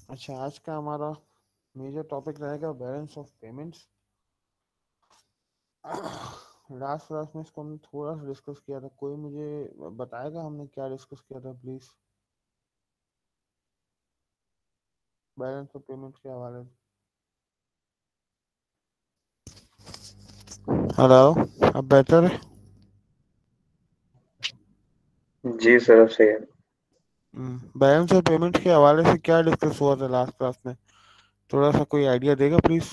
अच्छा, आज का हमारा मेजर टॉपिक रहेगा balance of payments. Last class में इसको हमने थोड़ा सा डिस्कस किया था। कोई मुझे बताएगा हमने क्या डिस्कस किया था प्लीज, बैलेंस ऑफ पेमेंट्स के हवाले से। हेलो, अब बेहतर है? जी सर, अब सही है। बैलेंस ऑफ पेमेंट्स के हवाले से क्या डिस्कस हुआ था लास्ट क्लास में? थोड़ा सा कोई आइडिया देगा प्लीज,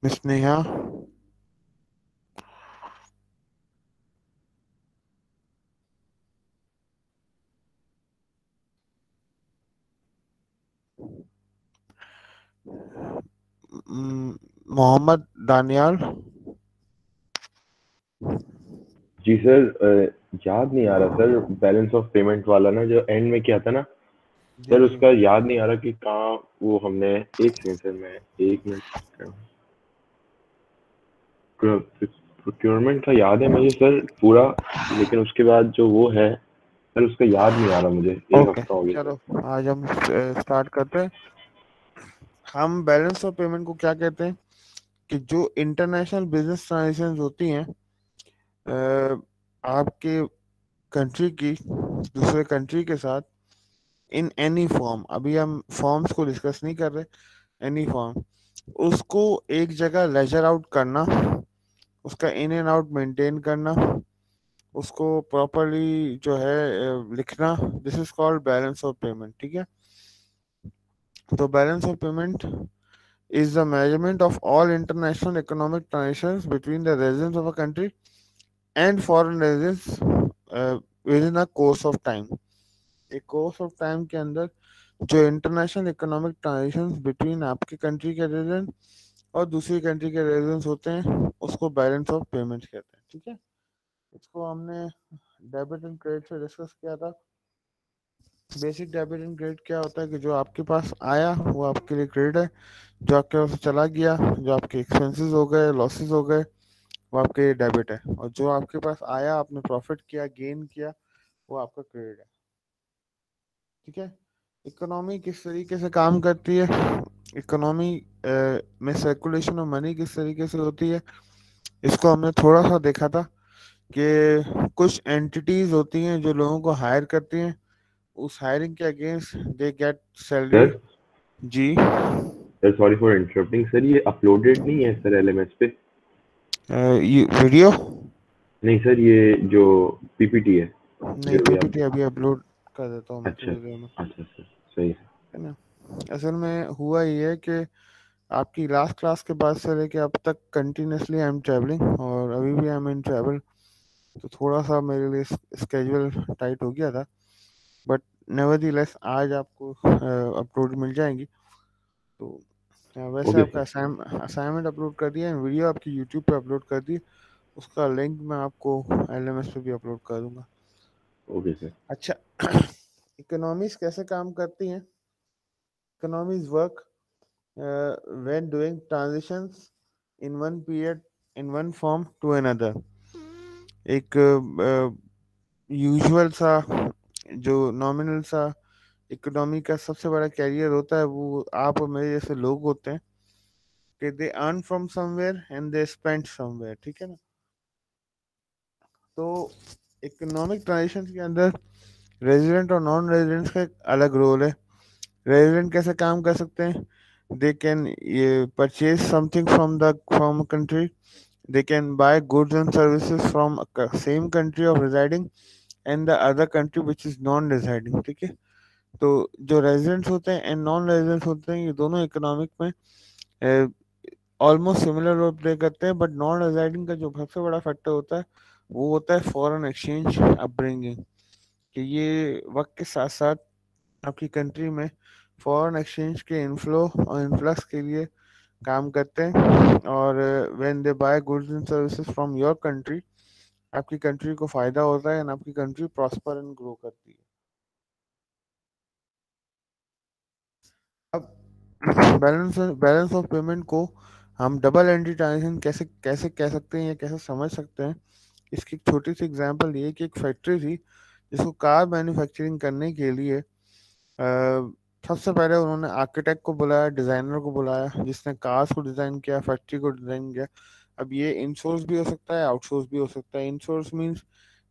मिस नेहा। मोहम्मद दानियाल। जी सर। याद नहीं आ रहा सर, बैलेंस ऑफ पेमेंट वाला ना जो एंड में किया था ना जी सर, जी। उसका याद नहीं आ रहा कि कहाँ वो हमने। एक सेकंड सर, मैं 1 मिनट। प्रोक्योरमेंट का याद है मुझे सर पूरा, लेकिन उसके बाद जो वो है सर उसका याद नहीं आ रहा मुझे। एक ओके, हफ्ता हो गया चलो सर। आज हम स्टार्ट करते हैं। हम बैलेंस ऑफ पेमेंट को क्या कहते हैं कि जो इंटरनेशनल बिजनेस ट्रांजेक्शन होती हैं आपके कंट्री की दूसरे कंट्री के साथ, इन एनी फॉर्म, अभी हम फॉर्म्स को डिस्कस नहीं कर रहे, एनी फॉर्म, उसको एक जगह लेजर आउट करना, उसका इन एंड आउट मेंटेन करना, उसको प्रॉपरली जो है लिखना, this is called balance of payment. ठीक है? तो balance of payment is the measurement of all international economic transactions between the residents of a country and foreign residents within a course of time। एक course of time के अंदर जो international economic transactions between आपकी country के resident और दूसरी country के residents होते हैं, उसको बैलेंस ऑफ पेमेंट कहते हैं। ठीक है? इसको हमने डेबिट एंड क्रेडिट से डिस्कस किया था। बेसिक डेबिट एंड क्रेडिट क्या होता है कि जो आपके पास आया वो आपके लिए क्रेडिट है, जो आपके पास चला गया, जो आपके एक्सपेंसेस हो गए, लॉसेस हो गए, वो आपके लिए डेबिट है, और जो आपके पास आया, आपने प्रॉफिट किया, गेन किया, वो आपका क्रेडिट है। ठीक है? इकोनॉमी किस तरीके से काम करती है, इकोनॉमी में सर्कुलेशन ऑफ मनी किस तरीके से होती है, इसको हमने थोड़ा सा देखा था कि कुछ एंटिटीज होती हैं जो लोगों को हायर करती हैं, उस हायरिंग के against they get salary. Sir जी। Sir, sorry for interrupting sir, ये अपलोडेड नहीं है सर एलएमएस पे? ये वीडियो? नहीं सर, ये जो पीपीटी है नहीं, जो भी आप। पीपीटी अभी अपलोड कर देता हूँ मैं अच्छा थोड़ी देर में। अच्छा सर, सही है। है ना? असल में हुआ ये है कि आपकी लास्ट क्लास के बाद से लेके अब तक कंटिन्यूसली आई एम ट्रैवलिंग, और अभी भी आई एम इन ट्रैवल, तो थोड़ा सा मेरे लिए स्केड्यूल टाइट हो गया था। बट नेवरदीलेस आज आपको अपलोड मिल जाएंगी। तो वैसे ओके आपका सर। असाइनमेंट अपलोड कर दिया है, वीडियो आपकी यूट्यूब पे अपलोड कर दी, उसका लिंक मैं आपको एलएमएस पे भी अपलोड कर दूंगा। Okay sir. अच्छा, इकोनॉमीज कैसे काम करती हैं? Economies work when doing transitions in one period, in one form to another। एक यूजुअल सा, जो नॉमिनल सा इकोनॉमी का सबसे बड़ा कैरियर होता है, वो आप और मेरे जैसे लोग होते हैं कि they earn from somewhere and they spend somewhere. ठीक है ना? तो इकोनॉमिक ट्रांजिशन के अंदर रेजिडेंट और नॉन रेजिडेंट्स का एक अलग रोल है। रेजिडेंट कैसे काम कर सकते हैं? दे कैन ये purchase something from country, they can buy goods and services from same country of residing and the other country which is non residing। ठीक है? तो जो रेजिडेंट्स होते हैं एंड नॉन रेजिडेंट्स होते हैं, ये दोनों इकोनॉमिक में ऑलमोस्ट सिमिलर रोल प्ले करते हैं, बट नॉन रेजिडिंग का जो सबसे बड़ा फैक्टर होता है वो होता है फॉरेन एक्सचेंज अपब्रिंगिंग, कि ये वक्त के साथ साथ आपकी कंट्री में फॉरेन एक्सचेंज के इनफ्लो और इन्फ्लक्स के लिए काम करते हैं, और when they buy goods and services from your country, आपकी कंट्री को फायदा होता है एंड आपकी कंट्री प्रॉस्पर एंड ग्रो करती है। अब बैलेंस बैलेंस ऑफ पेमेंट को हम डबल एंट्री ट्रांजेक्शन कैसे कैसे कह सकते हैं या कैसे समझ सकते हैं, इसकी एक छोटी सी एग्जांपल ये कि एक फैक्ट्री थी जिसको कार मैन्युफैक्चरिंग करने के लिए सबसे पहले उन्होंने आर्किटेक्ट को बुलाया, डिजाइनर को बुलाया, जिसने कार्स को डिजाइन किया, फैक्ट्री को डिजाइन किया। अब ये इनसोर्स भी हो सकता है, आउटसोर्स भी हो सकता है। इनसोर्स मीन्स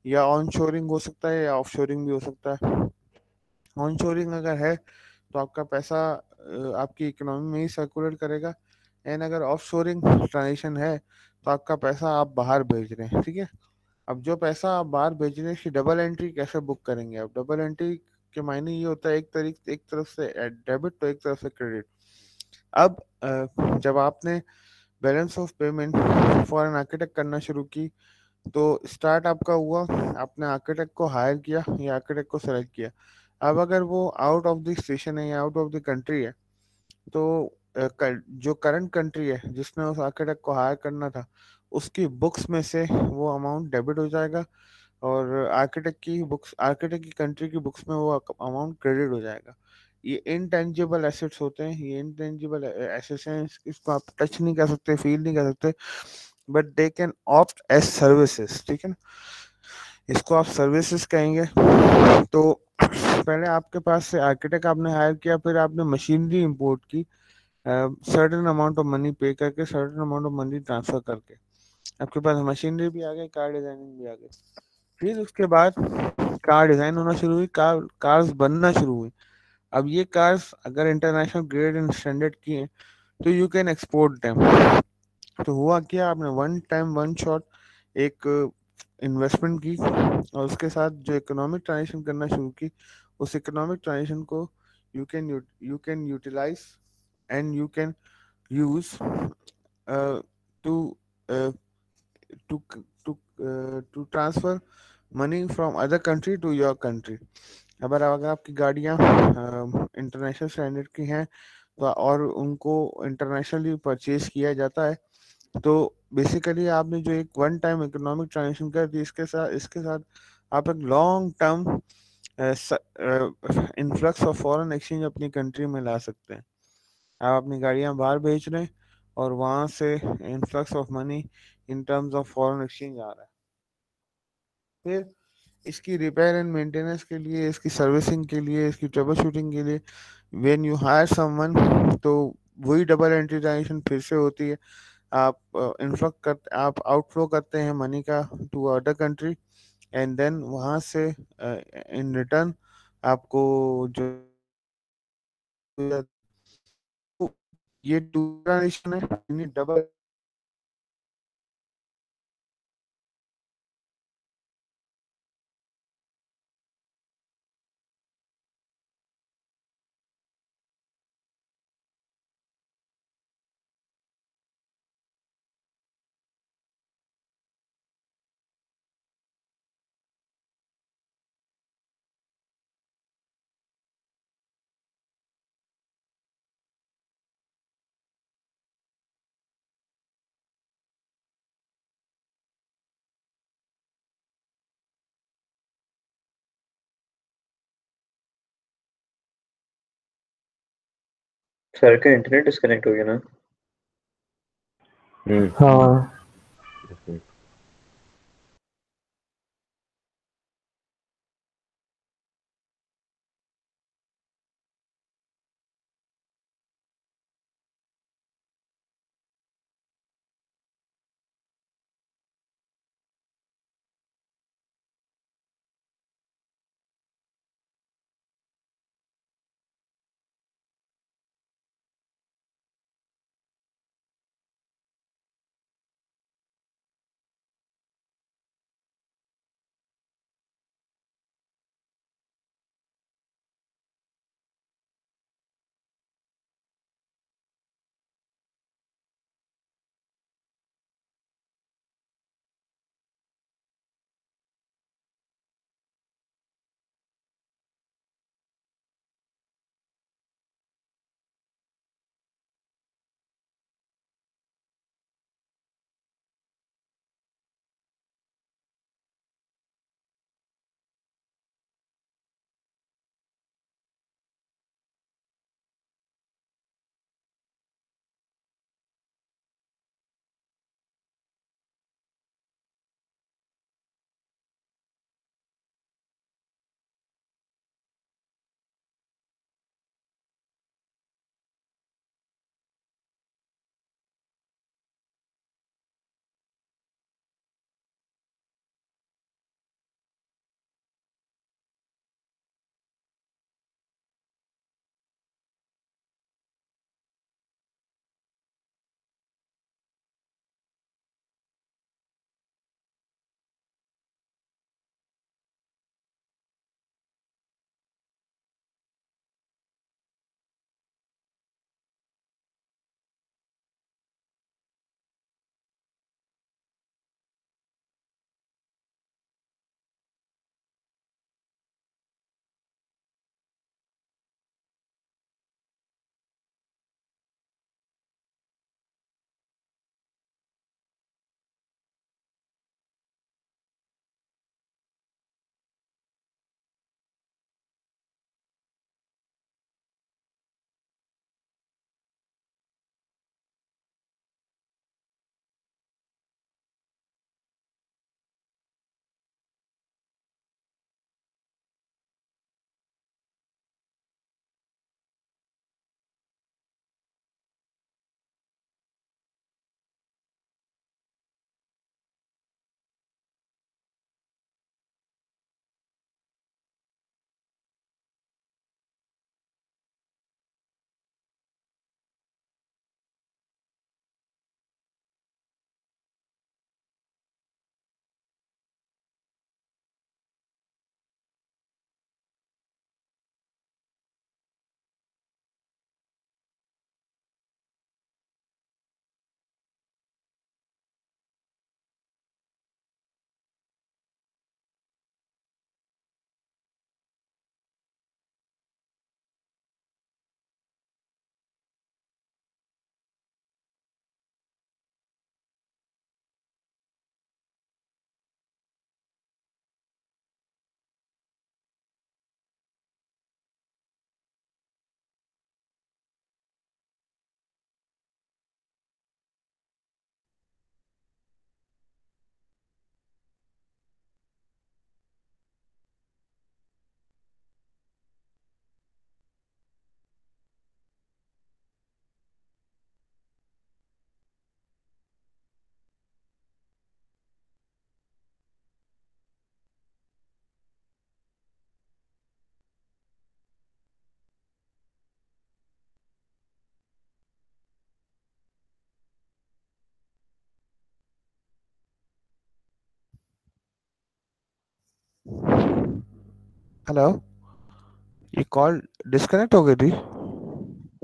या ऑन शोरिंग हो सकता है या ऑफ शोरिंग भी हो सकता है। ऑन शोरिंग अगर है तो आपका पैसा आपकी इकोनॉमी में ही सर्कुलेट करेगा, एंड अगर ऑफ शोरिंग ट्रांजेक्शन है तो आपका पैसा आप बाहर भेज रहे हैं, ठीक है। अब जो पैसा आप बाहर भेज रहे हैं इसकी डबल एंट्री कैसे बुक करेंगे आप? डबल एंट्री के मायने ये होता है एक तरफ से डेबिट तो एक तरफ से क्रेडिट। अब जब आपने balance of payment for an architect करना शुरू की तो स्टार्ट आपका हुआ, आपने आर्किटेक्ट को हायर किया या आर्किटेक्ट को सेलेक्ट किया। अब अगर वो आउट ऑफ द स्टेशन है या आउट ऑफ द कंट्री है तो जो करंट कंट्री है जिसने उस आर्किटेक्ट को हायर करना था उसकी बुक्स में से वो अमाउंट डेबिट हो जाएगा, और आर्किटेक्ट की कंट्री की बुक्स में वो अमाउंट क्रेडिट हो जाएगा। ये इनटेंजिबल एसेट्स होते हैं, ये इनटेंजिबल एसेट्स हैं, इसको आप टच नहीं कर सकते, फील नहीं कर सकते, but they can opt as services, ठीक है ना। इसको आप सर्विसेज कहेंगे। तो पहले आपके पास से आर्किटेक्ट आपने हायर किया, फिर आपने मशीनरी इंपोर्ट की, सर्टेन अमाउंट ऑफ मनी पे करके, certain amount of money transfer करके आपके पास मशीनरी भी आ गई, कार डिजाइनिंग भी आ गई। फिर उसके बाद कार डिजाइन होना शुरू हुई, कार्स बनना शुरू हुई। अब ये कार्स अगर इंटरनेशनल ग्रेड एंड स्टैंडर्ड की हैं तो यू कैन एक्सपोर्ट देम। तो हुआ क्या, आपने वन टाइम वन शॉट एक इन्वेस्टमेंट की, और उसके साथ जो इकोनॉमिक ट्रांजेक्शन करना शुरू की, उस इकोनॉमिक ट्रांजेक्शन को you can utilize and you can use to to to transfer money from other country to your country. अगर आपकी गाड़ियाँ इंटरनेशनल स्टैंडर्ड की हैं तो और उनको इंटरनेशनली परचेज किया जाता है, तो बेसिकली आपने जो एक वन टाइम इकोनॉमिक ट्रांजेक्शन कर दी, इसके साथ आप एक long term influx of foreign exchange अपनी कंट्री में ला सकते हैं। आप अपनी गाड़ियां बाहर बेच रहे हैं और वहां से influx of money in terms of foreign exchange आ रहा है। फिर इसकी रिपेयर एंड मेंटेनेंस के लिए, इसकी सर्विसिंग के लिए, इसकी ट्रबल शूटिंग के लिए व्हेन यू हायर समवन, तो वही डबल एंट्री ट्रांजेक्शन फिर से होती है। आप आप आउटफ्लो करते हैं मनी का to other country, and then वहां से इन रिटर्न आपको जो ये टू ट्रांजेक्शन है, डबल सर का इंटरनेट डिस्कनेक्ट हो गया ना। हाँ। हेलो, ये कॉल डिस्कनेक्ट हो गई थी।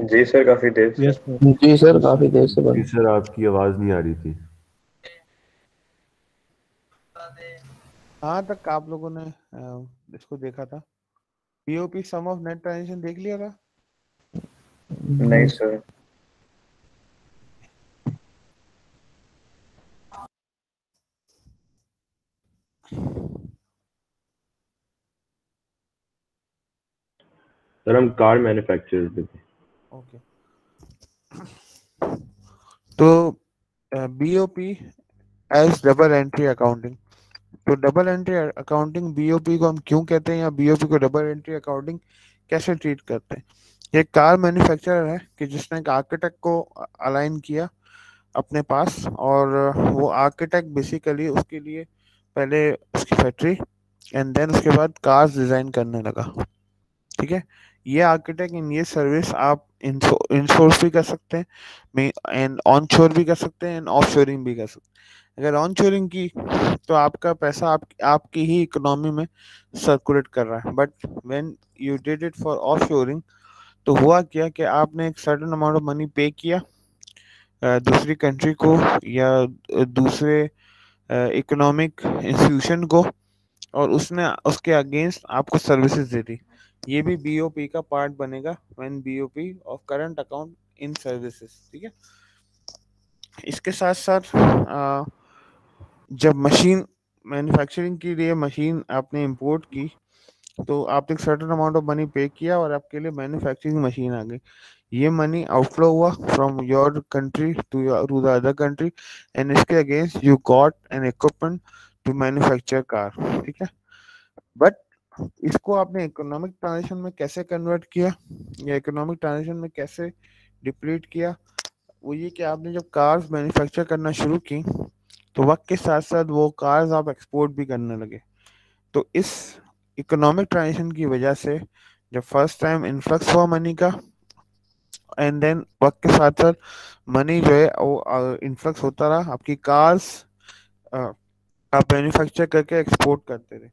जी सर, काफी देर से। Yes sir. जी सर, काफी देर से जी बंद। सर, आपकी आवाज नहीं आ रही थी। कहाँ तक आप लोगों ने इसको देखा था? POP sum of net transaction देख लिया था? नहीं सर। सर हम कार मैन्युफैक्चरर पे थे। ओके, तो BOP as double entry accounting. तो डबल एंट्री अकाउंटिंग बीओपी को हम क्यों कहते हैं, या बीओपी को डबल एंट्री अकाउंटिंग कैसे ट्रीट करते हैं? एक कार मैन्युफैक्चरर है कि जिसने एक आर्किटेक्ट को अलाइन किया अपने पास, और वो आर्किटेक्ट बेसिकली उसके लिए पहले उसकी फैक्ट्री एंड देन उसके बाद कार्स डिजाइन करने लगा। ठीक है, ये आर्किटेक्ट इन ये सर्विस आप इनसोर्स भी कर सकते हैं एंड ऑन शोर भी कर सकते हैं एंड ऑफ शोरिंग भी कर सकते हैं। अगर ऑन शोरिंग की तो आपका पैसा आपकी ही इकोनॉमी में सर्कुलेट कर रहा है, but when you did it for of shoring तो हुआ क्या कि आपने एक सर्टेन अमाउंट ऑफ मनी पे किया दूसरी कंट्री को या दूसरे इकोनॉमिक इंस्टीट्यूशन को, और उसने उसके अगेंस्ट आपको सर्विसेज दे दी। ये भी बीओपी का पार्ट बनेगा when BOP of current account in services. ठीक है, इसके साथ साथ जब मशीन मैन्युफैक्चरिंग के लिए मशीन आपने इंपोर्ट की तो आपने एक सर्टेन अमाउंट ऑफ मनी पे किया और आपके लिए मैन्युफैक्चरिंग मशीन आ गई। ये मनी आउटफ्लो हुआ from your country to the other country and इसके against you got an equipment to manufacture car. ठीक है, बट इसको आपने इकोनॉमिक ट्रांजेक्शन में कैसे कन्वर्ट किया या इकोनॉमिक ट्रांजेक्शन में कैसे डिप्लीट किया? वो ये कि आपने जब कार्स मैन्युफैक्चर करना शुरू की तो वक्त के साथ साथ वो कार्स आप एक्सपोर्ट भी करने लगे। तो इस इकोनॉमिक ट्रांजेक्शन की वजह से जब फर्स्ट टाइम इन्फ्लक्स हुआ मनी का, एंड देन वक्त के साथ साथ मनी जो है वो इन्फ्लक्स होता रहा, आपकी कार्स आप मैन्युफैक्चर करके एक्सपोर्ट करते थे।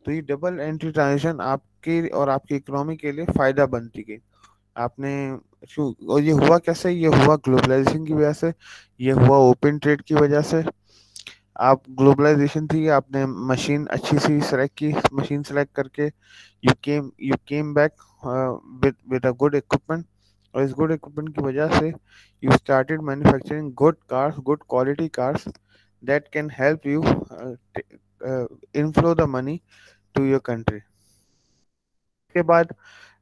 तो ये डबल एंट्री ट्रांजेक्शन आपकी और आपकी इकोनॉमी के लिए फायदा बनती गई। आपने और ये हुआ कैसे? ये हुआ ग्लोबलाइजेशन की वजह से, ये हुआ ओपन ट्रेड की वजह से। आप ग्लोबलाइजेशन थी, आपने मशीन अच्छी सी सेलेक्ट की, मशीन सेलेक्ट करके you came back with with a good equipment, और इस गुड इक्विपमेंट की वजह से you started manufacturing good cars, good quality cars that can help you inflow the money to your country. के बाद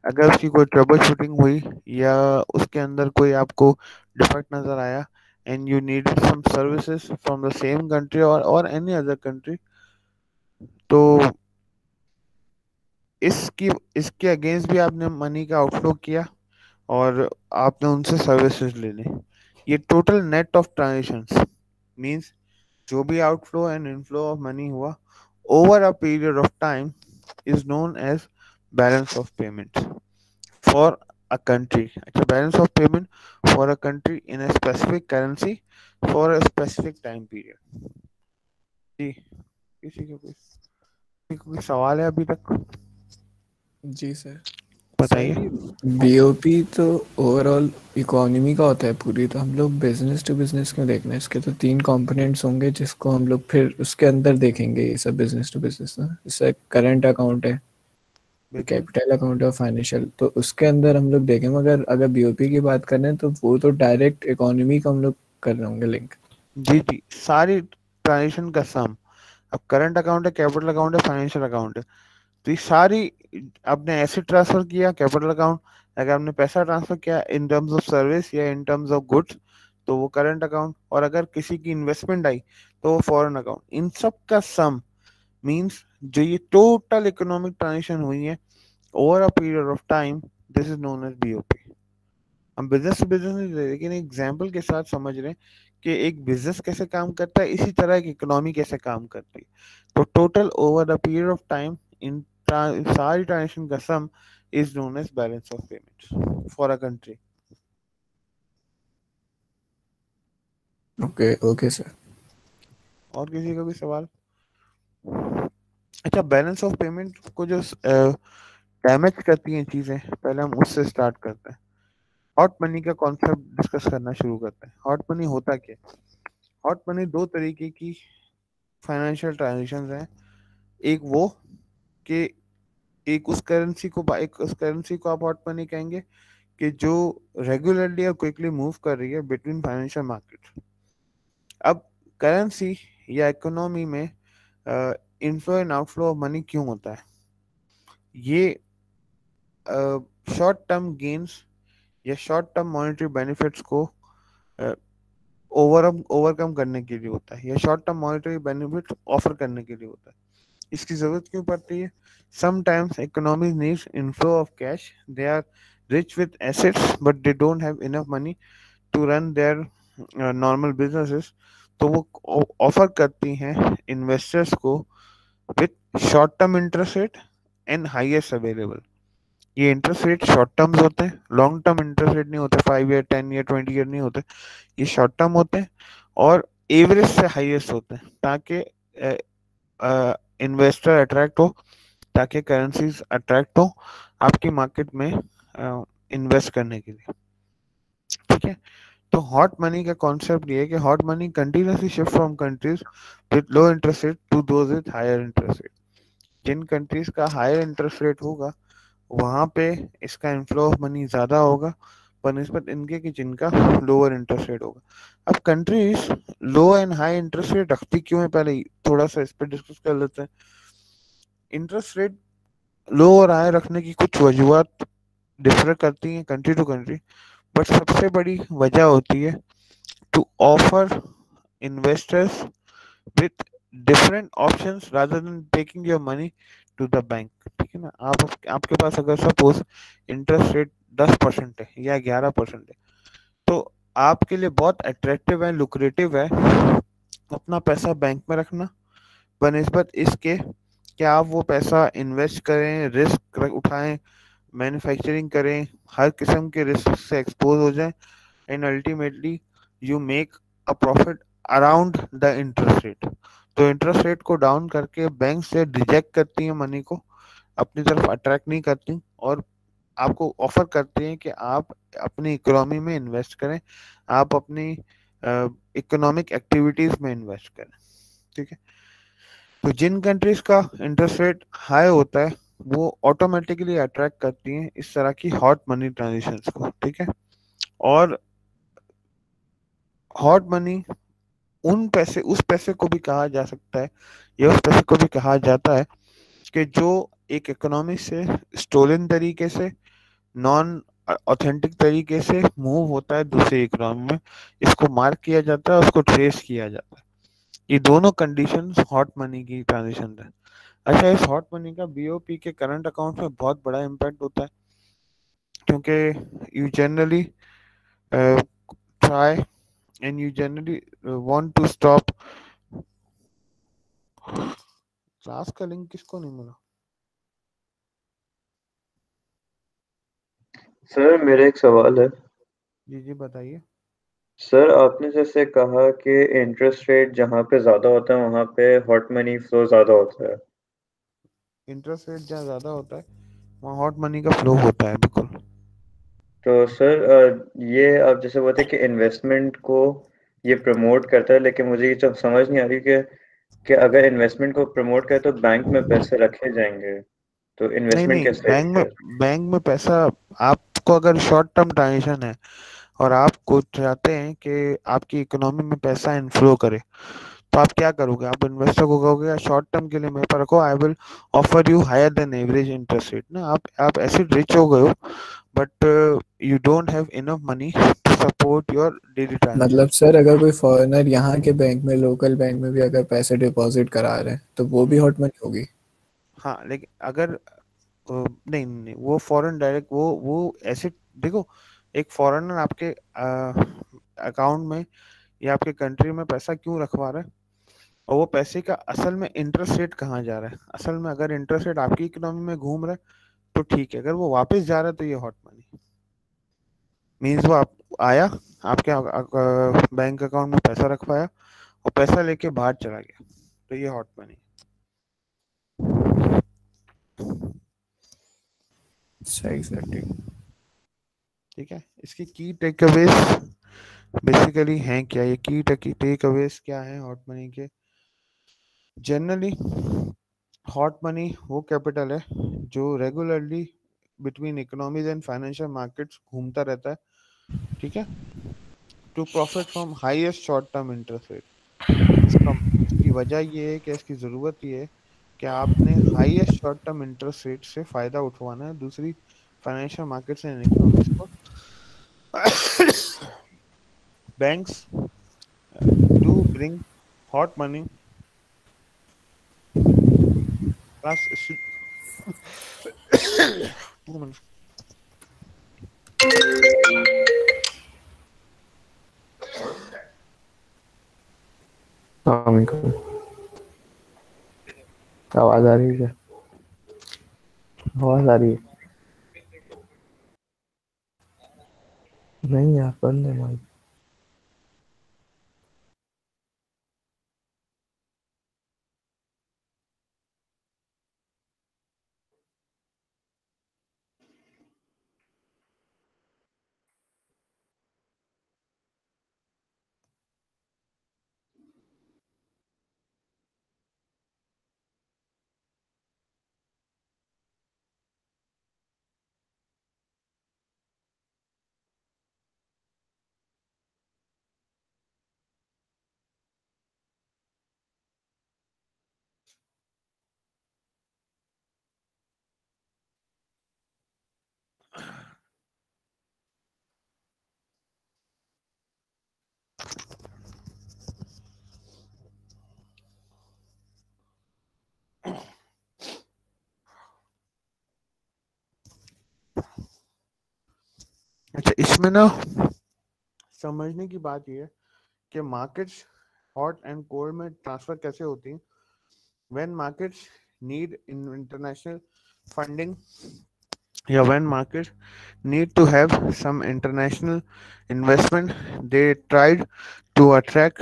अगर उसकी कोई ट्रबल शूटिंग हुई या उसके अंदर कोई आपको डिफेक्ट नजर आया and you need some services from the same country और एनी अदर कंट्री, तो इसकी इसके अगेंस्ट भी आपने मनी का आउटफ्लो किया और आपने उनसे सर्विसेज ले ली। ये total net of transactions means जो भी outflow and inflow of money हुआ over a period of time is known as balance of payment for a country. अच्छा, balance of payment for a country in a specific currency for a specific time period। जी, किसी को कोई सवाल है अभी तक? जी sir. Sir बताइए। ये बीओपी तो ओवरऑल इकोनॉमी का होता है पूरी, तो हम लोग बिजनेस टू बिजनेस क्यों देखना है? इसके तो 3 कंपोनेंट्स होंगे जिसको हम लोग फिर उसके अंदर देखेंगे। ये सब बिजनेस टू बिजनेस ना, जैसे करंट अकाउंट है, बिल्कुल। कैपिटल अकाउंट है, फाइनेंशियल, तो उसके अंदर हम लोग देखें। मगर अगर बीओपी की बात करें तो वो तो डायरेक्ट इकोनॉमी का हम लोग कर रहे होंगे लिंक। जी जी, सारी ट्रांजेक्शन का सम। अब करंट अकाउंट है, कैपिटल अकाउंट है, फाइनेंशियल अकाउंट है, तो ये सारी आपने एसेट ट्रांसफर किया कैपिटल अकाउंट, अगर आपने पैसा ट्रांसफर किया इन टर्म्स ऑफ सर्विस या इन टर्म्स ऑफ गुड्स तो वो करंट अकाउंट, और अगर किसी की इन्वेस्टमेंट आई तो वो फॉरेन अकाउंट। इन सब का सम मींस जो ये टोटल इकोनॉमिक ट्रांजेक्शन हुई है over a period of time, this is known as BOP. हम बिजनेस टू बिजनेस नहीं ले रहे, लेकिन एग्जाम्पल के साथ समझ रहे हैं कि एक बिजनेस कैसे काम करता है, इसी तरह एक इकोनॉमी कैसे काम करती है। तो total over the period of time इन सारी ट्रांजेक्शन का sum is known as balance of payments for a country. Okay okay sir. और किसी का भी सवाल? अच्छा, बैलेंस ऑफ पेमेंट को जो डैमेज करती हैं चीजें, पहले हम उससे स्टार्ट करते हैं। हॉट मनी का कॉन्सेप्ट डिस्कस करना शुरू करते हैं। हॉट मनी होता क्या है? हॉट मनी दो तरीके की फाइनेंशियल ट्रांजेक्शन हैं। एक वो कि एक उस करेंसी को आप हॉट मनी कहेंगे कि जो रेगुलरली और क्विकली मूव कर रही है बिटवीन फाइनेंशियल मार्केट। अब करेंसी या इकोनॉमी में inflow and outflow of money क्यों होता है? ये शॉर्ट टर्म गेन्स या शॉर्ट टर्म मॉनेटरी बेनिफिट्स को ओवरकम करने के लिए होता है, या short term monetary benefit offer करने के लिए होता है। इसकी जरूरत क्यों पड़ती है? Sometimes economy needs inflow of cash, they are rich with assets but they don't have enough money to run their normal businesses. तो वो ऑफर करती हैं इन्वेस्टर्स को with short term interest rate and highest available. ये interest rate short terms होते हैं, long term interest rate नहीं होते, 5 ईयर 10 ईयर 20 ईयर नहीं होते, ये शॉर्ट टर्म होते हैं और एवरेज से हाईएस्ट होते हैं, ताकि इन्वेस्टर अट्रैक्ट हो, ताकि करेंसीज अट्रैक्ट हो आपकी मार्केट में इन्वेस्ट करने के लिए। ठीक है, तो हॉट मनी का कॉन्सेप्ट ये है कि hot money continuously shift from countries with low interest rate to those with higher interest rate. जिन कंट्रीज का हायर इंटरेस्ट रेट होगा वहां पे इसका इनफ्लो ऑफ मनी ज्यादा होगा बनिस्बत इनके कि जिनका लोअर इंटरेस्ट रेट होगा। अब countries low and high interest rate रखती क्यों है, पहले थोड़ा सा इस पर डिस्कस कर लेते हैं। इंटरेस्ट रेट लो और हाई रखने की कुछ वजूहत डिफर करती हैं कंट्री टू कंट्री, बट सबसे बड़ी वजह होती है to offer investors with different options rather than taking your money to the bank. ठीक है ना, आपके पास अगर सपोज इंटरेस्ट रेट 10% है या 11% है, तो आपके लिए बहुत अट्रैक्टिव है, लुक्रेटिव है अपना पैसा बैंक में रखना बनिस्बत इसके कि आप वो पैसा इन्वेस्ट करें, रिस्क उठाएं, मैन्युफैक्चरिंग करें, हर किस्म के रिस्क से एक्सपोज हो जाएं and ultimately you make a profit around the interest rate. तो इंटरेस्ट रेट को डाउन करके बैंक से रिजेक्ट करती हैं मनी को, अपनी तरफ अट्रैक्ट नहीं करती और आपको ऑफर करती हैं कि आप अपनी इकोनॉमी में इन्वेस्ट करें, आप अपनी इकोनॉमिक एक्टिविटीज में इन्वेस्ट करें। ठीक है, तो जिन कंट्रीज का इंटरेस्ट रेट हाई होता है वो ऑटोमेटिकली अट्रैक्ट करती हैं इस तरह की हॉट मनी ट्रांजेक्शन्स को। ठीक है, और हॉट मनी उस पैसे को भी कहा जा सकता है या उस पैसे को भी कहा जाता है कि जो एक इकोनॉमी से स्टोलन तरीके से, नॉन ऑथेंटिक तरीके से मूव होता है दूसरी इकोनॉमी में, इसको मार्क किया जाता है, उसको ट्रेस किया जाता है। ये दोनों कंडीशंस हॉट मनी की ट्रांजिशन है। अच्छा, इस हॉट मनी का बीओपी के करंट अकाउंट में बहुत बड़ा इम्पैक्ट होता है, क्योंकि you generally try and you generally want to stop. Class का लिंक किसको नहीं मिला? सर मेरा एक सवाल है। जी जी बताइए। सर आपने जैसे कहा कि इंटरेस्ट रेट जहाँ पे ज़्यादा होता है वहाँ पे हॉट मनी फ्लो ज़्यादा होता है। इंटरेस्ट रेट जहाँ ज्यादा होता है वहाँ हॉट मनी का फ्लो होता है, बिल्कुल। तो सर ये आप जैसे बोलते हैं कि इन्वेस्टमेंट को ये प्रमोट करता है, लेकिन मुझे ये जब समझ नहीं आ रही कि अगर इन्वेस्टमेंट को प्रमोट करे तो बैंक में पैसे रखे जाएंगे, तो नहीं इन्वेस्टमेंट नहीं, कैसे है फिर? बैंक में पैसा, आपको अगर शॉर्ट टर्म ट्रांजेक्शन है और आपको चाहते हैं कि आपकी इकोनॉमी में पैसा इनफ्लो करे, तो आप क्या करोगे? आप इन्वेस्टर को कहोगे शॉर्ट टर्म के लिए मेरे पर रखो, I will offer you higher than average interest rate ना। आप ऐसे रिच हो गए हो but you don't have enough money to support your daily transaction. मतलब सर अगर कोई फॉरेनर यहाँ के बैंक में, लोकल बैंक में भी अगर पैसे डिपॉजिट करा रहे हैं तो वो भी हॉट मनी होगी? हाँ, लेकिन अगर नहीं नहीं, वो फॉरेन डायरेक्ट वो ऐसे देखो, एक फॉरेनर आपके अकाउंट में या आपके कंट्री में पैसा क्यों रखवा रहा है और वो पैसे का असल में इंटरेस्ट रेट कहाँ जा रहा है? असल में अगर इंटरेस्ट रेट आपकी इकोनॉमी में घूम रहा है तो ठीक है, अगर वो वापस जा रहा है तो ये हॉट मनी मीन्स वो आप आया, आपके बैंक अकाउंट में पैसा रखवाया और पैसा लेके बाहर चला गया, तो ये हॉट मनी। एग्जैक्टली। ठीक है, इसकी की टेकअवेज बेसिकली हैं क्या, ये की टेकअवेज क्या है हॉट मनी के? जनरली हॉट मनी वो कैपिटल है जो regularly between economies and financial markets घूमता रहता है, ठीक है, to profit from highest short term interest rate. इसकी वजह ये है कि इसकी ज़रूरत ये है कि आपने highest short term interest rate से फ़ायदा उठवाना है दूसरी फाइनेंशियल मार्केट्स एंड इकोनॉमीज को। banks do bring hot money plus 2 minutes. आवाज आ रही है क्या? आवाज आ रही है? नहीं यार, बंद है माइक। अच्छा, इसमें ना समझने की बात यह है कि मार्केट्स हॉट एंड कोल्ड में ट्रांसफर कैसे होती हैं। When markets need international funding या when markets need to have some international investment, they tried to attract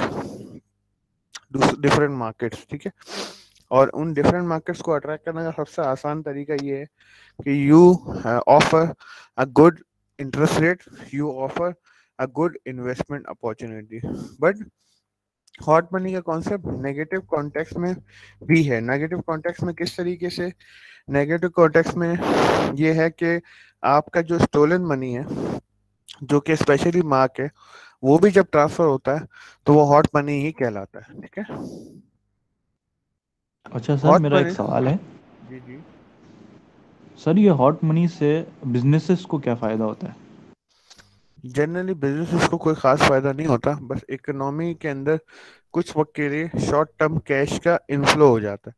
different markets, ठीक है, और उन डिफरेंट मार्केट्स को अट्रैक्ट करने का सबसे आसान तरीका ये है कि you offer a good interest rate, you offer a good investment opportunity. But hot money का कॉन्सेप्ट नेगेटिव कॉन्टेक्स्ट में भी है। नेगेटिव कॉन्टेक्स्ट में किस तरीके से? नेगेटिव कॉन्टेक्स्ट में ये है कि आपका जो स्टोलन मनी है, जो कि स्पेशली मार्क है, वो भी जब ट्रांसफर होता है तो वो हॉट मनी ही कहलाता है, ठीक है। अच्छा सर, हॉट मेरा एक मनी, सवाल है। जी जी, सर, ये हॉट मनी से बिजनेसेस को क्या फ़ायदा होता है? जनरली बिजनेस को कोई खास फायदा नहीं होता, बस इकोनॉमी के अंदर कुछ वक्त के लिए शॉर्ट टर्म कैश का इनफ्लो हो जाता है।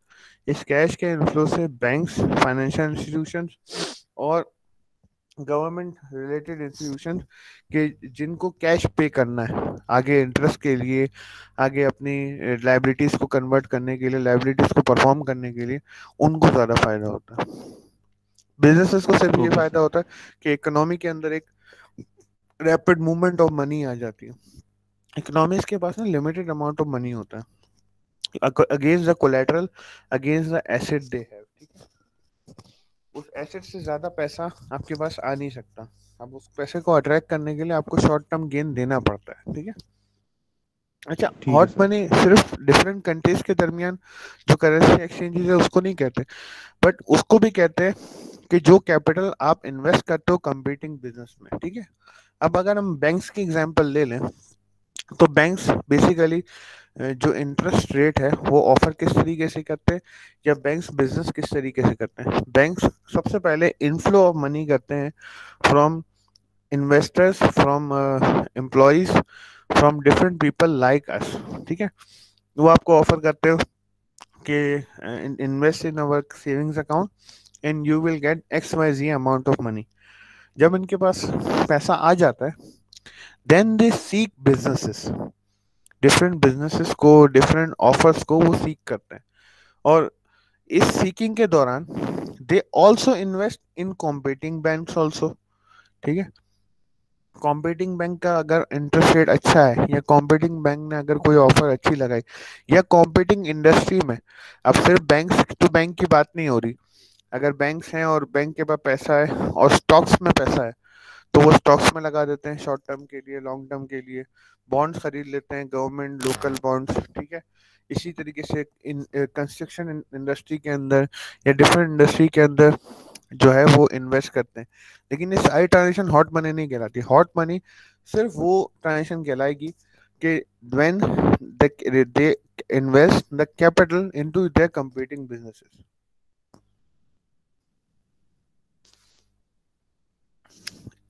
इस कैश के इनफ्लो से बैंक्स, फाइनेंशियल इंस्टीट्यूशंस और गवर्नमेंट रिलेटेड इंस्टीट्यूशन के जिनको कैश पे करना है आगे इंटरेस्ट के लिए, आगे अपनी लाइबिलिटीज को कन्वर्ट करने के लिए, लाइबिलिटीज को परफॉर्म करने के लिए, उनको ज़्यादा फायदा होता है। बिजनेसेस को सिर्फ ये ओके फायदा सर। होता है कि इकोनॉमी के अंदर एक रैपिड मूवमेंट ऑफ मनी आ जाती है। इकोनॉमीज के पास ना लिमिटेड अमाउंट ऑफ मनी होता है against the collateral, against the asset they have, ठीक है। उस एसेट से ज्यादा पैसा आपके पास आ नहीं सकता। अब उस पैसे को अट्रैक्ट करने के लिए आपको शॉर्ट टर्म गेन देना पड़ता है, ठीक है। अच्छा, ठीक है हॉट सर। मनी सिर्फ डिफरेंट कंट्रीज के दरमियान जो करेंसी एक्सचेंजेस है उसको नहीं कहते, बट उसको भी कहते हैं कि जो कैपिटल आप इन्वेस्ट करते हो कंपीटिंग बिजनेस में, ठीक है। अब अगर हम बैंक्स की एग्जांपल ले लें तो बैंक्स बेसिकली जो इंटरेस्ट रेट है वो ऑफर किस तरीके से करते हैं, या बैंक्स बिजनेस किस तरीके से करते हैं। बैंक्स सबसे पहले इनफ्लो ऑफ मनी करते हैं from investors, from employees, from different people like us, ठीक है। वो आपको ऑफर करते हो कि invest in our savings account and you will get XYZ amount of money. जब इनके पास पैसा आ जाता है, then they seek businesses, different businesses को, डिफरेंट ऑफर्स को वो सीक करते हैं, और इस सीकिंग के दौरान they also invest in competing banks also, ठीक है। कॉम्पिटिंग बैंक का अगर इंटरेस्ट रेट अच्छा है, या कॉम्पिटिंग बैंक ने अगर कोई ऑफर अच्छी लगाई, या कॉम्पिटिंग इंडस्ट्री में, अब सिर्फ बैंक टू बैंक की बात नहीं हो रही, अगर बैंक्स हैं और बैंक के पास पैसा है और स्टॉक्स में पैसा है, तो वो स्टॉक्स में लगा देते हैं शॉर्ट टर्म के लिए, लॉन्ग टर्म के लिए, बॉन्ड्स खरीद लेते हैं, गवर्नमेंट लोकल बॉन्ड्स, ठीक है। इसी तरीके से इन कंस्ट्रक्शन इंडस्ट्री के अंदर या डिफरेंट इंडस्ट्री के अंदर जो है वो इन्वेस्ट करते हैं। लेकिन ये सारी ट्रांजेक्शन हॉट मनी नहीं कहलाती। हॉट मनी सिर्फ वो ट्रांजेक्शन कहलाएगी कि when they invest the capital into their competing businesses.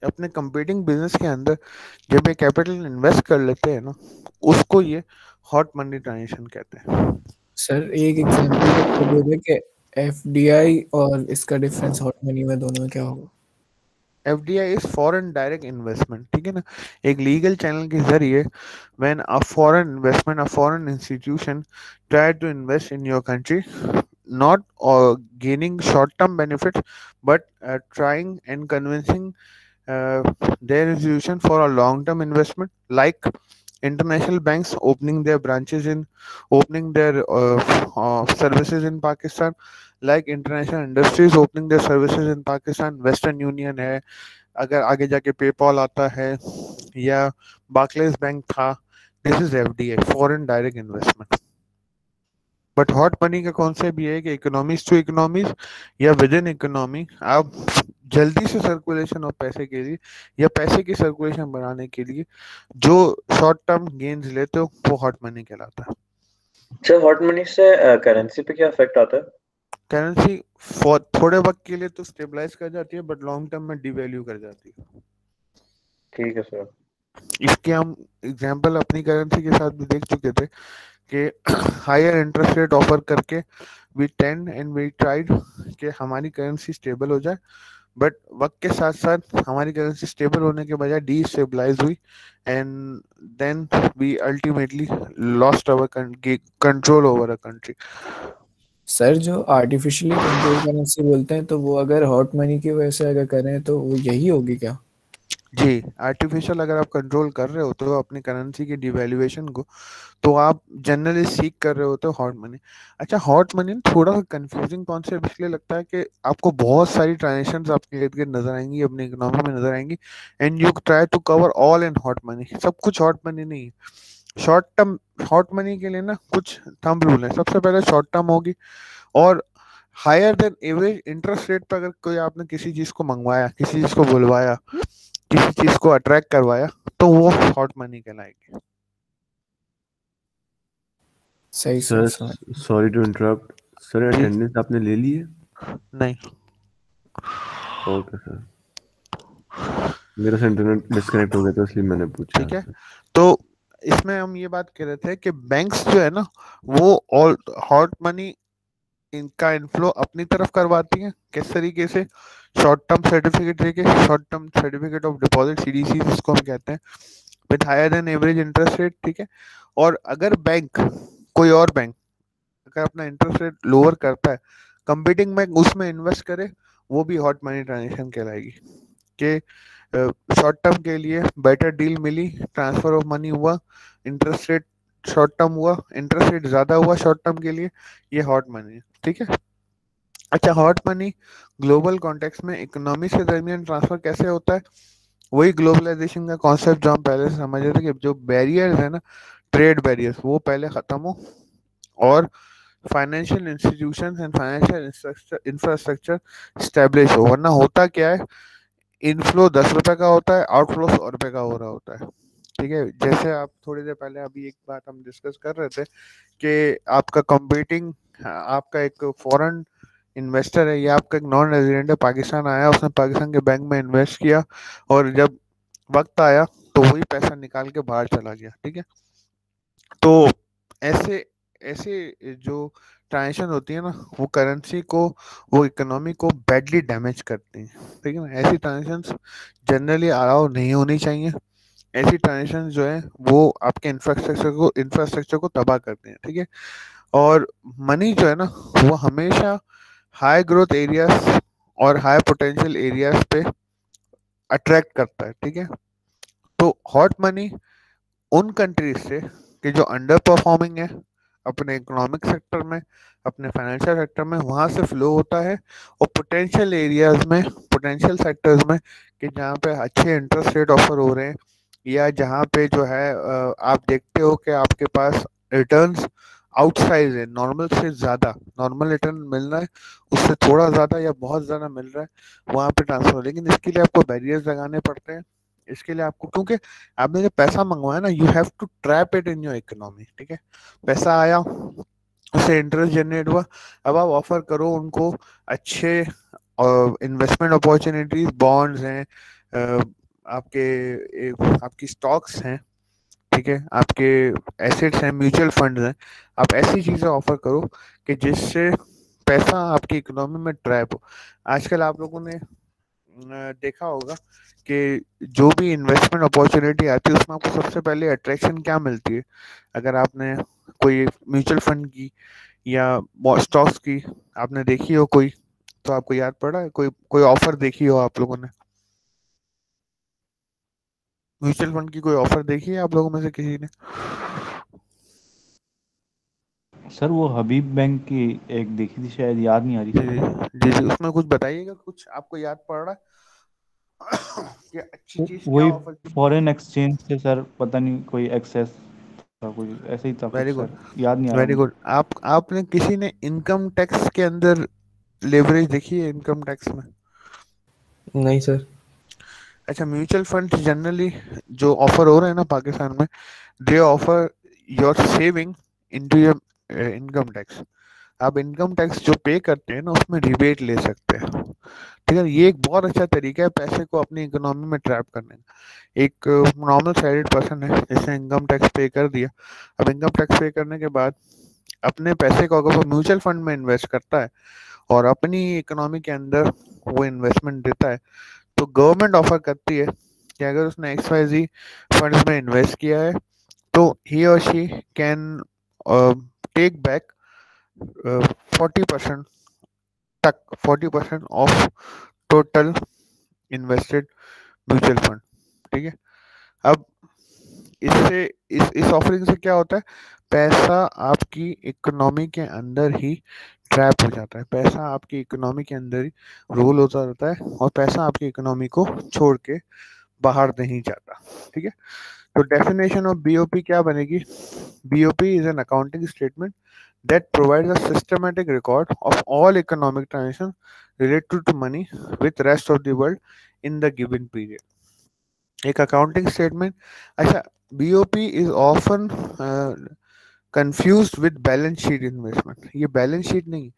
अपने कंपीटिंग बिजनेस के अंदर जब ये कैपिटल इन्वेस्ट कर लेते हैं ना, उसको ये हॉट मनी ट्रांजेक्शन कहते हैं। सर एक एग्जांपल दे दे कि एफडीआई और इसका डिफरेंस हॉट मनी में दोनों में क्या होगा? FDI is foreign direct investment, ठीक है ना। एक लीगल चैनल के जरिए when a foreign investment, a foreign institution try to invest in your country, not gaining short term benefits, but trying and convincing their institution for a long term investment, like international banks opening their services in Pakistan, like international industries opening their services in Pakistan, Western Union है, अगर आगे जाके PayPal आता है, या Barclays bank था। This is FDI, foreign direct investment. But hot money का concept ये है कि इकोनॉमीज टू इकोनॉमीज या विद इन इकोनॉमी आप जल्दी से सर्कुलेशन ऑफ पैसे के लिए या पैसे की सर्कुलेशन बढ़ाने के लिए जो शॉर्ट टर्म गेन्स लेते हो वो हॉट मनी कहलाता है। अच्छा, हॉट मनी से करेंसी पे क्या इफेक्ट आता है? करेंसी फॉर थोड़े वक्त के लिए तो स्टेबलाइज कर जाती है, बट लॉन्ग टर्म में डिवैल्यू कर जाती है। ठीक है सर। इसके हम एग्जांपल अपनी करेंसी के साथ भी देख चुके थे कि हायर इंटरेस्ट रेट ऑफर करके we tend and we tried कि हमारी करेंसी स्टेबल हो जाए, बट वक्त के साथ साथ हमारी करेंसी स्टेबल होने के बजाय डीस्टेबलाइज हुई, and then we ultimately lost our control over a country. Sir जो आर्टिफिशियली कंट्रोल करेंसी बोलते हैं, तो वो अगर हॉट मनी की वजह से अगर करें तो वो यही होगी क्या? जी, आर्टिफिशियल अगर आप कंट्रोल कर रहे होते हो अपनी करेंसी की डिवैल्यूएशन को, तो आप जनरली सीख कर रहे होते हो हॉट मनी। अच्छा, हॉट मनी थोड़ा सा कंफ्यूजिंग कॉन्सेप्ट इसलिए लगता है कि आपको बहुत सारी ट्रांजेक्शंस आपके इर्द गिर्द नजर आएंगी, अपनी इकोनॉमी में नजर आएंगी, and you try to cover all in hot money. सब कुछ हॉट मनी नहीं है। शॉर्ट टर्म हॉट मनी के लिए ना कुछ थंब रूल है। सबसे पहले शॉर्ट टर्म होगी, और higher than average interest rate पर अगर कोई आपने किसी चीज को मंगवाया, किसी चीज को बुलवाया, किसी चीज को अट्रैक्ट करवाया, तो वो हॉट मनी कहलाएगी। सही सर समझ। सॉरी टू इंटरप्ट सर, जी अटेंडेंस आपने ले ली है? नहीं। ओके सर, मेरा से इंटरनेट डिस्कनेक्ट हो गया था इसलिए मैंने पूछा ठीक है, आपसे। तो इसमें हम ये बात कर रहे थे कि बैंक्स जो है ना, वो ऑल हॉट मनी इनका इनफ्लो अपनी तरफ करवाती हैं। किस तरीके से? शॉर्ट टर्म सर्टिफिकेट देके, short term certificate of deposit, CDC जिसको हम कहते हैं, with higher than average interest rate, ठीक है। और अगर बैंक, कोई और बैंक अगर अपना इंटरेस्ट रेट लोअर करता है, कंपीटिंग बैंक उसमें इन्वेस्ट करे, वो भी हॉट मनी ट्रांजेक्शन कहलाएगी। कि शॉर्ट टर्म के लिए बेटर डील मिली, ट्रांसफर ऑफ मनी हुआ, इंटरेस्ट रेट शॉर्ट टर्म हुआ, इंटरेस्ट रेट ज्यादा हुआ शॉर्ट टर्म के लिए, ये हॉट मनी है, ठीक है। अच्छा, हॉट मनी ग्लोबल कॉन्टेक्स्ट में इकोनॉमी के दरमियान ट्रांसफर कैसे होता है? वही ग्लोबलाइजेशन का कॉन्सेप्ट जो हम पहले से समझ रहे थे कि जो बैरियर्स है ना, ट्रेड बैरियर्स, वो पहले खत्म हो, और financial institution and financial infrastructure establish हो। वरना होता क्या है, इनफ्लो 10 रुपए का होता है, आउटफ्लो 100 रुपए का हो रहा होता है, ठीक है। जैसे आप थोड़ी देर पहले अभी एक बात हम डिस्कस कर रहे थे कि आपका कंपीटिंग, आपका एक फॉरेन इन्वेस्टर है या आपका एक नॉन रेजिडेंट है, पाकिस्तान आया, उसने पाकिस्तान के बैंक में इन्वेस्ट किया, और जब वक्त आया तो वही पैसा निकाल के बाहर चला गया, ठीक है। तो ऐसे ऐसे जो ट्रांजेक्शन होती है ना, वो करेंसी को, वो इकोनॉमी को बैडली डैमेज करती हैं, ठीक है ना। ऐसी ट्रांजेक्शन जनरली अलाउ नहीं होनी चाहिए। ऐसी ट्रांजेक्शन जो है वो आपके इंफ्रास्ट्रक्चर को तबाह करते हैं, ठीक है। और मनी जो है ना, वो हमेशा हाई ग्रोथ एरियाज और हाई पोटेंशियल एरियाज पे अट्रैक्ट करता है, ठीक है। तो हॉट मनी उन कंट्रीज से कि जो अंडर परफॉर्मिंग है अपने इकोनॉमिक सेक्टर में, अपने फाइनेंशियल सेक्टर में, वहां से फ्लो होता है। और पोटेंशियल एरियाज में, पोटेंशियल सेक्टर्स में, कि जहाँ पे अच्छे इंटरेस्ट रेट ऑफर हो रहे हैं, या जहाँ पे जो है आप देखते हो कि आपके पास रिटर्न्स आउटसाइज है, नॉर्मल से ज्यादा, नॉर्मल रिटर्न मिल रहा है उससे थोड़ा ज्यादा या बहुत ज्यादा मिल रहा है, वहां पे ट्रांसफर। लेकिन इसके लिए आपको बैरियर्स लगाने पड़ते हैं। इसके लिए आपको, क्योंकि आपने जो पैसा मंगवाया ना, you have to trap it in your economy, ठीक है। पैसा आया, उससे इंटरेस्ट जनरेट हुआ, अब आप ऑफर करो उनको अच्छे इन्वेस्टमेंट अपॉर्चुनिटीज, बॉन्ड्स हैं, आपकी स्टॉक्स हैं, ठीक है, आपके एसेट्स हैं, म्यूचुअल फंड्स हैं। आप ऐसी चीजें ऑफर करो कि जिससे पैसा आपकी इकोनॉमी में ट्रैप हो। आजकल आप लोगों ने देखा होगा कि जो भी इन्वेस्टमेंट अपॉर्चुनिटी आती है उसमें आपको सबसे पहले अट्रैक्शन क्या मिलती है? अगर आपने कोई म्यूचुअल फंड की या स्टॉक्स की आपने देखी हो कोई, तो आपको याद पड़ा है कोई कोई ऑफर देखी हो आप लोगों ने? म्यूचुअल फंड की कोई ऑफर देखी है आप लोगों में से किसी ने? सर वो हबीब बैंक की एक देखी थी, शायद याद नहीं आ रही जी सर। जी जी, उसमें कुछ बताइएगा, कुछ आपको याद पड़ रहा है कि अच्छी चीज क्या वही ऑफर की? फॉरेन एक्सचेंज से सर, पता नहीं कोई एक्सेस था, कोई ऐसे ही था वेरी कुछ गुड, सर, याद नहीं आ रहा वेरी मुझे। गुड। आपने किसी ने इनकम टैक्स के अंदर लेवरेज देखी है इनकम टैक्स में? नहीं सर। अच्छा, म्यूचुअल फंड जनरली जो ऑफर हो रहे हैं ना पाकिस्तान में, दे offer your saving into your income tax. आप इनकम टैक्स जो पे करते हैं ना उसमें रिबेट ले सकते हैं, ठीक है। ये एक बहुत अच्छा तरीका है पैसे को अपनी इकोनॉमी में ट्रैप करने का। एक नॉर्मल सैलरीड पर्सन है जिसने इनकम टैक्स पे कर दिया, अब इनकम टैक्स पे करने के बाद अपने पैसे को अगर वो म्यूचुअल फंड में इन्वेस्ट करता है और अपनी इकोनॉमी के अंदर वो इन्वेस्टमेंट देता है, तो गवर्नमेंट ऑफर करती है कि अगर उसने एक्स वाई जी फंड्स में इन्वेस्ट किया है तो ही और शी कैन टेक बैक 40% तक, 40% of total invested mutual fund, ठीक है। अब इससे इस ऑफरिंग से क्या होता है? पैसा आपकी इकोनॉमी के अंदर ही ट्रैप हो जाता है, पैसा आपकी इकोनॉमी के अंदर ही रोल होता रहता है और पैसा आपकी इकोनॉमी को छोड़ के बाहर नहीं जाता, ठीक है। तो डेफिनेशन ऑफ बीओपी क्या बनेगी? BOP is an accounting statement that provides a systematic record of all economic transactions related to money with rest of the world in the given period. एक अकाउंटिंग स्टेटमेंट। अच्छा, BOP is often confused with balance sheet investment. ये balance sheet नहीं,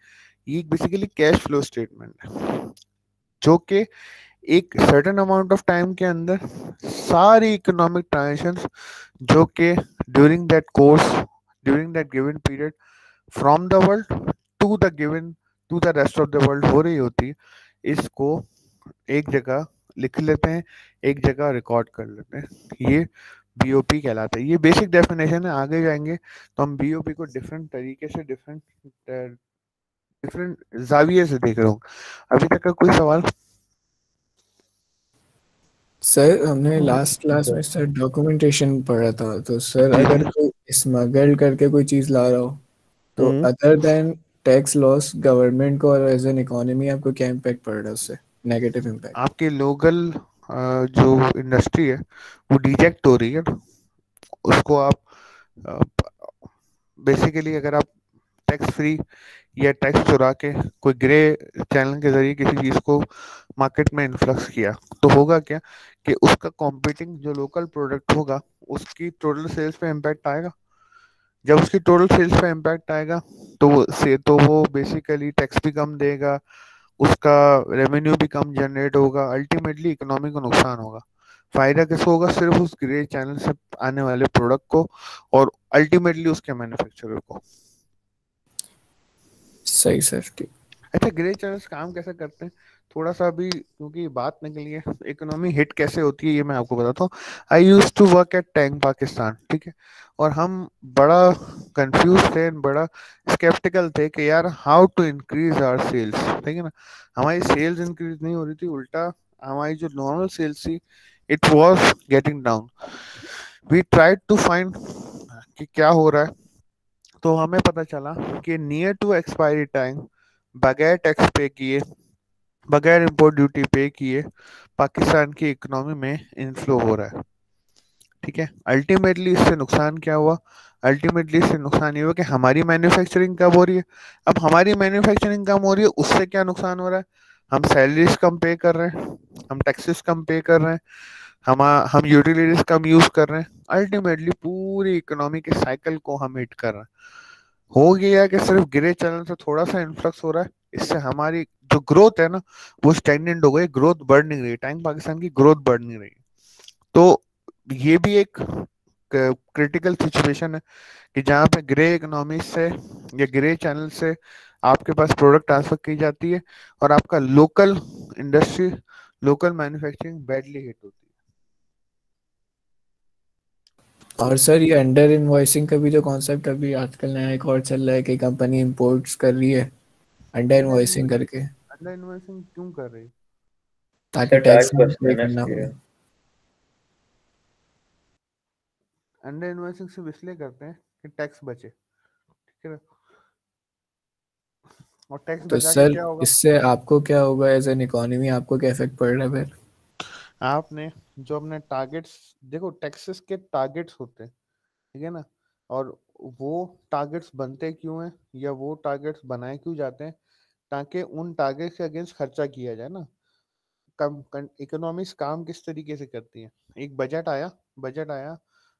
ये basically cash flow statement है, जो कि एक certain amount of time के अंदर सारी इकोनॉमिक ट्रांजेक्शंस जो कि during that course, during that given period, from the world to the given, to the rest of the world हो रही होती है, इसको एक जगह लिख लेते हैं, एक जगह रिकॉर्ड कर लेते हैं। ये बीओपी कहलाता है। ये बेसिक डेफिनेशन है, आगे जाएंगे तो हम बीओपी को डिफरेंट तरीके से, डिफरेंट डिफरेंट जाविये से देख रहे हूँ। अभी तक का कोई सवाल? सर हमने लास्ट जी क्लास में सर। सर डॉक्यूमेंटेशन पढ़ा था, तो सर जी अगर जी। कोई स्मगल करके कोई चीज़ ला रहा हो तो hmm, other than tax loss government को और एज एन इकोनॉमी आपको क्या इम्पैक्ट पड़ रहा है उससे, नेगेटिव इम्पैक्ट? आपकी लोकल जो इंडस्ट्री है वो डिजेक्ट हो रही है ना, उसको आप बेसिकली अगर आप टैक्स फ्री या टैक्स चुरा के कोई ग्रे चैनल के जरिए किसी चीज को मार्केट में इन्फ्लक्स किया, तो होगा क्या कि उसका कॉम्पिटिंग जो लोकल प्रोडक्ट होगा उसकी टोटल सेल्स पे इम्पैक्ट आएगा। जब उसकी टोटल सेल्स पे इम्पैक्ट आएगा तो वो बेसिकली टैक्स भी कम देगा, उसका रेवेन्यू भी कम जनरेट होगा, अल्टीमेटली इकोनॉमी को नुकसान होगा। फायदा किसको होगा? सिर्फ उस ग्रे चैनल से आने वाले प्रोडक्ट को और अल्टीमेटली उसके मैन्युफैक्चरर को। सही सर, ठीक। अच्छा, ग्रे चैनल्स काम कैसे करते हैं? थोड़ा सा अभी क्योंकि बात निकली है, इकोनॉमी हिट कैसे होती है ये मैं आपको बताता हूँ। I use to work at tank Pakistan, ठीक है, और हम बड़ा कंफ्यूज थे, बड़ा स्केप्टिकल थे कि यार how to increase our sales, ठीक है ना। हमारी सेल्स इंक्रीज नहीं हो रही थी, उल्टा हमारी जो नॉर्मल सेल्स थी it was getting down. We tried to find कि क्या हो रहा है, तो हमें पता चला कि नियर टू एक्सपायरी टाइम, बगैर टैक्स पे किए, बगैर इंपोर्ट ड्यूटी पे किए, पाकिस्तान की इकोनॉमी में इनफ्लो हो रहा है। ठीक है, अल्टीमेटली इससे नुकसान क्या हुआ? अल्टीमेटली इससे नुकसान ये हुआ कि हमारी मैन्युफैक्चरिंग कम हो रही है। अब हमारी मैन्युफैक्चरिंग कम हो रही है, उससे क्या नुकसान हो रहा है? हम सैलरीज कम पे कर रहे हैं, हम टैक्सेस कम पे कर रहे हैं, हम यूटिलिटीज कम यूज कर रहे हैं। अल्टीमेटली पूरी इकोनॉमी के साइकिल को हम हिट कर रहे हैं। हो गया कि सिर्फ ग्रे चैनल से थोड़ा सा इन्फ्लक्स हो रहा है, इससे हमारी जो ग्रोथ है ना वो स्टैग्नेंट हो गई, ग्रोथ बढ़ नहीं रही, टाइम पाकिस्तान की ग्रोथ बढ़ नहीं रही। तो ये भी एक क्रिटिकल सिचुएशन है कि जहाँ पे ग्रे इकोनॉमी से या ग्रे चैनल से आपके पास प्रोडक्ट ट्रांसफर की जाती है और आपका local industry, local manufacturing badly hit होती और सर ये अंडर इनवॉइसिंग का भी जो कॉन्सेप्ट अभी आजकल नया एक और चल रहा है कि कंपनी इंपोर्ट्स कर रही है अंडर है। इनवॉइसिंग करके, अंडर इन्वेस्टिंग क्यों कर रही? ताकि सर टैक्स टैक्स ना बचता पे है ना करना इसलिए। पड़े। अंडर इन्वेस्टिंग सिर्फ इसलिए करते हैं कि टैक्स बचे। ठीक है ना? और टैक्स तो बचा के सर क्या होगा? इससे आपको क्या होगा एज एन इकोनॉमी, आपको क्या इफेक्ट पड़ रहा है फिर? आपने जो अपने टारगेट्स, देखो टैक्सेस के टारगेट्स होते हैं, ठीक है ना? और वो टारगेट्स बनते क्यों हैं या वो टारगेट्स बनाए क्यों जाते हैं? ताकि उन टारगेट्स के अगेंस्ट खर्चा किया जाए ना। कम इकोनॉमिक्स काम किस तरीके से करती है? एक बजट आया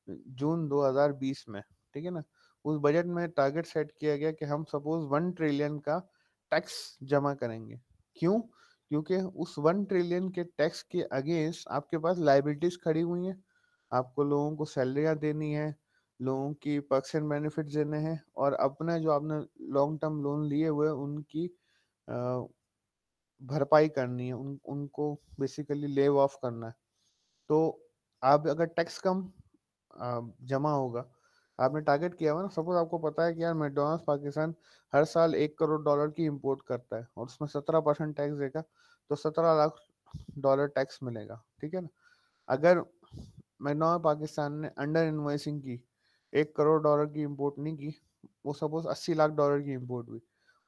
जून 2020 में, ठीक है ना? उस बजट में टारगेट सेट किया गया कि हम सपोज 1 ट्रिलियन का टैक्स जमा करेंगे। क्यों? क्योंकि उस 1 ट्रिलियन के टैक्स के अगेंस्ट आपके पास लाइबिलिटीज खड़ी हुई हैं। आपको लोगों को सैलरियाँ देनी है, लोगों की पर्क्स एंड बेनिफिट्स देने हैं, और अपने जो आपने लॉन्ग टर्म लोन लिए हुए उनकी भरपाई करनी है, उनको बेसिकली लेव ऑफ करना है। तो आप अगर टैक्स कम जमा होगा, आपने टारगेट किया हुआ ना, सपोज आपको पता है कि यार मैकडोनल्ड्स पाकिस्तान हर साल $1 करोड़ की इंपोर्ट करता है और उसमें 17% टैक्स देगा, तो 17 लाख टैक्स मिलेगा। ठीक है ना? अगर मैकडोनल्ड पाकिस्तान ने अंडर इन्वॉइसिंग की, $1 करोड़ की इंपोर्ट नहीं की, वो सपोज $80 लाख की इंपोर्ट हुई,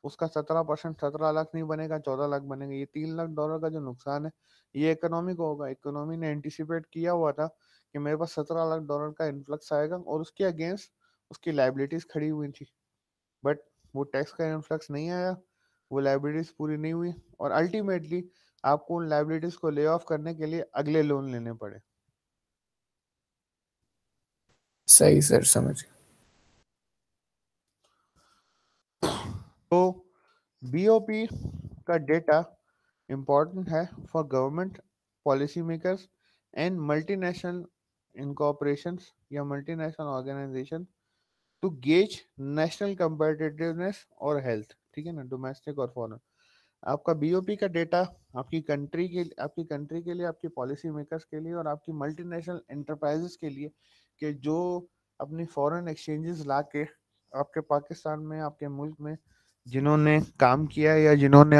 उसका 17%, 17 लाख नहीं बनेगा, 14 लाख बनेगा। ये $3 लाख का जो नुकसान है, ये इकोनॉमी को होगा। इकोनॉमी ने एंटिसिपेट किया हुआ था कि मेरे पास $17 लाख का इन्फ्लक्स आएगा और उसके अगेंस्ट उसकी लाइबिलिटीज खड़ी हुई थी, बट वो टैक्स का इन्फ्लक्स नहीं आया, वो लाइबिलिटीज पूरी नहीं हुई, और अल्टीमेटली आपको उन लाइबिलिटीज को ले ऑफ करने के लिए अगले लोन लेने पड़े। सही सर, समझ गया। तो बीओपी का डेटा इम्पोर्टेंट है for government policy makers and multinational incorporations या multinational organisation to gauge national competitiveness और हेल्थ। ठीक है ना? डोमेस्टिक और फॉरेन। आपका बीओपी का डेटा आपकी कंट्री के लिए, आपकी पॉलिसी मेकर्स के लिए और आपकी मल्टीनेशनल एंटरप्राइजेस के लिए, कि जो अपनी फॉरेन एक्सचेंजेस ला के आपके पाकिस्तान में, आपके मुल्क में जिन्होंने काम किया है या जिन्होंने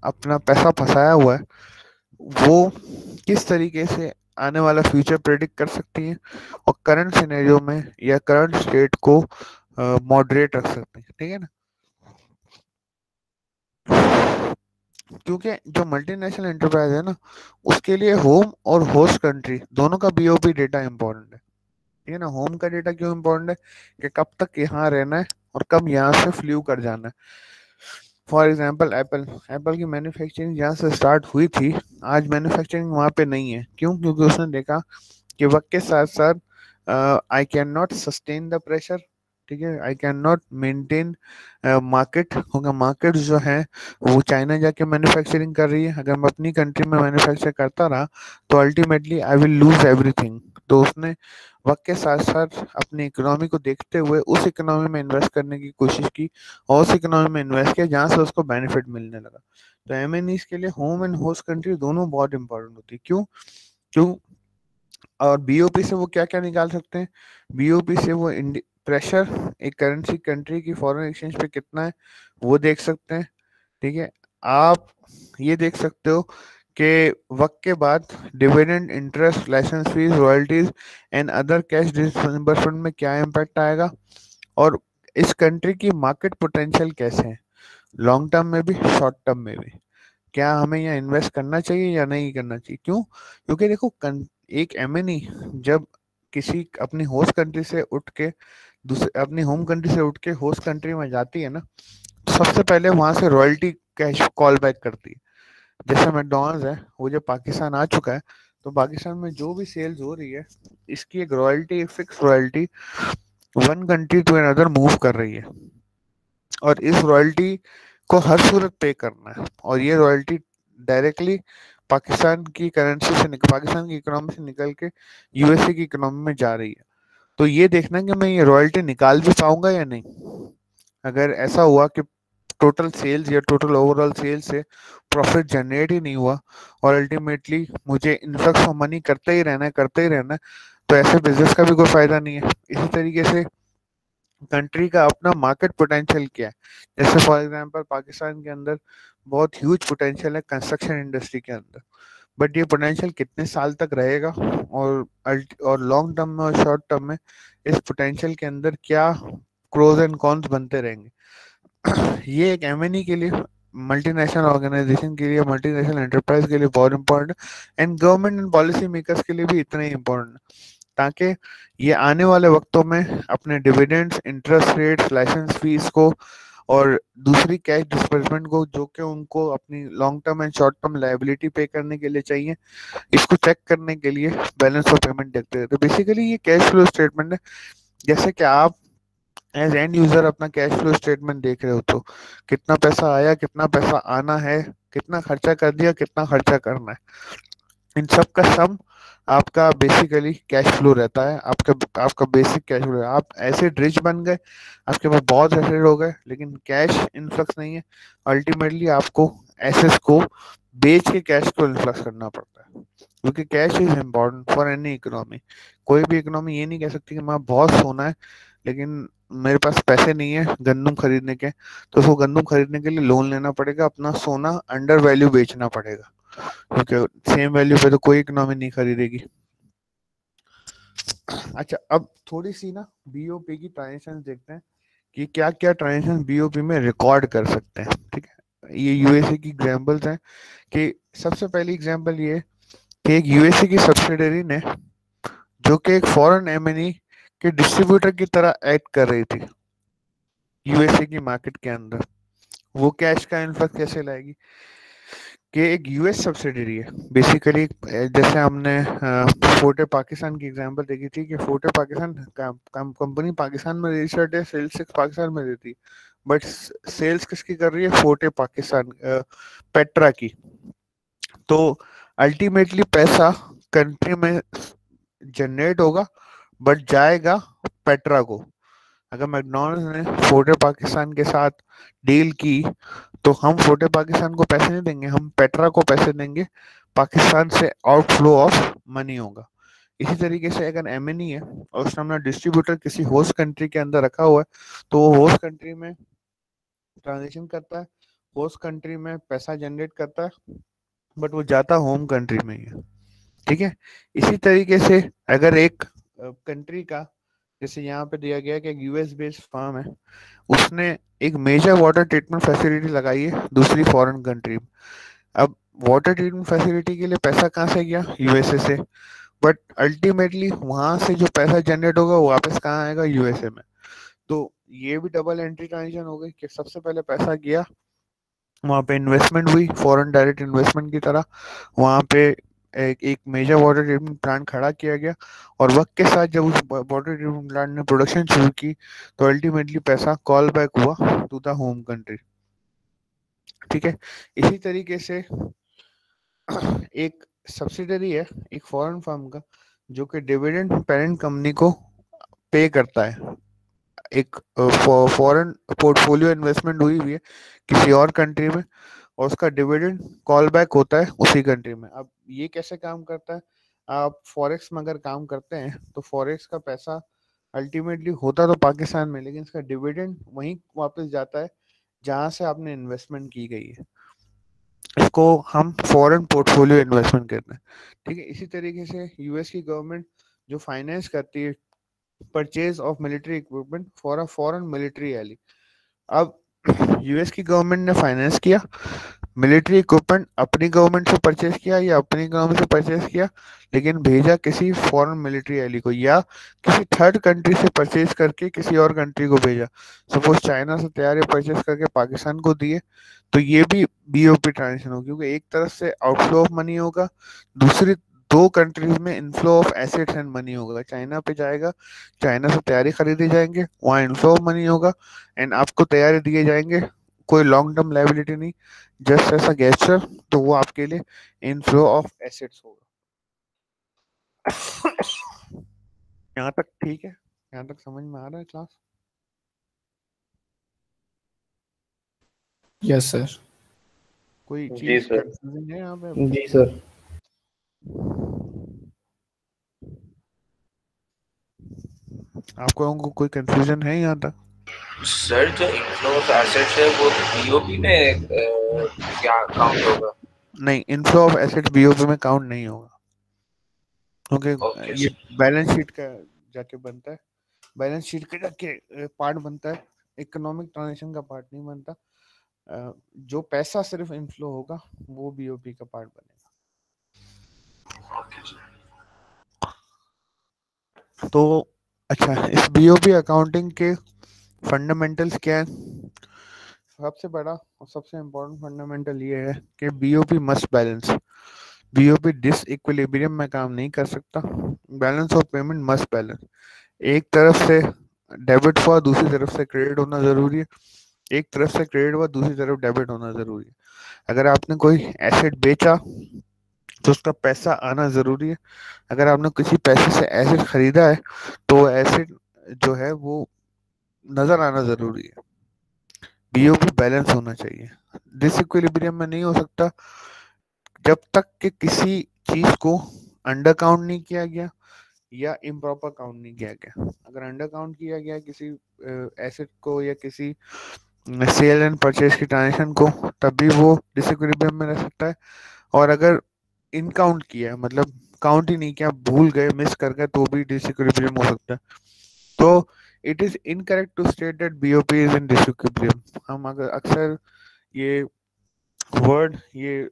अपना पैसा फंसाया हुआ है, वो किस तरीके से आने वाला फ्यूचर प्रेडिक्ट कर सकती हैं और करंट सिनेरियो में या करंट स्टेट को मॉडरेट रख सकते हैं। ठीक है ना? क्योंकि जो मल्टीनेशनल एंटरप्राइज है ना, उसके लिए होम और होस्ट कंट्री दोनों का बीओपी डेटा इंपॉर्टेंट है। ठीक है ना? होम का डेटा क्यों इंपॉर्टेंट है? कि कब तक यहाँ रहना है और कब यहाँ से फ्लू कर जाना है। फॉर एग्जाम्पल एप्पल एप्पल की मैन्युफैक्चरिंग जहाँ से स्टार्ट हुई थी, आज मैन्युफैक्चरिंग वहाँ पे नहीं है। क्यों? क्योंकि उसने देखा कि वक्त के साथ साथ I can not sustain the pressure. ठीक है, I can not maintain market, क्योंकि मार्केट जो है वो चाइना जाके मैन्युफैक्चरिंग कर रही है। अगर मैं अपनी कंट्री में मैन्युफैक्चर करता रहा तो ultimately I will lose everything. तो उसने वक्त के साथ साथ अपनी इकोनॉमी को देखते हुए उस इकोनॉमी में इन्वेस्ट करने की कोशिश की और उस इकोनॉमी में इन्वेस्ट किया जहाँ से उसको बेनिफिट मिलने लगा। तो एमएनईज के लिए होम एंड होस्ट कंट्री दोनों बहुत इंपॉर्टेंट होती है। क्यों? क्यों? और बीओपी से वो क्या क्या निकाल सकते हैं? बीओपी से वो प्रेशर एक करेंसी कंट्री की फॉरेन एक्सचेंज पे कितना है वो देख सकते हैं। ठीक है? आप ये देख सकते हो के वक्त के बाद dividend, interest, license fees, royalties and other cash disbursement में क्या इम्पैक्ट आएगा, और इस कंट्री की मार्केट पोटेंशियल कैसे है लॉन्ग टर्म में भी शॉर्ट टर्म में भी, क्या हमें यहाँ इन्वेस्ट करना चाहिए या नहीं करना चाहिए। क्यों? क्योंकि देखो एक एमएनई जब किसी अपनी होस्ट कंट्री से उठ के दूसरे अपनी होम कंट्री से उठ के होस्ट कंट्री में जाती है ना, तो सबसे पहले वहां से रॉयल्टी कैश कॉल बैक करती है। जैसे मैकडॉनल्ड्स है, वो जब पाकिस्तान आ चुका है तो पाकिस्तान में जो भी सेल्स हो रही है इसकी एक रॉयल्टी, एक fix royalty one country to another move कर रही है, और इस रॉयल्टी को हर सूरत पे करना है, और ये रॉयल्टी डायरेक्टली पाकिस्तान की करेंसी से पाकिस्तान की इकोनॉमी से निकल के यूएसए की इकोनॉमी में जा रही है। तो ये देखना है कि मैं ये रॉयल्टी निकाल भी पाऊंगा या नहीं। अगर ऐसा हुआ कि टोटल सेल्स या टोटल ओवरऑल सेल्स से प्रॉफिट जनरेट ही नहीं हुआ और अल्टीमेटली मुझे इन्फ्लक्स ऑफ मनी करते ही रहना है, तो ऐसे बिजनेस का भी कोई फायदा नहीं है। इसी तरीके से कंट्री का अपना मार्केट पोटेंशियल क्या है, जैसे फॉर एग्जांपल पाकिस्तान के अंदर बहुत ह्यूज पोटेंशियल है कंस्ट्रक्शन इंडस्ट्री के अंदर, बट ये पोटेंशियल कितने साल तक रहेगा, और लॉन्ग टर्म में और शॉर्ट टर्म में इस पोटेंशियल के अंदर क्या प्रोज एंड कॉन्स बनते रहेंगे। ये एक एमएनई के लिए, मल्टीनेशनल ऑर्गेनाइजेशन के लिए, मल्टीनेशनल एंटरप्राइज के लिए बहुत इंपॉर्टेंट है, and government and policy makers के लिए भी इतना ही इंपॉर्टेंट है, ताकि ये आने वाले वक्तों में अपने dividends, interest rates, license fees को और दूसरी कैश डिस्बर्समेंट को, जो कि उनको अपनी long term and short term liability पे करने के लिए चाहिए, इसको चेक करने के लिए बैलेंस ऑफ पेमेंट देखते हैं। तो बेसिकली ये कैश फ्लो स्टेटमेंट है। जैसे कि आप एज एंड यूजर अपना कैश फ्लो स्टेटमेंट देख रहे हो, तो कितना पैसा आया, कितना पैसा आना है, कितना खर्चा कर दिया, कितना खर्चा करना है, इन सब का सम आपका बेसिकली कैश फ्लो रहता है। आपका आपका बेसिक कैश फ्लो है। आप ऐसे रिच बन गए, आपके पास बहुत एसेट हो गए, लेकिन कैश इन्फ्लक्स नहीं है, अल्टीमेटली आपको एसेट्स को बेच के कैश को इन्फ्लक्स करना पड़ता है, क्योंकि cash is important for any economy. कोई भी इकोनॉमी ये नहीं कह सकती कि मैं बहुत सोना है लेकिन मेरे पास पैसे नहीं है गंदम खरीदने के, तो उसको गंदम खरीदने के लिए लोन लेना पड़ेगा, अपना सोना अंडर वैल्यू बेचना पड़ेगा, क्योंकि सेम वैल्यू पे तो कोई इकोनॉमी नहीं खरीदेगी। अच्छा, अब थोड़ी सी ना बीओपी की ट्रांजेक्शन देखते हैं कि क्या क्या ट्रांजेक्शन बीओपी में रिकॉर्ड कर सकते हैं। ठीक है, ये यूएसए की एग्जांपल्स हैं कि सबसे पहली एग्जांपल ये कि एक यूएसए की सब्सिडरी ने, जो कि एक फॉरेन एमएनई के डिस्ट्रीब्यूटर की तरह एक्ट कर रही थी यूएसए की मार्केट के अंदर, वो कैश का इन्फ्लक्स कैसे लाएगी कि एक यूएस सब्सिडरी है बेसिकली। जैसे हमने फोर्टे पाकिस्तान की एग्जांपल देखी थी कि फोर्टे पाकिस्तान कंपनी पाकिस्तान में रजिस्टर्ड है, सेल्स पाकिस्तान में देती है, बट सेल्स किसकी कर रही है? फोर्टे पाकिस्तान, पेट्रा की। तो अल्टीमेटली पैसा कंट्री में जनरेट होगा बट जाएगा पेट्रा को। अगर मैकडॉनल्ड्स ने फोर्टे पाकिस्तान के साथ डील की तो हम फोर्टे पाकिस्तान को पैसे नहीं देंगे, हम पेट्रा को पैसे देंगे, पाकिस्तान से आउटफ्लो ऑफ मनी होगा। इसी तरीके से अगर एमएनई है और उसने अपना डिस्ट्रीब्यूटर किसी होस्ट कंट्री के अंदर रखा हुआ है, तो वो होस्ट कंट्री में ट्रांजेक्शन करता है, होस्ट कंट्री में पैसा जनरेट करता है, बट वो जाता होम कंट्री में ही है। ठीक है, इसी तरीके से अगर एक कंट्री का, जैसे यहाँ पे दिया गया कि एक यूएस बेस्ड फर्म है, उसने एक मेजर वाटर ट्रीटमेंट फैसिलिटी लगाई है दूसरी फॉरेन कंट्री में। अब वाटर ट्रीटमेंट फैसिलिटी के लिए पैसा कहाँ से गया? यूएसए से, बट अल्टीमेटली वहां से जो पैसा जनरेट होगा वो वापस कहाँ आएगा? यूएसए में। तो ये भी डबल एंट्री ट्रांजेक्शन हो गई कि सबसे पहले पैसा गया, वहां पे इन्वेस्टमेंट हुई फॉरेन डायरेक्ट इन्वेस्टमेंट की तरह, वहां पे एक मेजर वाटर ट्रीटमेंट प्लांट खड़ा किया गया, और वक्त के साथ जब उस वाटर ट्रीटमेंट प्लांट ने प्रोडक्शन शुरू की तो अल्टीमेटली पैसा कॉल बैक हुआ टू द होम कंट्री। ठीक है, इसी तरीके से एक सब्सिडरी है एक फॉरेन फर्म का, जो कि डिविडेंड पेरेंट कंपनी को पे करता है। एक फॉरेन पोर्टफोलियो इन्वेस्टमेंट हुई हुई है किसी और कंट्री में, और उसका डिविडेंड कॉल बैक होता है उसी कंट्री में। अब ये कैसे काम करता है? आप फॉरेक्स में अगर काम करते हैं तो फॉरेक्स का पैसा अल्टीमेटली होता तो पाकिस्तान में, लेकिन इसका डिविडेंड वहीं वापस जाता है जहां से आपने इन्वेस्टमेंट की गई है। इस जिसको हम फॉरेन पोर्टफोलियो इन्वेस्टमेंट कहते हैं, ठीक है। इसी तरीके से यूएस की गवर्नमेंट जो फाइनेंस करती है purchase of military equipment for a foreign military ally. अब यूएस की गवर्नमेंट ने फाइनेंस किया, मिलिट्री इक्विपमेंट अपनी गवर्नमेंट से परचेज किया या अपनी गवर्नमेंट से परचेज किया, लेकिन भेजा किसी फॉरेन मिलिट्री एली को या किसी थर्ड कंट्री से परचेज करके किसी और कंट्री को भेजा। सपोज चाइना से तैयारी परचेज करके पाकिस्तान को दिए, तो ये भी बीओपी ट्रांजेक्शन होगी, क्योंकि एक तरफ से आउटफ्लो ऑफ मनी होगा, दूसरी दो कंट्रीज में inflow of assets and money होगा। चाइना पे जाएगा, चाइना से तैयारी खरीदे जाएंगे, वहाँ इनफ्लो ऑफ मनी होगा एंड आपको तैयारी दिए जाएंगे, कोई लॉन्ग टर्म लाइबिलिटी नहीं, जस्ट ऐसा गेस्चर, तो वो आपके लिए इनफ्लो ऑफ एसेट्स होगा। यहाँ तक ठीक है? यहाँ तक समझ में आ रहा है क्लास? Yes sir. कोई जी चीज सर। कंफ्यूजिंग है यहाँ पे? जी सर। आपको कोई कंफ्यूजन है यहाँ तक? सर जो इन्फ्लो ऑफ एसेट्स है वो बीओपी में क्या काउंट होगा? नहीं, इनफ्लो ऑफ एसेट्स बीओपी में काउंट नहीं होगा, क्योंकि ओके ये बैलेंस शीट का जाके बनता है, बैलेंस शीट का जाके पार्ट बनता है, इकोनॉमिक ट्रांजेक्शन का पार्ट नहीं बनता। जो पैसा सिर्फ इनफ्लो होगा वो बीओपी का पार्ट बनेगा। तो अच्छा, इस बीओपी अकाउंटिंग के फंडामेंटल्स क्या है? सबसे बड़ा और सबसे इम्पोर्टेंट फंडामेंटल ये है कि BOP must balance. BOP disequilibrium में काम नहीं कर सकता। Balance of payment must balance. एक तरफ से डेबिट हुआ, दूसरी तरफ से क्रेडिट होना जरूरी है, एक तरफ से क्रेडिट हुआ, दूसरी तरफ डेबिट होना जरूरी है। अगर आपने कोई एसेट बेचा तो उसका पैसा आना जरूरी है, अगर आपने किसी पैसे से एसेट खरीदा है तो एसेट जो है वो नजर आना जरूरी है। बीओपी बैलेंस होना चाहिए, डिसइक्विलिब्रियम में नहीं हो सकता जब तक कि किसी चीज को अंडर काउंट नहीं किया गया या इम्प्रॉपर काउंट नहीं किया गया। अगर अंडर काउंट किया गया किसी एसेट को या किसी सेल एंड परचेज की ट्रांजेक्शन को, तब भी वो डिसइक्विलिब्रियम में रह सकता है। और अगर इनकाउंट किया, मतलब काउंट ही नहीं किया, भूल गए, मिस कर गए, तो भी डिसइक्विलिब्रियम हो सकता है। तो it is incorrect to state that BOP is in disequilibrium. हम अगर अक्सर ये वर्ड, ये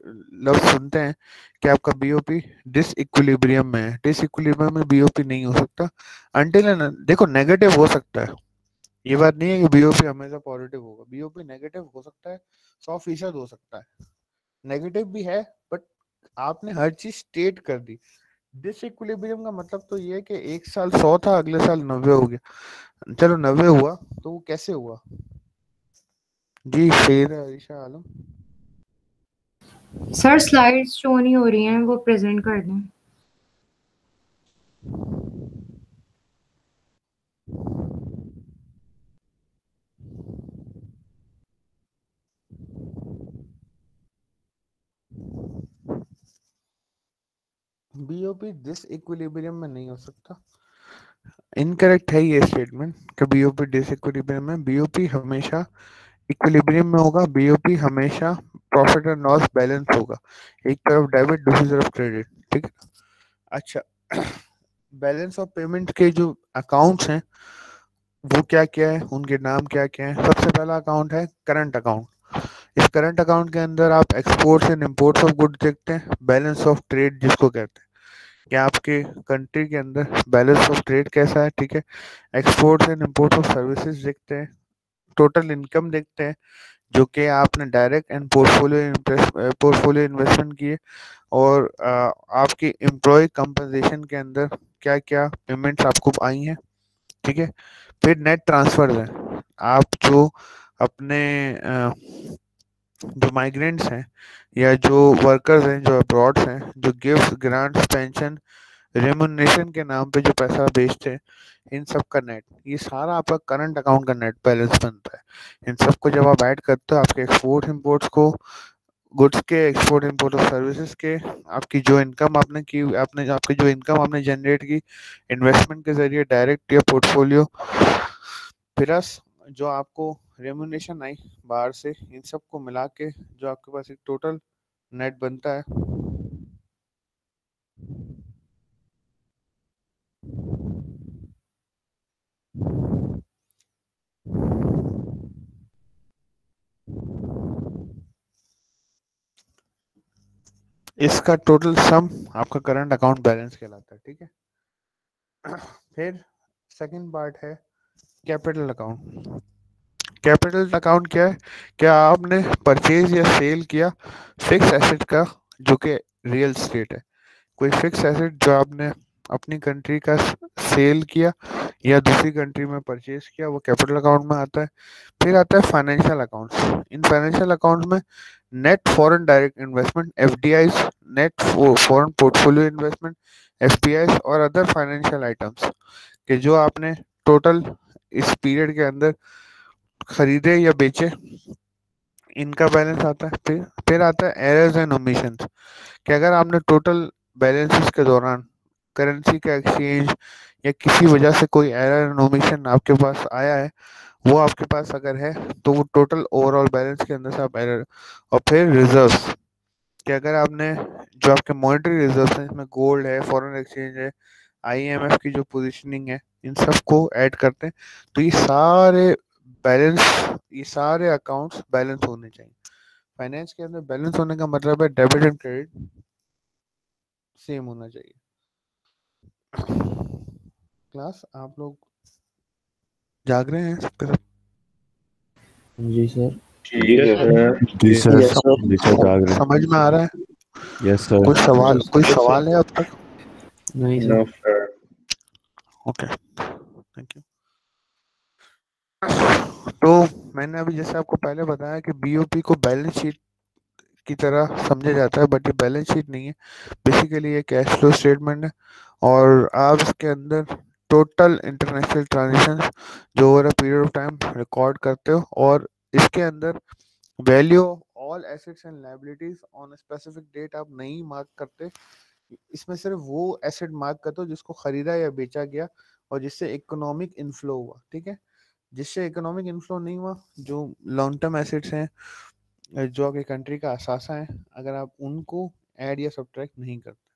लफ्ज सुनते हैं कि आपका बीओपी डिसइक्विलिब्रियम में है। डिसइक्विलिब्रियम में बीओपी नहीं हो सकता अंटिल देखो, नेगेटिव हो सकता है, ये बात नहीं है कि बीओपी हमेशा पॉजिटिव होगा। बीओपी नेगेटिव हो सकता है, 100% हो सकता है, नेगेटिव भी है, बट आपने हर चीज स्टेट कर दी। डिसइक्विलिब्रियम का मतलब तो ये है कि एक साल 100 था, अगले साल 90 हो गया। चलो 90 हुआ तो वो कैसे हुआ? जी शेर अरीशा आलम। सर स्लाइड्स शो नहीं हो रही हैं, वो प्रेजेंट कर दें। बीओपी डिसइक्विलिब्रियम में नहीं हो सकता। इनकरेक्ट है ये स्टेटमेंट कि बीओपी डिसइक्विलिब्रियम में। बीओपी हमेशा इक्विलिब्रियम में होगा। बीओपी हमेशा प्रॉफिट एंड लॉस बैलेंस होगा, एक तरफ डेबिट, दूसरी तरफ क्रेडिट, ठीक है। अच्छा, बैलेंस ऑफ पेमेंट के जो अकाउंट्स हैं वो क्या क्या है, उनके नाम क्या क्या है? सबसे पहला अकाउंट है करंट अकाउंट। इस करंट अकाउंट के अंदर आप exports and imports of goods देखते हैं, बैलेंस ऑफ ट्रेड जिसको कहते हैं, कि आपके कंट्री के अंदर बैलेंस ऑफ ट्रेड कैसा है, ठीक है। Exports and imports of services देखते हैं, टोटल इनकम देखते हैं जो कि आपने डायरेक्ट एंड पोर्टफोलियो इन्वेस्टमेंट किए, और आपकी एम्प्लॉय कंपनसेशन के अंदर क्या क्या पेमेंट्स आपको आई हैं, ठीक है। फिर नेट ट्रांसफर है, आप जो अपने जो माइग्रेंट्स हैं या जो वर्कर्स हैं जो अब्रॉड हैं, जो गिफ्ट, ग्रांट्स, पेंशन, रेमुनरेशन के नाम पे जो पैसा बेचते हैं, इन सब का नेट, ये सारा आपका करंट अकाउंट का नेट बैलेंस बनता है। इन सबको जब आप ऐड करते हो, आपके एक्सपोर्ट इंपोर्ट्स को, गुड्स के, एक्सपोर्ट इंपोर्ट ऑफ सर्विसेज के, आपकी जो इनकम आपने की, आपने आपकी जो इनकम आपने जनरेट की इन्वेस्टमेंट के जरिए डायरेक्ट या पोर्टफोलियो, प्लस जो आपको रेमुनेशन आई बाहर से, इन सबको मिला के जो आपके पास एक टोटल नेट बनता है। इसका टोटल सम आपका करंट अकाउंट बैलेंस कहलाता है, ठीक है। फिर सेकंड पार्ट है कैपिटल अकाउंट। कैपिटल अकाउंट क्या है? क्या आपने परचेज या सेल किया फिक्स एसेट का, जो कि रियल स्टेट है। कोई फिक्स एसेट जो आपने अपनी कंट्री का सेल किया या दूसरी कंट्री में परचेज किया, वो कैपिटल अकाउंट में आता है। फिर आता है फाइनेंशियल अकाउंट्स। इन फाइनेंशियल अकाउंट्स में net foreign direct investment FDIs, net foreign portfolio investment FPIs और अदर फाइनेंशियल आइटम्स कि जो आपने टोटल इस पीरियड के अंदर खरीदे या बेचे, इनका बैलेंस आता है। फिर आता है एरर्स एंड ओमिशंस कि अगर आपने टोटल बैलेंसेस के दौरान करेंसी का एक्सचेंज या किसी वजह से कोई एरर एंड ओमिशन आपके पास आया है, वो आपके पास अगर है तो वो टोटल ओवरऑल बैलेंस के अंदर से आप एरर। और फिर रिजर्व्स कि अगर आपने जो आपके मॉनेटरी रिजर्व्स हैं, इसमें गोल्ड है, फॉरेन एक्सचेंज है, आईएमएफ की जो पोजीशनिंग है, इन सबको ऐड करते हैं तो ये सारे बैलेंस, ये सारे अकाउंट्स बैलेंस होने चाहिए। फाइनेंस के अंदर बैलेंस होने का मतलब है डेबिट एंड क्रेडिट सेम होना चाहिए। क्लास आप लोग जाग रहे हैं सबके सब? जी सर। ठीक है सर। जी सर। Yes sir. जी सर, जाग रहे समझ में आ रहा है? हैं। Yes sir. कोई सवाल है अब तक? नहीं no sir. Sir. Okay, thank you. तो मैंने अभी जैसे आपको पहले बताया कि बीओपी को बैलेंस शीट की तरह समझा जाता है, बट ये बैलेंस शीट नहीं है। बेसिकली ये कैश फ्लो स्टेटमेंट है और आप इसके अंदर टोटल इंटरनेशनल ट्रांजेक्शन जो over a period of time record करते हो, और इसके अंदर value all assets and liabilities on specific date आप नहीं मार्क करते। इसमें सिर्फ वो एसेट मार्क करते हो जिसको खरीदा या बेचा गया और जिससे इकोनॉमिक इनफ्लो हुआ, ठीक है। जिससे इकोनॉमिक इनफ्लो नहीं हुआ, जो लॉन्ग टर्म एसेट्स हैं, जो आपकी कंट्री का असासा है, अगर आप उनको ऐड या सब्ट्रैक्ट नहीं करते।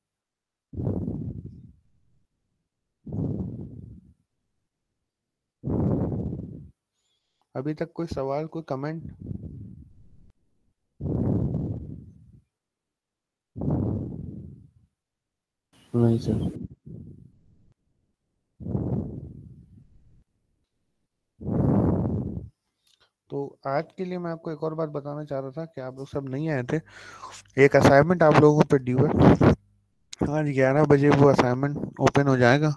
अभी तक कोई सवाल, कोई कमेंट? नहीं सर। तो आज के लिए मैं आपको एक और बात बताना चाह रहा था कि आप लोग सब नहीं आए थे। एक असाइनमेंट आप लोगों पे ड्यू है। आज 11 बजे वो असाइनमेंट ओपन हो जाएगा।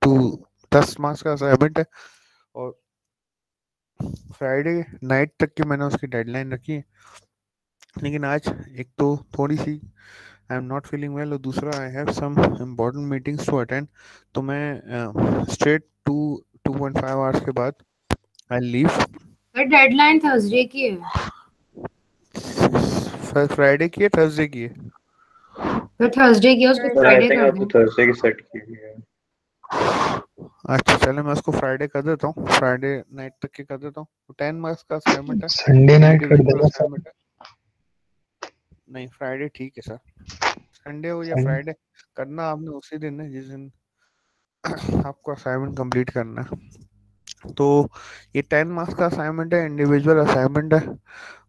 तो 10 मार्क्स का असाइनमेंट है और फ्राइडे नाइट तक की मैंने उसकी डेडलाइन रखी है। लेकिन आज एक तो थोड़ी सी I am not feeling well और दूसरा I have some important meetings to attend. तो मैं स्ट्रेट 2.5 आवर्स के बाद आई लीव। पर डेडलाइन थर्सडे की है। फ्राइडे की है, थर्सडे की है? तो थर्सडे की है, उसको सर आई फ्राइडे थिंक कर आपको दें। थर्सडे की सेट की हुई है। अच्छा चलो, मैं उसको फ्राइडे कर देता हूँ, फ्राइडे नाइट तक की कर देता हूँ। 10 मार्क्स का असाइनमेंट है, संडे नाइट कर इंडिविजुअल देना सर। असाइनमेंट है। नहीं, फ्राइडे ठीक है सर। संडे हो या सन- फ्राइडे, करना आपने उसी दिन है जिस दिन आपको असाइनमेंट कंप्लीट करना है। तो ये 10 मार्क्स का असाइनमेंट है, इंडिविजुअल असाइनमेंट है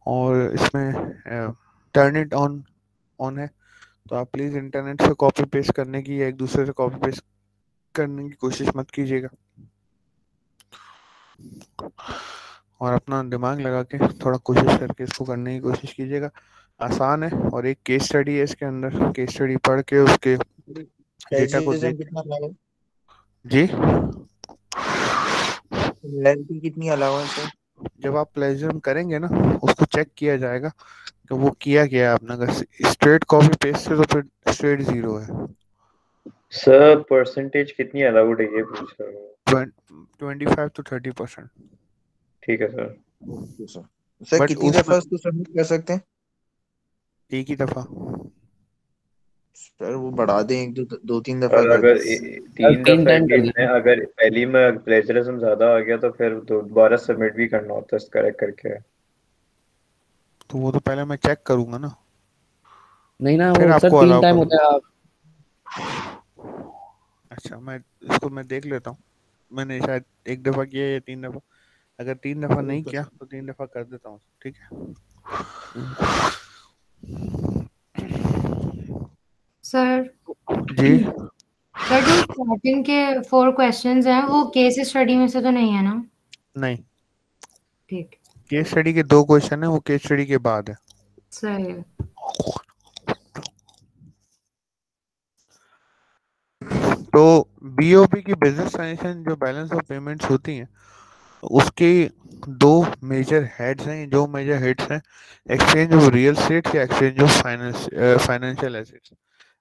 और इसमें टर्न इट ऑन ऑन है। तो आप प्लीज़ इंटरनेट से कॉपी पेस्ट करने की या एक दूसरे से कॉपी पेस्ट करने की कोशिश मत कीजिएगा और अपना दिमाग लगा के थोड़ा कोशिश करके इसको करने की कोशिश कीजिएगा। आसान है और एक केस स्टडी है इसके अंदर। केस स्टडी पढ़ के उसके डेटा को प्लेजरिज्म देख कितना अलाउ है? जी। सिमिलैरिटी कितनी अलाउ है सर? जब आप प्लेजरिज्म करेंगे ना, उसको चेक किया जाएगा कि वो किया गया है आपने। अगर स्ट्रेट कॉपी पेस्ट है तो फिर स्ट्रेट 0 है। सर परसेंटेज कितनी अलाउड है ये पूछ रहा हूँ। 25 to 30%। ठीक है sir. Okay sir. Sir but कितनी उसमें दफा इसको सबमिट कर सकते हैं? एक ही दफा। सर वो बढ़ा दें, एक दो तीन दफा और कर अगर दें। 3 दफा टाइम कर एटलीस्ट में, देना। अगर पहली में प्लेजरिज्म ज्यादा आ गया तो फिर दोबारा सबमिट भी करना होता है करेक्ट करके। तो वो तो पहले मैं चेक करूंगा ना। नहीं ना, फिर वो सर आपको 3 अलाउ टाइम करूँ। होता है। आप अच्छा, मैं इसको मैं देख लेता हूँ। मैंने शायद 1 दफ़ा किया या 3 दफ़ा। अगर 3 दफ़ा नहीं किया तो 3 दफ़ा कर देता हूँ, ठीक है? सर जी। सर जो स्टार्टिंग के 4 क्वेश्चंस हैं वो केस स्टडी में से तो नहीं है ना? नहीं, ठीक केस स्टडी के 2 क्वेश्चन है, वो केस स्टडी के बाद है। सही है। तो बीओपी की बिजनेस ट्रांजेक्शन जो बैलेंस ऑफ पेमेंट्स होती हैं, उसके 2 मेजर हेड्स हैं। जो मेजर हेड्स हैं, एक्सचेंज ऑफ रियल एस्टेट या एक्सचेंज ऑफ फाइनेंशियल एसेट्स।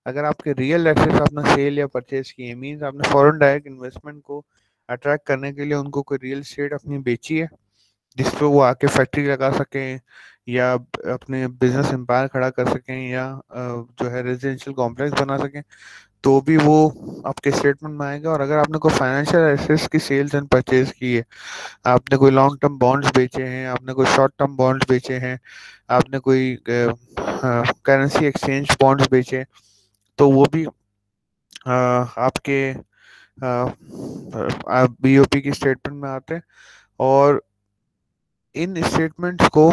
अगर आपके रियल एसेट्स आपने सेल या परचेज किए, मींस आपने फॉरेन डायरेक्ट इन्वेस्टमेंट को अट्रैक्ट करने के लिए उनको कोई रियल एस्टेट अपनी बेची है, जिस पे वो आके फैक्ट्री लगा सकें या अपने बिजनेस एम्पायर खड़ा कर सकें या जो है रेजिडेंशियल कॉम्प्लेक्स बना सकें, तो भी वो आपके स्टेटमेंट में आएगा। और अगर आपने कोई फाइनेंशियल एसेट्स की सेल्स एंड परचेज की है, आपने कोई लॉन्ग टर्म बॉन्ड्स बेचे हैं, आपने कोई शॉर्ट टर्म बॉन्ड्स बेचे हैं, आपने कोई करेंसी एक्सचेंज बॉन्ड्स बेचे, तो वो भी आपके बीओपी की स्टेटमेंट में आते हैं। और इन स्टेटमेंट्स को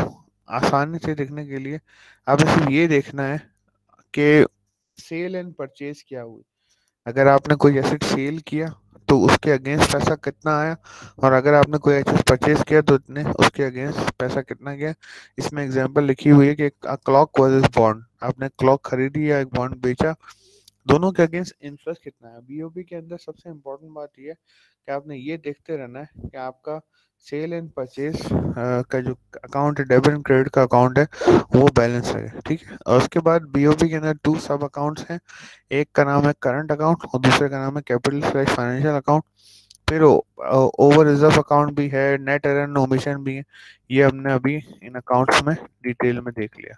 आसानी से देखने के लिए आपने सिर्फ ये देखना है कि सेल एंड परचेज क्या हुई। अगर आपने कोई एसेट सेल किया तो उसके अगेंस्ट पैसा कितना आया, और अगर आपने कोई एसेट परचेज किया तो इतने उसके अगेंस्ट पैसा कितना गया। इसमें एग्जांपल लिखी हुई है कि क्लॉक वर्सेस बॉन्ड, आपने क्लॉक खरीदी या एक बॉन्ड बेचा, दोनों के अगेंस्ट इंटरेस्ट कितना है। बीओबी के अंदर सबसे इम्पोर्टेंट बात यह है कि आपने ये देखते रहना है कि आपका सेल एंड परचेज का जो अकाउंट है, डेबिट एंड क्रेडिट का अकाउंट है, वो बैलेंस है, ठीक है। और उसके बाद बीओबी के अंदर 2 सब अकाउंट्स हैं। एक का नाम है करंट अकाउंट और दूसरे का नाम है कैपिटल स्लैश फाइनेंशियल अकाउंट। फिर ओवर रिजर्व अकाउंट भी है, नेट एरर एंड ओमिशन भी है। ये हमने अभी इन अकाउंट्स में डिटेल में देख लिया,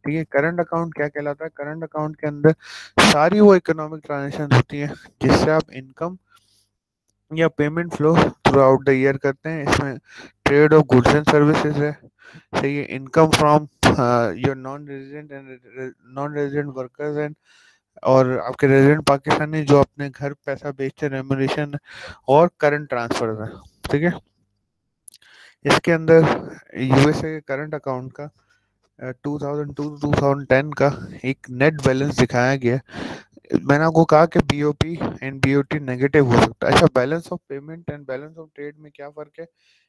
ठीक है। करंट अकाउंट क्या कहलाता है? करंट अकाउंट के अंदर सारी वो इकोनॉमिक ट्रांजेक्शन होती हैं जिससे आप इनकम या payment flow through out the year करते हैं। इसमें trade off goods and services है, सही है। Income from your non resident workers and, और आपके रेजिडेंट पाकिस्तानी जो अपने घर पैसा बेचते हैं, रेमुनेशन और करंट ट्रांसफर है, ठीक है। इसके अंदर यूएसए के करंट अकाउंट का 2002 2010 का एक नेट बैलेंस दिखाया गया। मैंने आपको कहा कि बीओपी एंड बीओटी नेगेटिव हो सकता है। अच्छा, balance of payment and balance of trade में क्या फ़र्क है?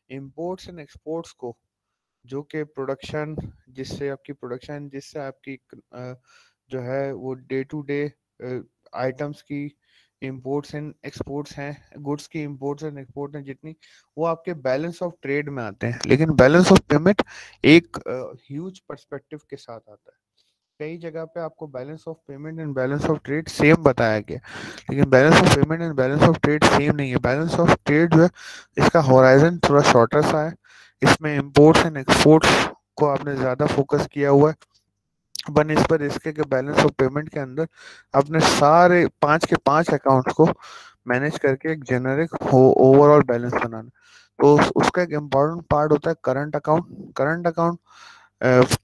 इंपोर्ट्स एंड एक्सपोर्ट्स को, जो कि प्रोडक्शन, जिससे आपकी जो है वो डे टू डे आइटम्स की इंपोर्ट्स एंड एक्सपोर्ट्स हैं, गुड्स की इंपोर्ट्स एंड एक्सपोर्ट हैं जितनी, वो आपके बैलेंस ऑफ ट्रेड में आते हैं। लेकिन बैलेंस ऑफ पेमेंट एक ह्यूज पर्सपेक्टिव के साथ आता है। कई जगह पे आपको balance of payment and balance of trade same बताया गया, लेकिन balance of payment and balance of trade same नहीं है। बैलेंस ऑफ ट्रेड जो है, इसका होराइजन थोड़ा शॉर्टर सा है। इसमें इंपोर्ट्स एंड एक्सपोर्ट्स को आपने ज़्यादा फोकस किया हुआ है बनिस्बत इसके के बैलेंस ऑफ पेमेंट के अंदर आपने सारे 5 के 5 अकाउंट्स को मैनेज करके एक जेनरिक ओवरऑल बैलेंस बनाना। तो उसका एक इम्पॉर्टेंट पार्ट होता है करंट अकाउंट। करंट अकाउंट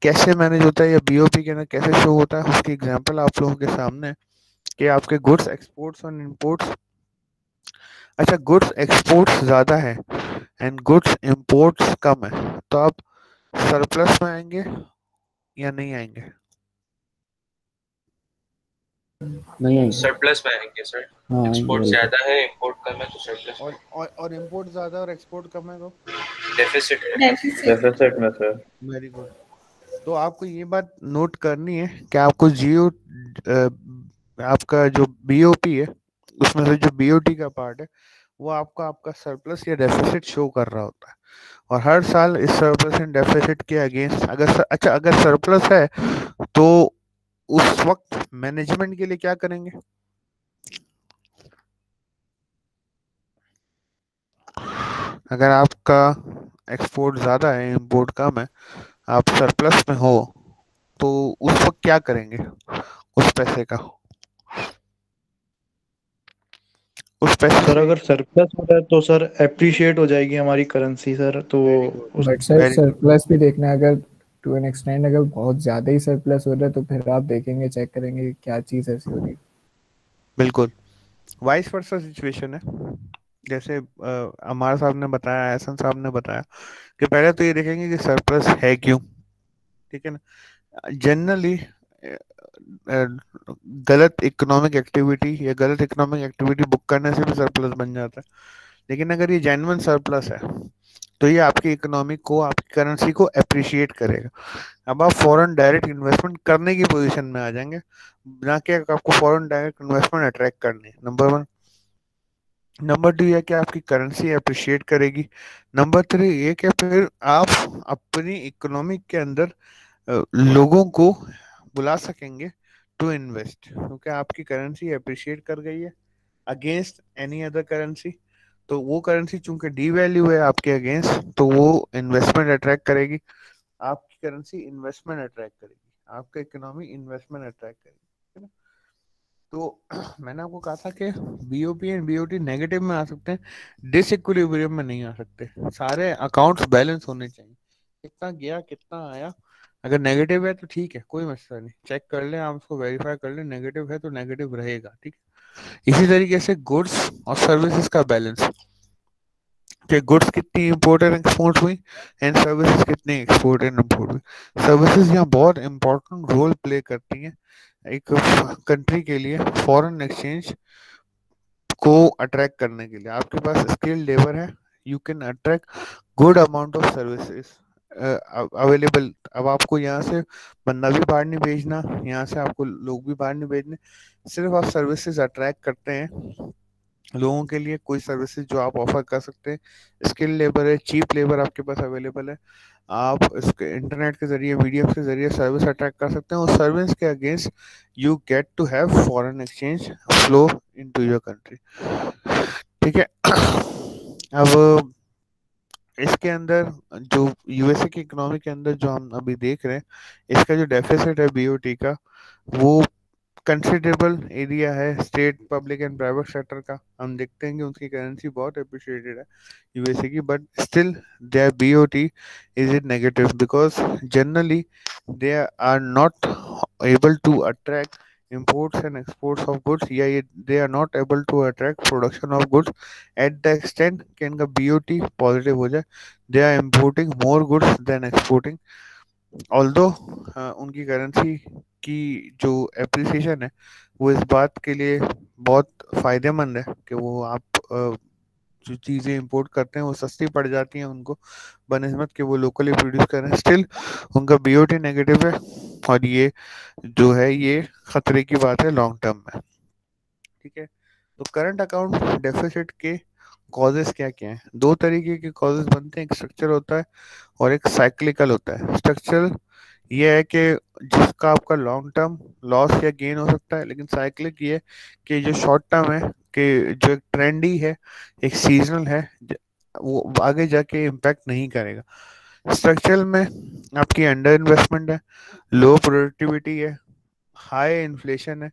कैसे मैनेज होता है या बीओपी के अंदर कैसे शो होता है, उसकी एग्जांपल आप लोगों के सामने है कि आपके गुड्स एक्सपोर्ट्स और इंपोर्ट्स, अच्छा गुड्स एक्सपोर्ट्स ज़्यादा है एंड गुड्स इंपोर्ट्स कम है, तो आप सरप्लस में आएंगे या नहीं आएंगे? नहीं आएंगे। सरप्लस में आएंगे सर। हाँ, एक्सपोर्ट आएंगे। ज्यादा है, इंपोर्ट कम है, तो सरप्लस में। और इंपोर्ट ज़्यादा और एक्सपोर्ट कम है तो डेफिसिट है। डेफिसिट में सर। Very good. तो आपको ये बात नोट करनी है कि आपको जियो आपका जो बीओपी है उसमें से जो बीओटी का पार्ट है वो आपका सरप्लस या डेफिसिट शो कर रहा होता है। और हर साल इस सरप्लस एंड डेफिसिट के अगेंस्ट अगर सरप्लस है तो उस वक्त मैनेजमेंट के लिए क्या करेंगे? अगर आपका एक्सपोर्ट ज़्यादा है, इंपोर्ट कम है, आप सरप्लस में हो, तो उस वक्त क्या करेंगे उस पैसे का? उस पैसे सर से अगर सरप्लस होता है तो सर एप्रिशिएट हो जाएगी हमारी करेंसी सर, तो वेरी गुड, उस but sir very good. Surplus भी देखना है। अगर टू एन एक्सटेंड अगर बहुत ज़्यादा ही सरप्लस हो रहा है तो फिर आप देखेंगे, चेक करेंगे कि क्या चीज़ ऐसी हो रही है। बिल्कुल वाइस वर्सा सिचुएशन है। जैसे अमार साहब ने बताया, एहसन साहब ने बताया कि पहले तो ये देखेंगे कि सरप्लस है क्यों, ठीक है ना। जनरली गलत इकोनॉमिक एक्टिविटी या गलत इकोनॉमिक एक्टिविटी बुक करने से भी सरप्लस बन जाता है। लेकिन अगर ये जेन्युइन सरप्लस है तो ये आपकी इकोनॉमी को, आपकी करेंसी को अप्रिशिएट करेगा। अब आप फॉरेन डायरेक्ट इन्वेस्टमेंट करने की पोजीशन में आ जाएंगे, ना कि आपको फॉरेन डायरेक्ट इन्वेस्टमेंट अट्रैक्ट करनी है, नंबर 1। नंबर 2 ये कि आपकी करेंसी अप्रिशिएट करेगी। नंबर 3 ये कि फिर आप अपनी इकोनॉमी के अंदर लोगों को बुला सकेंगे टू इन्वेस्ट, क्योंकि आपकी करेंसी अप्रिशिएट कर गई है अगेंस्ट एनी अदर करेंसी। तो वो करेंसी चूंकि डी वैल्यू है आपके अगेंस्ट, तो वो इन्वेस्टमेंट अट्रैक्ट करेगी, आपकी करेंसी इन्वेस्टमेंट अट्रैक्ट करेगी, आपका इकोनॉमी इन्वेस्टमेंट अट्रैक्ट करेगी, है ना। तो मैंने आपको कहा था कि बीओपी एंड बीओटी नेगेटिव में आ सकते हैं, डिसइक्विलिब्रियम में नहीं आ सकते। सारे अकाउंट्स बैलेंस होने चाहिए, कितना गया कितना आया। अगर नेगेटिव है तो ठीक है, कोई मसला नहीं, चेक कर लें आप, उसको वेरीफाई कर लें, नेगेटिव है तो नेगेटिव रहेगा, ठीक है। इसी तरीके से गुड्स और सर्विसेज का बैलेंस, कि गुड्स कितनी इंपोर्ट एंड एक्सपोर्ट हुई एंड सर्विसेज कितनी एक्सपोर्ट एंड इंपोर्ट हुई। सर्विसेज यहाँ बहुत इंपॉर्टेंट रोल प्ले करती हैं एक कंट्री के लिए फॉरेन एक्सचेंज को अट्रैक्ट करने के लिए। आपके पास स्किल्ड लेबर है, you can attract good amount of services available. अब आपको यहाँ से बंदा भी बाहर नहीं भेजना, यहाँ से आपको लोग भी बाहर नहीं भेजने, सिर्फ आप सर्विसेज अट्रैक्ट करते हैं लोगों के लिए, कोई सर्विसेज जो आप ऑफर कर सकते हैं। स्किल लेबर है, चीप लेबर आपके पास अवेलेबल है, आप इसके इंटरनेट के जरिए, मीडियम के जरिए सर्विस अट्रैक्ट कर सकते हैं, और सर्विस के against you get to have foreign exchange flow into your country, ठीक है। अब इसके अंदर जो यूएसए की इकोनॉमी के अंदर जो हम अभी देख रहे हैं, इसका जो डेफिसिट है बीओटी का, वो कंसिडरेबल एरिया है state, public and private sector का। हम देखते हैं कि उनकी करेंसी बहुत अप्रिशिएटेड है यूएसए की, but still there BOT is in negative because generally they are not able to attract imports and exports of goods, या ये they are not able to attract production of goods at the extent कि इनका BOT positive हो जाए। they are importing more goods than exporting, although उनकी currency की जो appreciation है वो इस बात के लिए बहुत फायदेमंद है कि वो आप जो चीज़ें इंपोर्ट करते हैं वो सस्ती पड़ जाती हैं उनको बनिस्बत कि वो लोकली प्रोड्यूस कर रहे हैं। स्टिल उनका बीओटी नेगेटिव है, और ये जो है ये खतरे की बात है लॉन्ग टर्म में, ठीक है। तो करंट अकाउंट डेफिसिट के कॉजेस क्या क्या हैं? दो तरीके के कॉजेस बनते हैं, एक स्ट्रक्चरल होता है और एक साइक्लिकल होता है। स्ट्रक्चरल ये है कि जिसका आपका लॉन्ग टर्म लॉस या गेन हो सकता है, लेकिन साइक्लिक ये कि जो शॉर्ट टर्म है, कि जो एक ट्रेंडी है, एक सीजनल है, वो आगे जाके इम्पैक्ट नहीं करेगा। स्ट्रक्चरल में आपकी अंडर इन्वेस्टमेंट है, लो प्रोडक्टिविटी है, हाई इन्फ्लेशन है,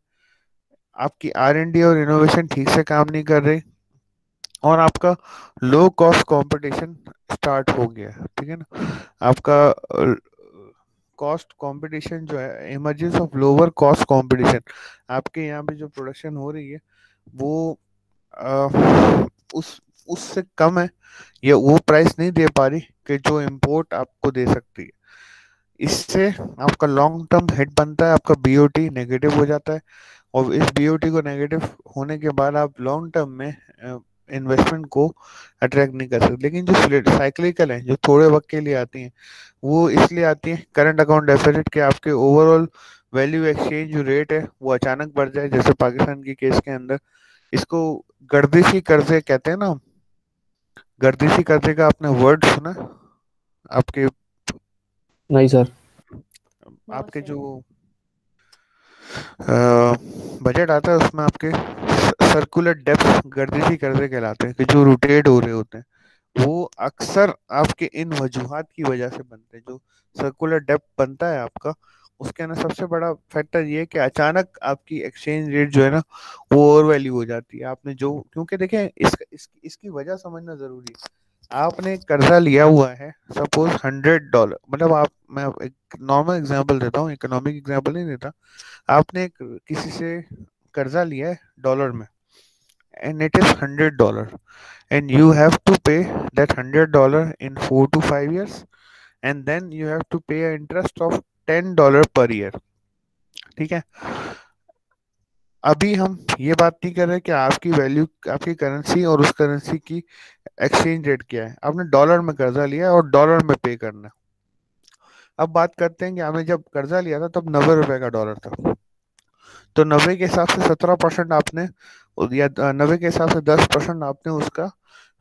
आपकी R&D और इनोवेशन ठीक से काम नहीं कर रही, और आपका लो कॉस्ट कंपटीशन स्टार्ट हो गया है, ठीक है ना। आपका कॉस्ट कंपटीशन जो है, emergence of lower cost competition, आपके यहाँ पे जो प्रोडक्शन हो रही है वो उससे कम है, या वो प्राइस नहीं दे पा रही कि जो इंपोर्ट आपको दे सकती है। इससे आपका लॉन्ग टर्म हिट बनता है, आपका बीओटी नेगेटिव हो जाता है, और इस बीओटी को नेगेटिव होने के बाद आप लॉन्ग टर्म में इन्वेस्टमेंट को अट्रैक्ट नहीं कर सकते। लेकिन जो साइक्लिकल है, जो थोड़े वक्त के लिए आती हैं, वो इसलिए आती है करंट अकाउंट डेफिसिट के आपके ओवरऑल वैल्यू एक्सचेंज जो रेट है वो अचानक बढ़ जाए, जैसे पाकिस्तान की केस के अंदर। इसको गर्दिशी कर्जे कहते हैं ना, गर्दिशी कर्जे का आपने वर्ड सुना? आपके नहीं सर। आपके जो बजट आता है उसमें आपके सर्कुलर डेप्थ गर्दिशी कर्जे कहलाते हैं, कि जो रोटेट हो रहे होते हैं। वो अक्सर आपके इन वजूहात की वजह से बनते हैं। जो सर्कुलर डेप्थ बनता है आपका, उसके अंदर सबसे बड़ा फैक्टर ये है कि अचानक आपकी एक्सचेंज रेट जो है ना वो ओवर वैल्यू हो जाती है। आपने जो, क्योंकि देखें इसकी वजह समझना जरूरी है। आपने कर्जा लिया हुआ है सपोज $100, मतलब आप, मैं एक नॉर्मल एग्जांपल देता हूँ, इकोनॉमिक एग्जांपल नहीं देता। आपने किसी से कर्जा लिया है डॉलर में and it is $100 and you have to pay that $100 in 4 to 5 years and then you have to pay an interest of $10 per year। ठीक है, अभी हम ये बात नहीं कर रहे कि आपकी वैल्यू, आपकी करेंसी और उस करेंसी की एक्सचेंज रेट क्या है। आपने डॉलर में कर्जा लिया है और डॉलर में पे करना है। अब बात करते हैं कि आपने जब कर्जा लिया था तब 90 रुपए का डॉलर था, तो 90 के हिसाब से 17% आपने, या 90 के हिसाब से 10% आपने उसका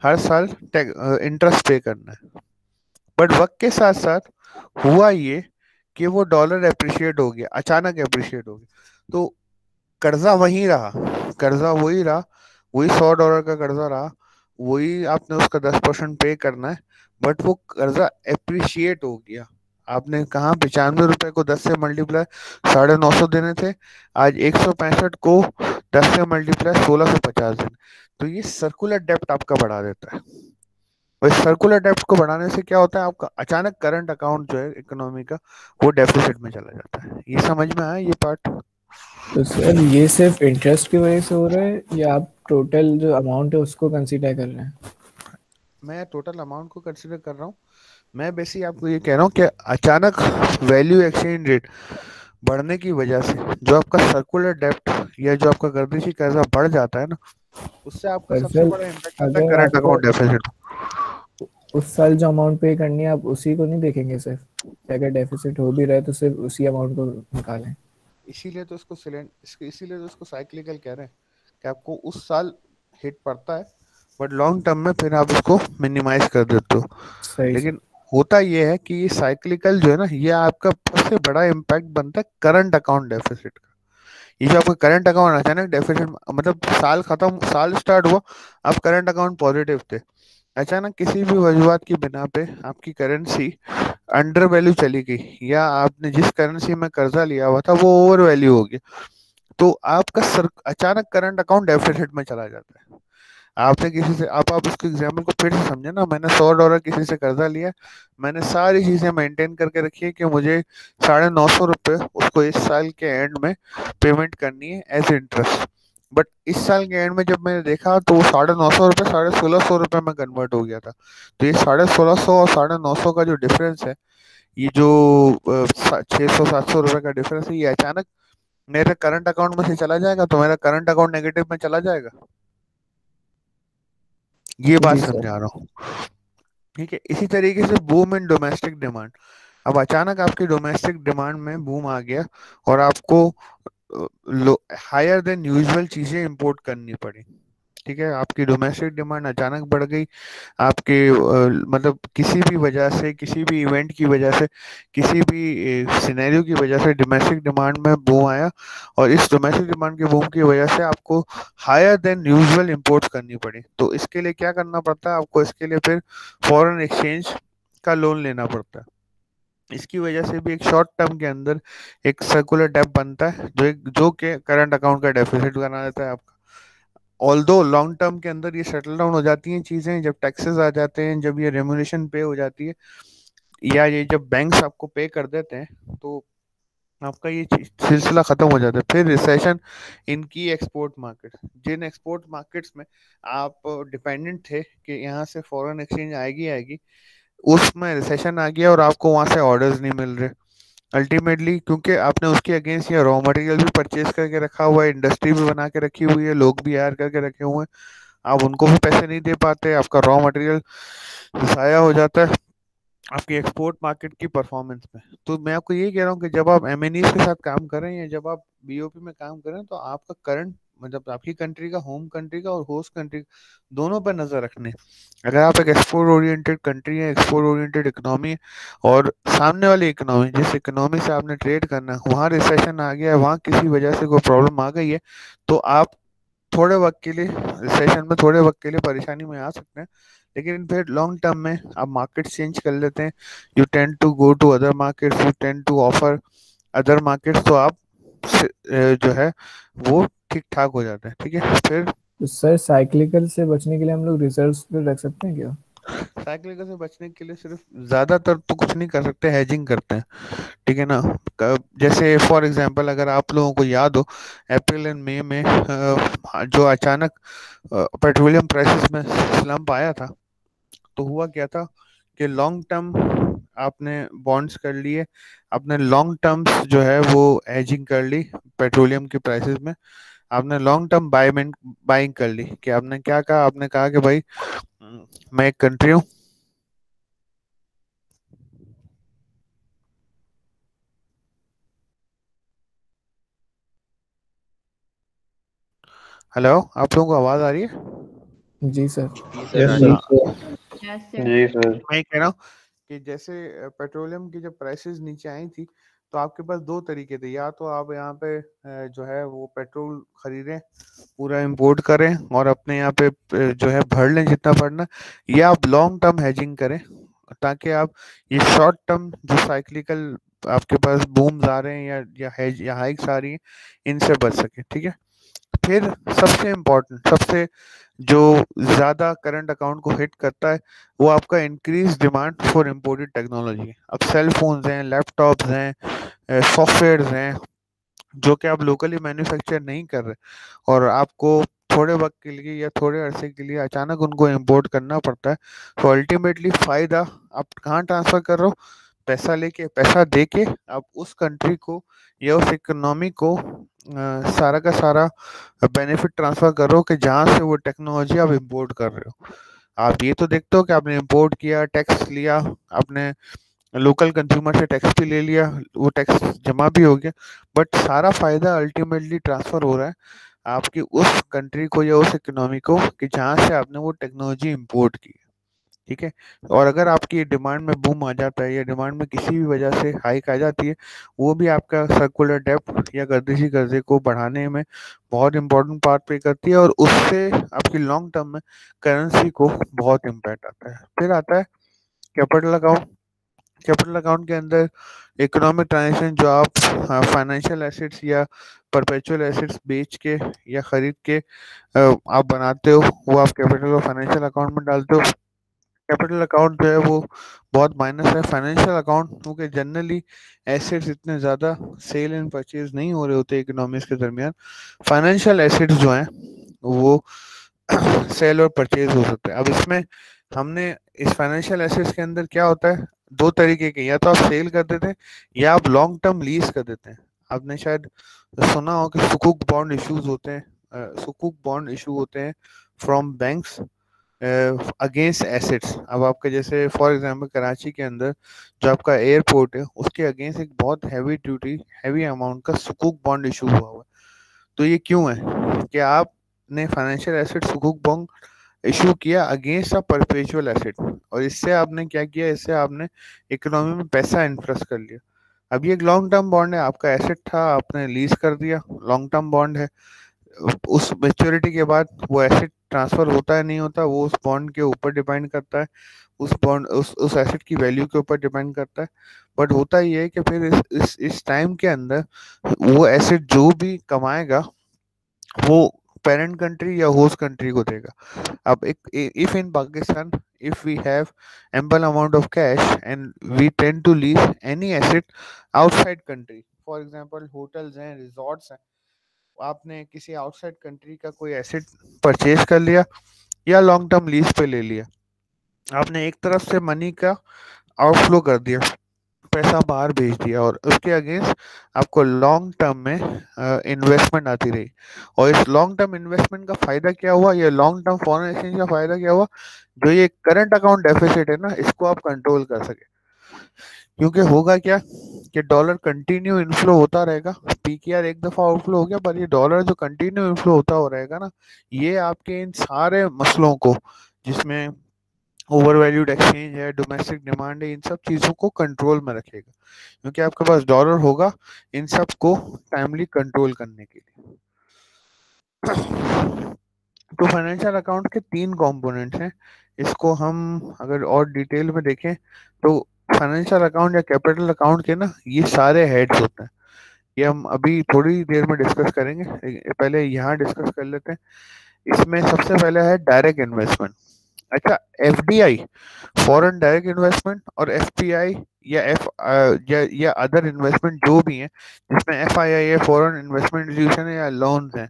हर साल इंटरेस्ट पे करना है। बट वक्त के साथ साथ हुआ ये कि वो डॉलर एप्रिशिएट हो गया, अचानक एप्रिशिएट हो गया, तो कर्जा वही रहा, कर्जा वही रहा, वही $100 का कर्जा रहा, वही आपने उसका 10% पे करना है, बट वो कर्जा एप्रिशिएट हो गया। आपने कहा 95 रुपए को 10 से मल्टीप्लाई 950 देने थे, आज 165 को 10 से मल्टीप्लाई 1650 देने, तो ये सर्कुलर डेप्ट आपका बढ़ा देता है। और सर्कुलर डेप्ट को बढ़ाने से क्या होता है, आपका अचानक करंट अकाउंट जो है इकोनॉमी का वो डेफिसिट में चला जाता है। ये समझ में आया ये पार्ट? तो सर ये सिर्फ इंटरेस्ट की वजह से हो रहा है या आप टोटल जो अमाउंट है उसको कंसीडर कर रहे हैं? मैं टोटल अमाउंट को कंसीडर कर रहा हूँ। मैं बेसिकली आपको ये कह रहा हूँ कि अचानक वैल्यू एक्सचेंज रेट बढ़ने की वजह से जो आपका सर्कुलर डेप्ट या जो आपका गर्दिशी कर्जा बढ़ जाता है ना, उससे आपका पर सबसे सर बड़ा इम्पैक्ट आता है अगर करंट आपको अकाउंट डेफिसिट। उस साल जो अमाउंट पे करनी है आप उसी को नहीं देखेंगे सिर्फ, कि अगर डेफिसिट हो भी रहा है तो सिर्फ उसी अमाउंट को निकालें? इसीलिए तो इसीलिए तो इसको साइक्लिकल कह रहे हैं कि आपको उस साल हिट पड़ता है बट लॉन्ग टर्म में फिर आप इसको मिनिमाइज कर देते हो। सही लेकिन होता ये है कि ये साइक्लिकल जो है ना, ये आपका सबसे बड़ा इम्पैक्ट बनता है करंट अकाउंट डेफिसिट का। ये जो आपका करंट अकाउंट अचानक डेफिसिट, मतलब साल खत्म, साल स्टार्ट हुआ, आप करंट अकाउंट पॉजिटिव थे, अचानक किसी भी वजूहत की बिना पे आपकी करेंसी अंडर वैल्यू चली गई या आपने जिस करेंसी में कर्जा लिया हुआ था वो ओवर वैल्यू हो गया, तो आपका अचानक करंट अकाउंट डेफिसिट में चला जाता है। आपने किसी से, आप उसके एग्जाम्पल को फिर से समझे ना, मैंने $100 किसी से कर्जा लिया, मैंने सारी चीजें मेंटेन करके रखी है कि मुझे 950 रुपये उसको इस साल के एंड में पेमेंट करनी है एज इंटरेस्ट। बट इस साल के एंड में जब मैंने देखा तो वो 950 रुपये 1650 रुपये में कन्वर्ट हो गया था। तो ये 1650 और 950 का जो डिफरेंस है, ये जो 600-700 रुपये का डिफरेंस है, ये अचानक मेरे करंट अकाउंट में से चला जाएगा तो मेरा करंट अकाउंट नेगेटिव में चला जाएगा। ये बात जी सर। समझा रहा हूँ, ठीक है। इसी तरीके से बूम इन डोमेस्टिक डिमांड, अब अचानक आपकी डोमेस्टिक डिमांड में बूम आ गया और आपको हायर देन यूजुअल चीजें इंपोर्ट करनी पड़ी, ठीक है। आपकी डोमेस्टिक डिमांड अचानक बढ़ गई, आपके मतलब किसी भी वजह से, किसी भी इवेंट की वजह से, किसी भी सिनेरियो की वजह से डोमेस्टिक डिमांड में बूम आया और इस डोमेस्टिक डिमांड के बूम की वजह से आपको हायर देन यूजुअल इंपोर्ट्स करनी पड़ी। तो इसके लिए क्या करना पड़ता है आपको, इसके लिए फिर फॉरेन एक्सचेंज का लोन लेना पड़ता है। इसकी वजह से भी एक शॉर्ट टर्म के अंदर एक सर्कुलर डेब्ट बनता है जो कि करंट अकाउंट का डेफिसिट बना देता है आपका। ऑल्दो लॉन्ग टर्म के अंदर ये सेटल डाउन हो जाती हैं चीजें, जब टैक्सेस आ जाते हैं, जब ये रेम्यूनेशन पे हो जाती है, या ये जब बैंक्स आपको पे कर देते हैं, तो आपका ये सिलसिला खत्म हो जाता है। फिर रिसेशन इनकी एक्सपोर्ट मार्केट, जिन एक्सपोर्ट मार्केट्स में आप डिपेंडेंट थे कि यहाँ से फॉरेन एक्सचेंज आएगी, उसमें रिसेशन आ गया और आपको वहां से ऑर्डर्स नहीं मिल रहे अल्टीमेटली, क्योंकि आपने उसके अगेंस्ट ये रॉ मटेरियल भी परचेज करके रखा हुआ है, इंडस्ट्री भी बना के रखी हुई है, लोग भी हायर करके रखे हुए हैं, आप उनको भी पैसे नहीं दे पाते, आपका रॉ मटेरियल ज़ाया हो जाता है आपकी एक्सपोर्ट मार्केट की परफॉर्मेंस में। तो मैं आपको ये कह रहा हूँ कि जब आप एमएनईज के साथ काम करें या जब आप बीओपी में काम करें, तो आपका करंट, मतलब आपकी कंट्री का, होम कंट्री का और होस्ट कंट्री दोनों पर नजर रखने। अगर आप एक एक्सपोर्ट ओरिएंटेड कंट्री है, एक्सपोर्ट ओरिएंटेड इकोनॉमी है, और सामने वाली इकोनॉमी, जिस इकोनॉमी से आपने ट्रेड करना है, वहाँ रिसेशन आ गया है, वहाँ किसी वजह से कोई प्रॉब्लम आ गई है, तो आप थोड़े वक्त के लिए रिसेशन में, थोड़े वक्त के लिए परेशानी में आ सकते हैं, लेकिन फिर लॉन्ग टर्म में आप मार्केट चेंज कर लेते हैं, you tend to go to other markets, you tend to offer other markets, तो आप जो है वो ठीक ठाक हो जाते हैं, ठीक है। फिर तो सर साइक्लिकल से बचने के लिए हम लोग रिजर्व्स पे रख सकते हैं क्या? साइक्लिकल से बचने के लिए सिर्फ ज्यादातर तो कुछ नहीं कर सकते, हेजिंग करते हैं, ठीक है ना। जैसे फॉर एग्जांपल अगर आप लोगों को याद हो, अप्रैल एंड मई में जो अचानक पेट्रोलियम प्राइसेस में स्लम्प आया था, तो हुआ क्या था कि लॉन्ग टर्म आपने बॉन्ड्स कर लिए, आपने लॉन्ग टर्म्स जो है वो हेजिंग कर ली पेट्रोलियम की प्राइसेस में, आपने लॉन्ग टर्म बाइंग कर ली। कि आपने क्या कहा, आपने कहा कि भाई मैं एक कंट्री हूँ, हेलो आप लोगों को आवाज आ रही है? जी सर। यस हाँ, सर। Yes sir. जी सर। मैं कह रहा हूँ कि जैसे पेट्रोलियम की जब प्राइसेस नीचे आई थी, तो आपके पास दो तरीके थे। या तो आप यहाँ पे जो है वो पेट्रोल खरीदें, पूरा इंपोर्ट करें और अपने यहाँ पे जो है भर लें जितना भरना, या आप लॉन्ग टर्म हेजिंग करें, ताकि आप ये शॉर्ट टर्म जो साइक्लिकल आपके पास बूम्स आ रहे हैं या हेज या हाइक्स आ रही हैं, इनसे बच सके, ठीक है। फिर सबसे इम्पोर्टेंट, सबसे जो ज्यादा करंट अकाउंट को हिट करता है, वो आपका increase demand for imported technology है। अब सेल फोन्स हैं, लैपटॉप्स हैं, सॉफ्टवेयर्स हैं, जो कि आप लोकली मैन्युफैक्चर नहीं कर रहे, और आपको थोड़े वक्त के लिए या थोड़े अरसे के लिए अचानक उनको इंपोर्ट करना पड़ता है। तो अल्टीमेटली फायदा आप कहाँ ट्रांसफर कर रहे हो? पैसा लेके, पैसा देके आप उस कंट्री को या उस इकोनॉमी को सारा का सारा बेनिफिट ट्रांसफर कर रहे हो, कि जहाँ से वो टेक्नोलॉजी आप इंपोर्ट कर रहे हो। आप ये तो देखते हो कि आपने इंपोर्ट किया, टैक्स लिया, आपने लोकल कंज्यूमर से टैक्स भी ले लिया, वो टैक्स जमा भी हो गया, बट सारा फायदा अल्टीमेटली ट्रांसफर हो रहा है आपकी उस कंट्री को या उस इकोनॉमी को, कि जहाँ से आपने वो टेक्नोलॉजी इंपोर्ट की, ठीक है। और अगर आपकी डिमांड में बूम आ जाता है या डिमांड में किसी भी वजह से हाइक आ जाती है, वो भी आपका सर्कुलर डेब्ट या गर्दिशी कर्जे को बढ़ाने में बहुत इंपॉर्टेंट पार्ट प्ले करती है, और उससे आपकी लॉन्ग टर्म में करेंसी को बहुत इम्पैक्ट आता है। फिर आता है कैपिटल अकाउंट। कैपिटल अकाउंट के अंदर इकोनॉमिक ट्रांजेक्शन जो आप फाइनेंशियल एसेट्स या परपेचुअल एसेट्स बेच के या खरीद के आप बनाते हो, वो आप कैपिटल और फाइनेंशियल अकाउंट में डालते हो। कैपिटल अकाउंट जो है वो बहुत माइनस है फाइनेंशियल अकाउंट, क्योंकि जनरली एसेट्स इतने ज़्यादा सेल एंड परचेज नहीं हो रहे होते इकोनॉमीज के दरमियान। फाइनेंशियल एसेट्स जो हैं वो सेल और परचेज हो सकते हैं। अब इसमें हमने इस फाइनेंशियल एसेट्स के अंदर क्या होता है, दो तरीके के, या तो आप सेल कर देते हैं या आप लॉन्ग टर्म लीज कर देते हैं। आपने शायद सुना हो कि सुकुक बॉन्ड इश्यूज होते हैं, सुकुक बॉन्ड इशू होते हैं फ्रॉम बैंक्स अगेंस्ट एसेट्स। अब आपके जैसे फॉर एग्जांपल कराची के अंदर जो आपका एयरपोर्ट है, उसके अगेंस्ट एक बहुत हैवी ड्यूटी, हैवी अमाउंट का सुकुक बॉन्ड इशू हुआ हुआ है। तो ये क्यों है कि आपने financial asset sukuk bond issue किया अगेंस्ट अ परपेचुअल एसेट, और इससे आपने क्या किया, इससे आपने इकोनॉमी में पैसा इन्फ्लस कर लिया। अब ये एक लॉन्ग टर्म बॉन्ड है, आपका एसेट था, आपने लीज कर दिया, लॉन्ग टर्म बॉन्ड है। उस मेच्योरिटी के बाद वो एसेट ट्रांसफर होता है नहीं होता, वो उस बॉन्ड के ऊपर डिपेंड करता है, उस बॉन्ड उस एसेट की वैल्यू के ऊपर डिपेंड करता है। बट होता ये है कि फिर इस टाइम के अंदर वो एसेट जो भी कमाएगा, वो पेरेंट कंट्री या होस्ट कंट्री को देगा। अब एक if in Pakistan, if we have ample amount of cash and we tend to lease any asset outside country, for example hotels हैं, resorts हैं, आपने किसी आउटसाइड कंट्री का कोई एसेट परचेज कर लिया या लॉन्ग टर्म लीज पे ले लिया, आपने एक तरफ से मनी का आउटफ्लो कर दिया, पैसा बाहर भेज दिया, और उसके अगेंस्ट आपको लॉन्ग टर्म में इन्वेस्टमेंट आती रही। और इस लॉन्ग टर्म इन्वेस्टमेंट का फायदा क्या हुआ, ये लॉन्ग टर्म फॉरेन एक्सचेंज का फायदा क्या हुआ, जो ये करंट अकाउंट डेफिसिट है ना, इसको आप कंट्रोल कर सके। क्योंकि होगा क्या कि डॉलर कंटिन्यू इनफ्लो होता रहेगा, पीकेआर एक दफा आउटफ्लो हो गया, पर ये डॉलर जो कंटिन्यू इनफ्लो होता हो रहेगा ना, ये आपके इन सारे मसलों को, जिसमें ओवर वैल्यूड एक्सचेंज है, डोमेस्टिक डिमांड है, इन सब चीज़ों को कंट्रोल में रखेगा, क्योंकि आपके पास डॉलर होगा इन सब को टाइमली कंट्रोल करने के लिए। तो फाइनेंशियल अकाउंट के तीन कंपोनेंट्स हैं। इसको हम अगर और डिटेल में देखें तो फाइनेंशियल अकाउंट या कैपिटल अकाउंट के ना ये सारे हेड्स होते हैं। ये हम अभी थोड़ी देर में डिस्कस करेंगे, पहले यहाँ डिस्कस कर लेते हैं। इसमें सबसे पहले है डायरेक्ट इन्वेस्टमेंट। अच्छा, एफडीआई फॉरेन डायरेक्ट इन्वेस्टमेंट और एफपीआई या या अदर इन्वेस्टमेंट जो भी है जिसमें एफआईआई है, फॉरेन इन्वेस्टमेंट इंस्टीट्यूशन है या लोन्स हैं,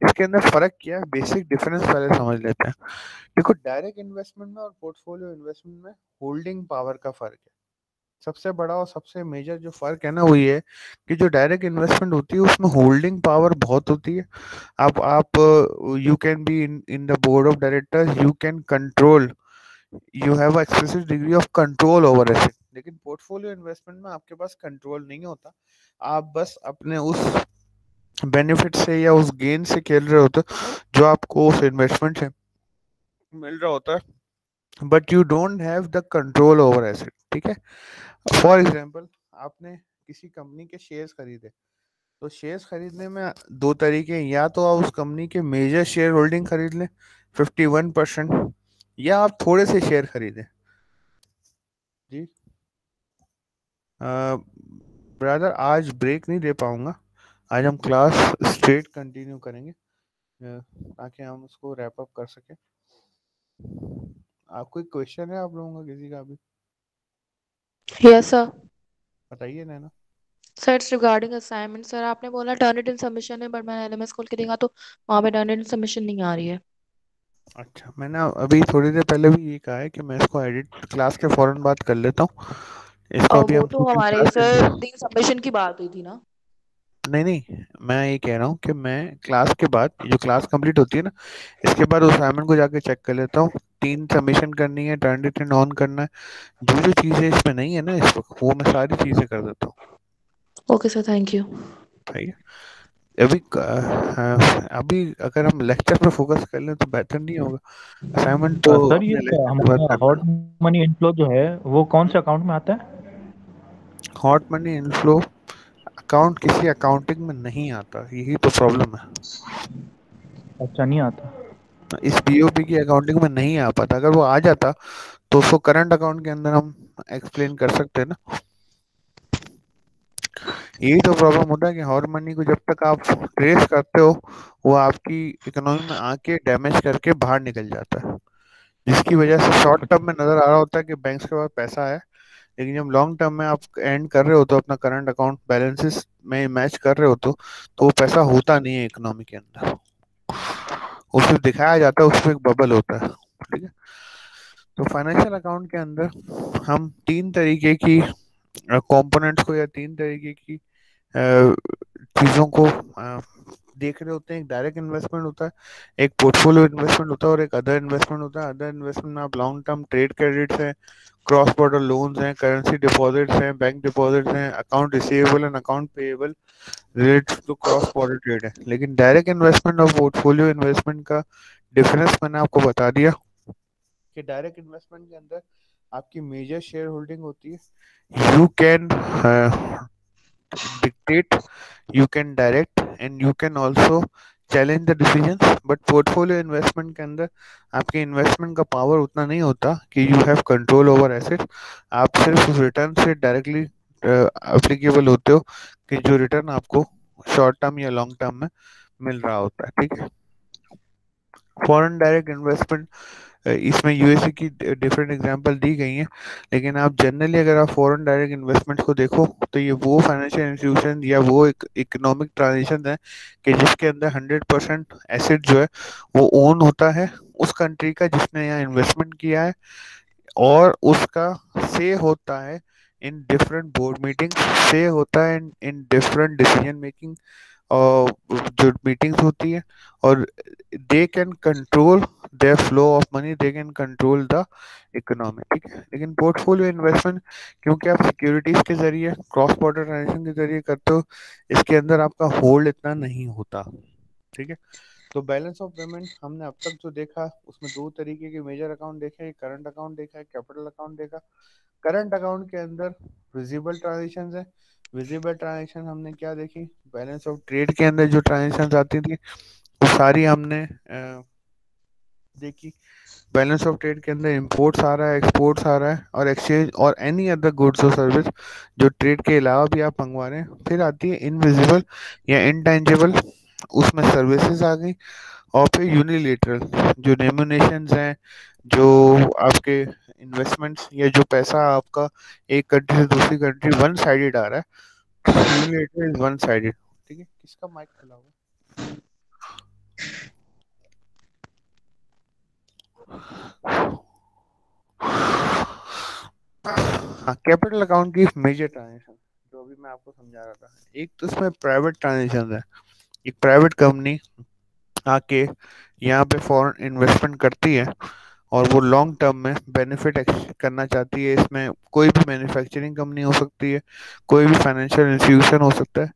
इसके अंदर फर्क क्या है, बेसिक डिफरेंस पहले समझ लेते हैं। देखो, डायरेक्ट इन्वेस्टमेंट में और पोर्टफोलियो इन्वेस्टमेंट में होल्डिंग पावर का फर्क है। सबसे बड़ा और सबसे मेजर जो फर्क है ना वो ये है कि जो डायरेक्ट इन्वेस्टमेंट होती है उसमें होल्डिंग पावर बहुत होती है। आप you can be in the board of directors, you can control, you have expressive degree of control over asset. लेकिन पोर्टफोलियो इन्वेस्टमेंट में आपके पास कंट्रोल नहीं होता, आप बस अपने उस बेनिफिट से या उस गेन से खेल रहे होते हो जो आपको उस इन्वेस्टमेंट से मिल रहा होता है, but you don't have the control over asset. ठीक है, फॉर एग्जाम्पल आपने किसी कंपनी के शेयर्स खरीदे, तो शेयर्स खरीदने में दो तरीके हैं, या तो आप उस कंपनी के मेजर शेयर होल्डिंग खरीद लें 51%, या आप थोड़े से शेयर खरीदें। जी ब्रदर, आज ब्रेक नहीं दे पाऊंगा, आज हम क्लास स्ट्रेट कंटिन्यू करेंगे ताकि हम उसको रैप अप कर सकें। आपको एक क्वेश्चन है आप लोगों का किसी का भी? Yes sir. बताइए Naina. Sir it's regarding assignment. Sir आपने बोला टर्न इट इन सबमिशन है, बट मैंने एलएमएस खोल के देखा तो वहाँ पे टर्न इट इन सबमिशन नहीं आ रही है। अच्छा, मैंने अभी थोड़ी देर पहले भी ये कहा है कि मैं इसको एडिट क्लास के फौरन बात कर लेता हूँ। इसको और अभी वो हम तो दूसरी हमारे क्लास सर में, तीन सबमिशन की बात हुई थी ना। नहीं नहीं, मैं ये कह रहा हूँ कि मैं क्लास के बाद, जो क्लास कंप्लीट होती है ना, इसके बाद उस असाइनमेंट को जाके चेक कर लेता हूँ। 3 सबमिशन करनी है, टर्न इट इन ऑन करना है, जो जो चीज़ें इसमें नहीं है ना इस वक्त, वो मैं सारी चीज़ें कर देता हूँ। Okay sir, thank you. ठीक है, अभी अगर हम लेक्चर पे फोकस कर लें तो बेहतर नहीं होगा? असाइनमेंट तो सर ये अपने लेक्चर के बाद हमारा कर हॉट लेना। मनी इनफ्लो जो है वो कौन से अकाउंट में आता है? हॉट मनी इनफ्लो अकाउंट किसी अकाउंटिंग में नहीं आता, यही तो प्रॉब्लम है। अच्छा, नहीं आता। इस पीओपी की अकाउंटिंग में नहीं आ पाता, अगर वो आ जाता तो उसको करंट अकाउंट के अंदर हम एक्सप्लेन कर सकते हैं ना। यही तो प्रॉब्लम होता है कि हॉट मनी को जब तक आप ट्रेस करते हो वो आपकी इकोनॉमी में आके डैमेज करके बाहर निकल जाता है, जिसकी वजह से शॉर्ट टर्म में नजर आ रहा होता है कि बैंक्स के पास पैसा है, लेकिन जब लॉन्ग टर्म में आप एंड कर रहे हो तो अपना करंट अकाउंट बैलेंसेस में मैच कर रहे हो तो वो पैसा होता नहीं है इकोनॉमी के अंदर, वो सिर्फ दिखाया जाता है, उसमें एक बबल होता है। ठीक है, तो फाइनेंशियल अकाउंट के अंदर हम 3 तरीके की कंपोनेंट्स को या 3 तरीके की चीज़ों को देख रहे होते हैं। एक डायरेक्ट इन्वेस्टमेंट होता है, एक पोर्टफोलियो इन्वेस्टमेंट होता है और एक अदर इन्वेस्टमेंट होता है। अदर इन्वेस्टमेंट में आप लॉन्ग टर्म ट्रेड क्रेडिट्स हैं, क्रॉस बॉर्डर लोन्स हैं, करेंसी डिपॉजिट्स हैं, बैंक डिपॉजिट्स हैं, account receivable and account payable related to cross border trade है। लेकिन डायरेक्ट इन्वेस्टमेंट और पोर्टफोलियो इन्वेस्टमेंट का डिफरेंस मैंने आपको बता दिया कि डायरेक्ट इन्वेस्टमेंट के अंदर आपकी मेजर शेयर होल्डिंग होती है, you can dictate, you can direct and you can also challenge the decisions, but portfolio investment के अंदर आपके इन्वेस्टमेंट का पावर उतना नहीं होता कि you have control over assets, आप सिर्फ उस रिटर्न से डायरेक्टली एप्लीकेबल होते हो कि जो रिटर्न आपको शॉर्ट टर्म या लॉन्ग टर्म में मिल रहा होता है। ठीक है, फॉरेन डायरेक्ट इन्वेस्टमेंट इसमें यूएसए की डिफरेंट एग्जांपल दी गई हैं, लेकिन आप जनरली अगर आप फॉरेन डायरेक्ट इन्वेस्टमेंट्स को देखो तो ये वो फाइनेंशियल इंस्टीट्यूशन या वो एक इकोनॉमिक ट्रांजेक्शन है कि जिसके अंदर 100% एसेट जो है वो ओन होता है उस कंट्री का जिसने यहाँ इन्वेस्टमेंट किया है, और उसका से होता है इन डिफरेंट बोर्ड मीटिंग्स, से होता है इन डिफरेंट डिसीजन मेकिंग और जो मीटिंग्स होती है, और they can control their flow of money, they can control the economy. ठीक है, लेकिन पोर्टफोलियो इन्वेस्टमेंट क्योंकि आप सिक्योरिटीज के जरिए क्रॉस बॉर्डर ट्रांजेक्शन के जरिए करते हो, इसके अंदर आपका होल्ड इतना नहीं होता। ठीक है, तो बैलेंस ऑफ पेमेंट हमने अब तक जो देखा उसमें 2 तरीके के मेजर अकाउंट देखे, करंट अकाउंट देखा है, कैपिटल अकाउंट देखा। करंट अकाउंट के अंदर विजिबल ट्रांजेक्शंस है, विजिबल ट्रांजेक्शन हमने क्या देखी, बैलेंस ऑफ ट्रेड के अंदर जो ट्रांजेक्शंस आती थी वो सारी हमने देखी। बैलेंस ऑफ ट्रेड के अंदर इंपोर्ट्स आ रहा है, एक्सपोर्ट्स आ रहा है, और एक्सचेंज और एनी अदर गुड्स और सर्विस जो ट्रेड के अलावा भी आप मंगवा रहे हैं। फिर आती है इनविजिबल या इनटेंजिबल, उसमें सर्विसेज आ गई, और फिर यूनिलेटरल जो रेम्युनेशंस हैं, जो आपके इन्वेस्टमेंट्स या जो पैसा आपका एक कंट्री से दूसरी कंट्री वन साइडेड आ रहा है, यूनिलेटरल इज वन साइडेड। ठीक है, किसका माइक खुला हुआ हाँ, कैपिटल अकाउंट की मेजर ट्रांजेक्शन जो अभी मैं आपको समझा रहा था, एक तो इसमें प्राइवेट ट्रांजेक्शन है। एक प्राइवेट कंपनी आके यहाँ पे फॉरेन इन्वेस्टमेंट करती है और वो लॉन्ग टर्म में बेनिफिट करना चाहती है। इसमें कोई भी मैन्युफैक्चरिंग कंपनी हो सकती है, कोई भी फाइनेंशियल इंस्टीट्यूशन हो सकता है,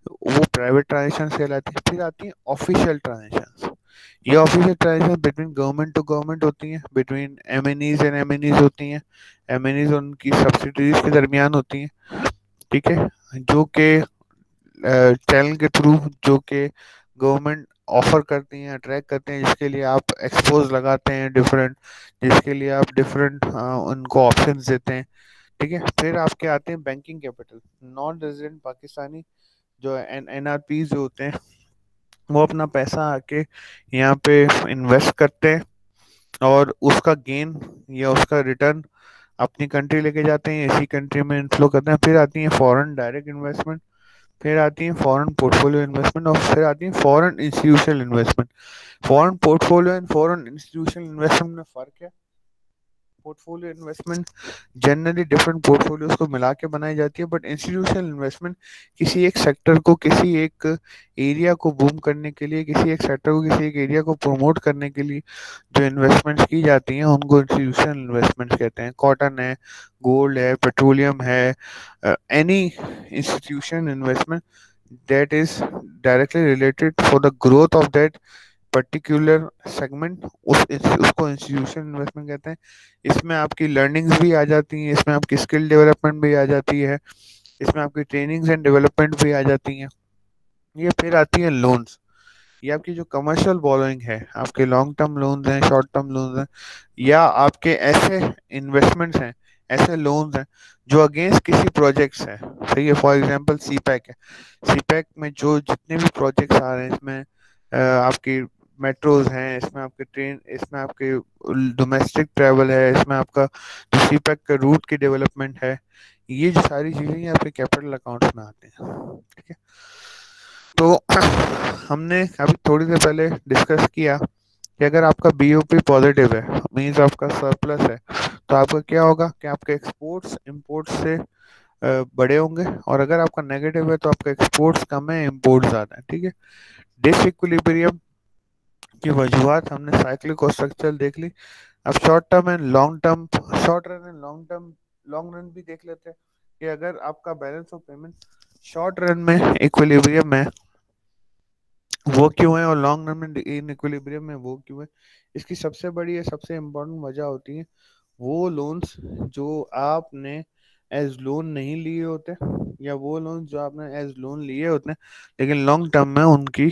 वो प्राइवेट ट्रांजेक्शन कहलाती है। फिर आती है ऑफिशियल ट्रांजेक्शन। ये official transaction between government to government होती हैं, बिटवीन एमएनईज एंड एमएनईज होती हैं, एमएनईज उनकी सब्सिडीज के दरमियान होती हैं। ठीक है, जो कि चैनल के थ्रू जो कि गवर्नमेंट ऑफर करती हैं, अट्रैक्ट करते हैं, जिसके लिए आप एक्सपोज लगाते हैं डिफरेंट, जिसके लिए आप डिफरेंट उनको ऑप्शंस देते हैं। ठीक है, फिर आपके आते हैं banking capital. Non resident Pakistani जो एनआरपी जो होते हैं, वो अपना पैसा आके यहाँ पे इन्वेस्ट करते हैं और उसका गेन या उसका रिटर्न अपनी कंट्री लेके जाते हैं, इसी कंट्री में इन्फ्लो करते हैं। फिर आती है फॉरेन डायरेक्ट इन्वेस्टमेंट, फिर आती है फॉरेन पोर्टफोलियो इन्वेस्टमेंट, और फिर आती है foreign institutional investment. Foreign portfolio and foreign institutional investment में फर्क है। Portfolio investment generally different portfolios को मिला के बनाई जाती है, बट इंस्टीट्यूशनल इन्वेस्टमेंट किसी एक सेक्टर को, किसी एक एरिया को बूम करने के लिए, किसी एक सेक्टर को, किसी एक एरिया को प्रमोट करने के लिए जो इन्वेस्टमेंट्स की जाती हैं उनको इंस्टीट्यूशनल इन्वेस्टमेंट्स कहते हैं। कॉटन है, गोल्ड है, पेट्रोलियम है, any institution investment that is directly related for the growth of that particular segment, उसको इंस्टीट्यूशन इन्वेस्टमेंट कहते हैं। इसमें आपकी लर्निंग्स भी आ जाती हैं, इसमें आपकी स्किल डेवलपमेंट भी आ जाती है, इसमें आपकी ट्रेनिंग्स एंड डेवलपमेंट भी आ जाती हैं। ये फिर आती है लोन्स। ये आपकी जो कमर्शियल बोरोइंग है, आपके लॉन्ग टर्म लोन्स हैं, शॉर्ट टर्म लोन्स हैं, या आपके ऐसे इन्वेस्टमेंट्स हैं, ऐसे लोन्स हैं जो अगेंस्ट किसी प्रोजेक्ट्स है। सही है, फॉर एग्जांपल सीपैक है। सीपैक में जो जितने भी प्रोजेक्ट्स आ रहे हैं, इसमें आपकी मेट्रोज हैं, इसमें आपके ट्रेन, इसमें आपके डोमेस्टिक ट्रैवल है, इसमें आपका जो सीपैक का रूट की डेवलपमेंट है, ये जो सारी चीज़ें ये आपके कैपिटल अकाउंट्स में आते हैं। ठीक है, तो हमने अभी थोड़ी देर पहले डिस्कस किया कि अगर आपका बीओपी पॉजिटिव है, मीन्स आपका सरप्लस है, तो आपका क्या होगा कि आपके एक्सपोर्ट्स इंपोर्ट्स से बड़े होंगे, और अगर आपका नेगेटिव है तो आपका एक्सपोर्ट्स कम है, इंपोर्ट ज़्यादा है। ठीक है, डिसइक्विलिब्रियम की वजूहत हमने साइक्लिक और स्ट्रक्चरल देख ली। अब short term and long term, short run and long run भी देख लेते हैं कि अगर आपका balance of payment short run में इक्विलिब्रियम में वो क्यों है और लॉन्ग रन में इन इक्विलिब्रियम में वो क्यों है। इसकी सबसे बड़ी या सबसे इम्पोर्टेंट वजह होती है वो लोन्स जो आपने एज लोन नहीं लिए होते, या वो लोन जो आपने एज लोन लिए होते हैं लेकिन लॉन्ग टर्म में उनकी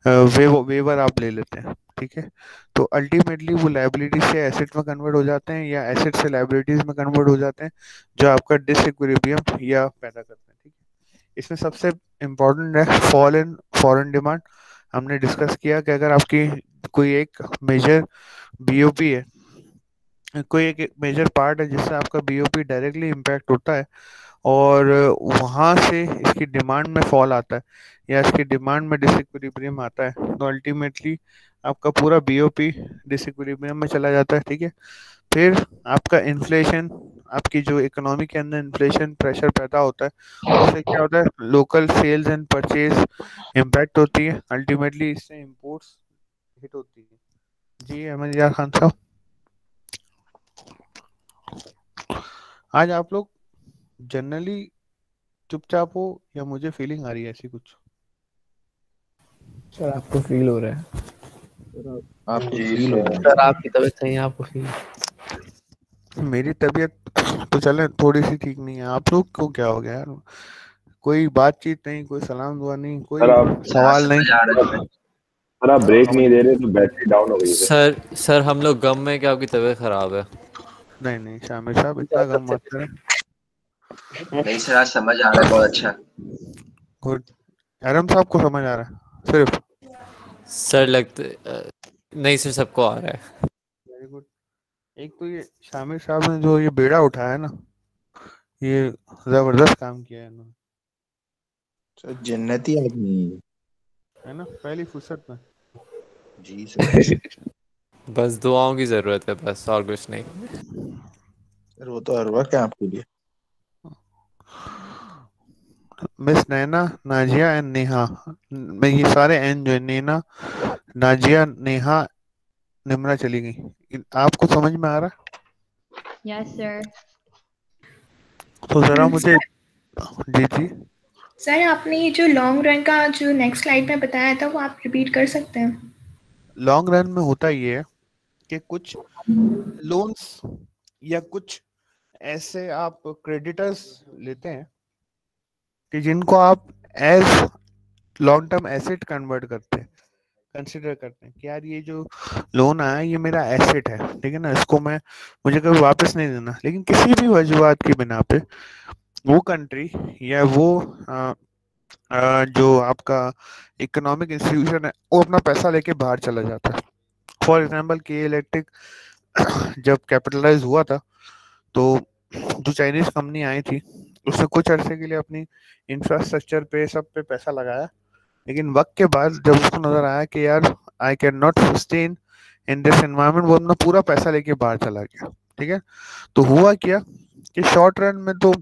वेवर आप ले लेते हैं। ठीक है, तो अल्टीमेटली वो लाइबिलिटी से एसेट में कन्वर्ट हो जाते हैं, या एसेट से लाइबिलिटीज में कन्वर्ट हो जाते हैं, जो आपका डिसइक्विलिब्रियम या पैदा करते हैं। ठीक है, इसमें सबसे इम्पोर्टेंट है फॉल इन फॉरेन डिमांड। हमने डिस्कस किया कि अगर आपकी कोई एक मेजर बीओपी है, कोई एक मेजर पार्ट है जिससे आपका बीओपी डायरेक्टली इम्पैक्ट होता है, और वहाँ से इसकी डिमांड में फॉल आता है या इसकी डिमांड में डिसइक्विलिब्रियम आता है, तो अल्टीमेटली आपका पूरा बीओपी डिसइक्विलिब्रियम में चला जाता है। ठीक है, फिर आपका इन्फ्लेशन, आपकी जो इकोनॉमी के अंदर इन्फ्लेशन प्रेशर पैदा होता है, उससे क्या होता है, local sales and purchase impact होती है, अल्टीमेटली इससे इंपोर्ट्स हिट होती है। जी अहमद यार खान साहब, आज आप लोग जनरली चुपचाप हो या मुझे फीलिंग आ रही है ऐसी कुछ? सर आपको फील हो रहा है? आपको जी फील हो रहा है? सर आपकी तबीयत सही है, आपको फील? मेरी तबीयत तो चले थोड़ी सी ठीक नहीं है, आप लोग को क्या हो गया यार? कोई बातचीत नहीं, कोई सलाम दुआ नहीं, कोई सर आप सवाल नहीं। सर आप ब्रेक नहीं दे रहे तो बैटरी डाउन हो गई है। सर हम लोग गम में क्या आपकी तबीयत खराब है? नहीं नहीं शामिर साहब, इतना गम मत करें। नहीं सर, आज समझ आ रहा है बहुत अच्छा। गुड। आरम साहब को समझ आ रहा है सिर्फ? सर नहीं सर, सबको आ रहा है। Very good. एक तो ये शामिर साहब ने जो ये बेड़ा उठाया ना, ये जबरदस्त काम किया है इन्होंने, सर जन्नती आदमी है ना, पहली फुर्सत में। जी सर। बस दुआओं की जरूरत है, बस और कुछ नहीं। सर वो तो हर वक्त है आपके लिए। Miss Naina, Nazia and Neha, मैं ये सारे एन जो है, नैना, नाजिया, नेहा, निम्रा चली गई। आपको समझ में आ रहा? Yes sir. तो जरा मुझे, जी जी। सर आपने ये जो लॉन्ग रन का जो नेक्स्ट स्लाइड में बताया था वो आप रिपीट कर सकते हैं? लॉन्ग रन में होता ये है कि कुछ लोन्स या कुछ ऐसे आप क्रेडिटर्स लेते हैं कि जिनको आप as long term asset convert करते हैं, कंसिडर करते हैं कि यार ये जो लोन आया ये मेरा एसेट है, ठीक है ना, इसको मुझे कभी वापस नहीं देना। लेकिन किसी भी वजूहत की बिना पे वो कंट्री या वो जो आपका इकोनॉमिक इंस्टीट्यूशन है वो अपना पैसा लेके बाहर चला जाता है। फॉर एग्जाम्पल के इलेक्ट्रिक जब कैपिटलाइज हुआ था तो जो चाइनीज कंपनी आई थी उसने कुछ अरसे के लिए अपनी इंफ्रास्ट्रक्चर पे सब पे पैसा लगाया, लेकिन वक्त के बाद जब उसको नजर आया कि यार I can not sustain in this environment, वो अपना पूरा पैसा लेके बाहर चला गया। ठीक है, तो हुआ क्या कि शॉर्ट रन में तो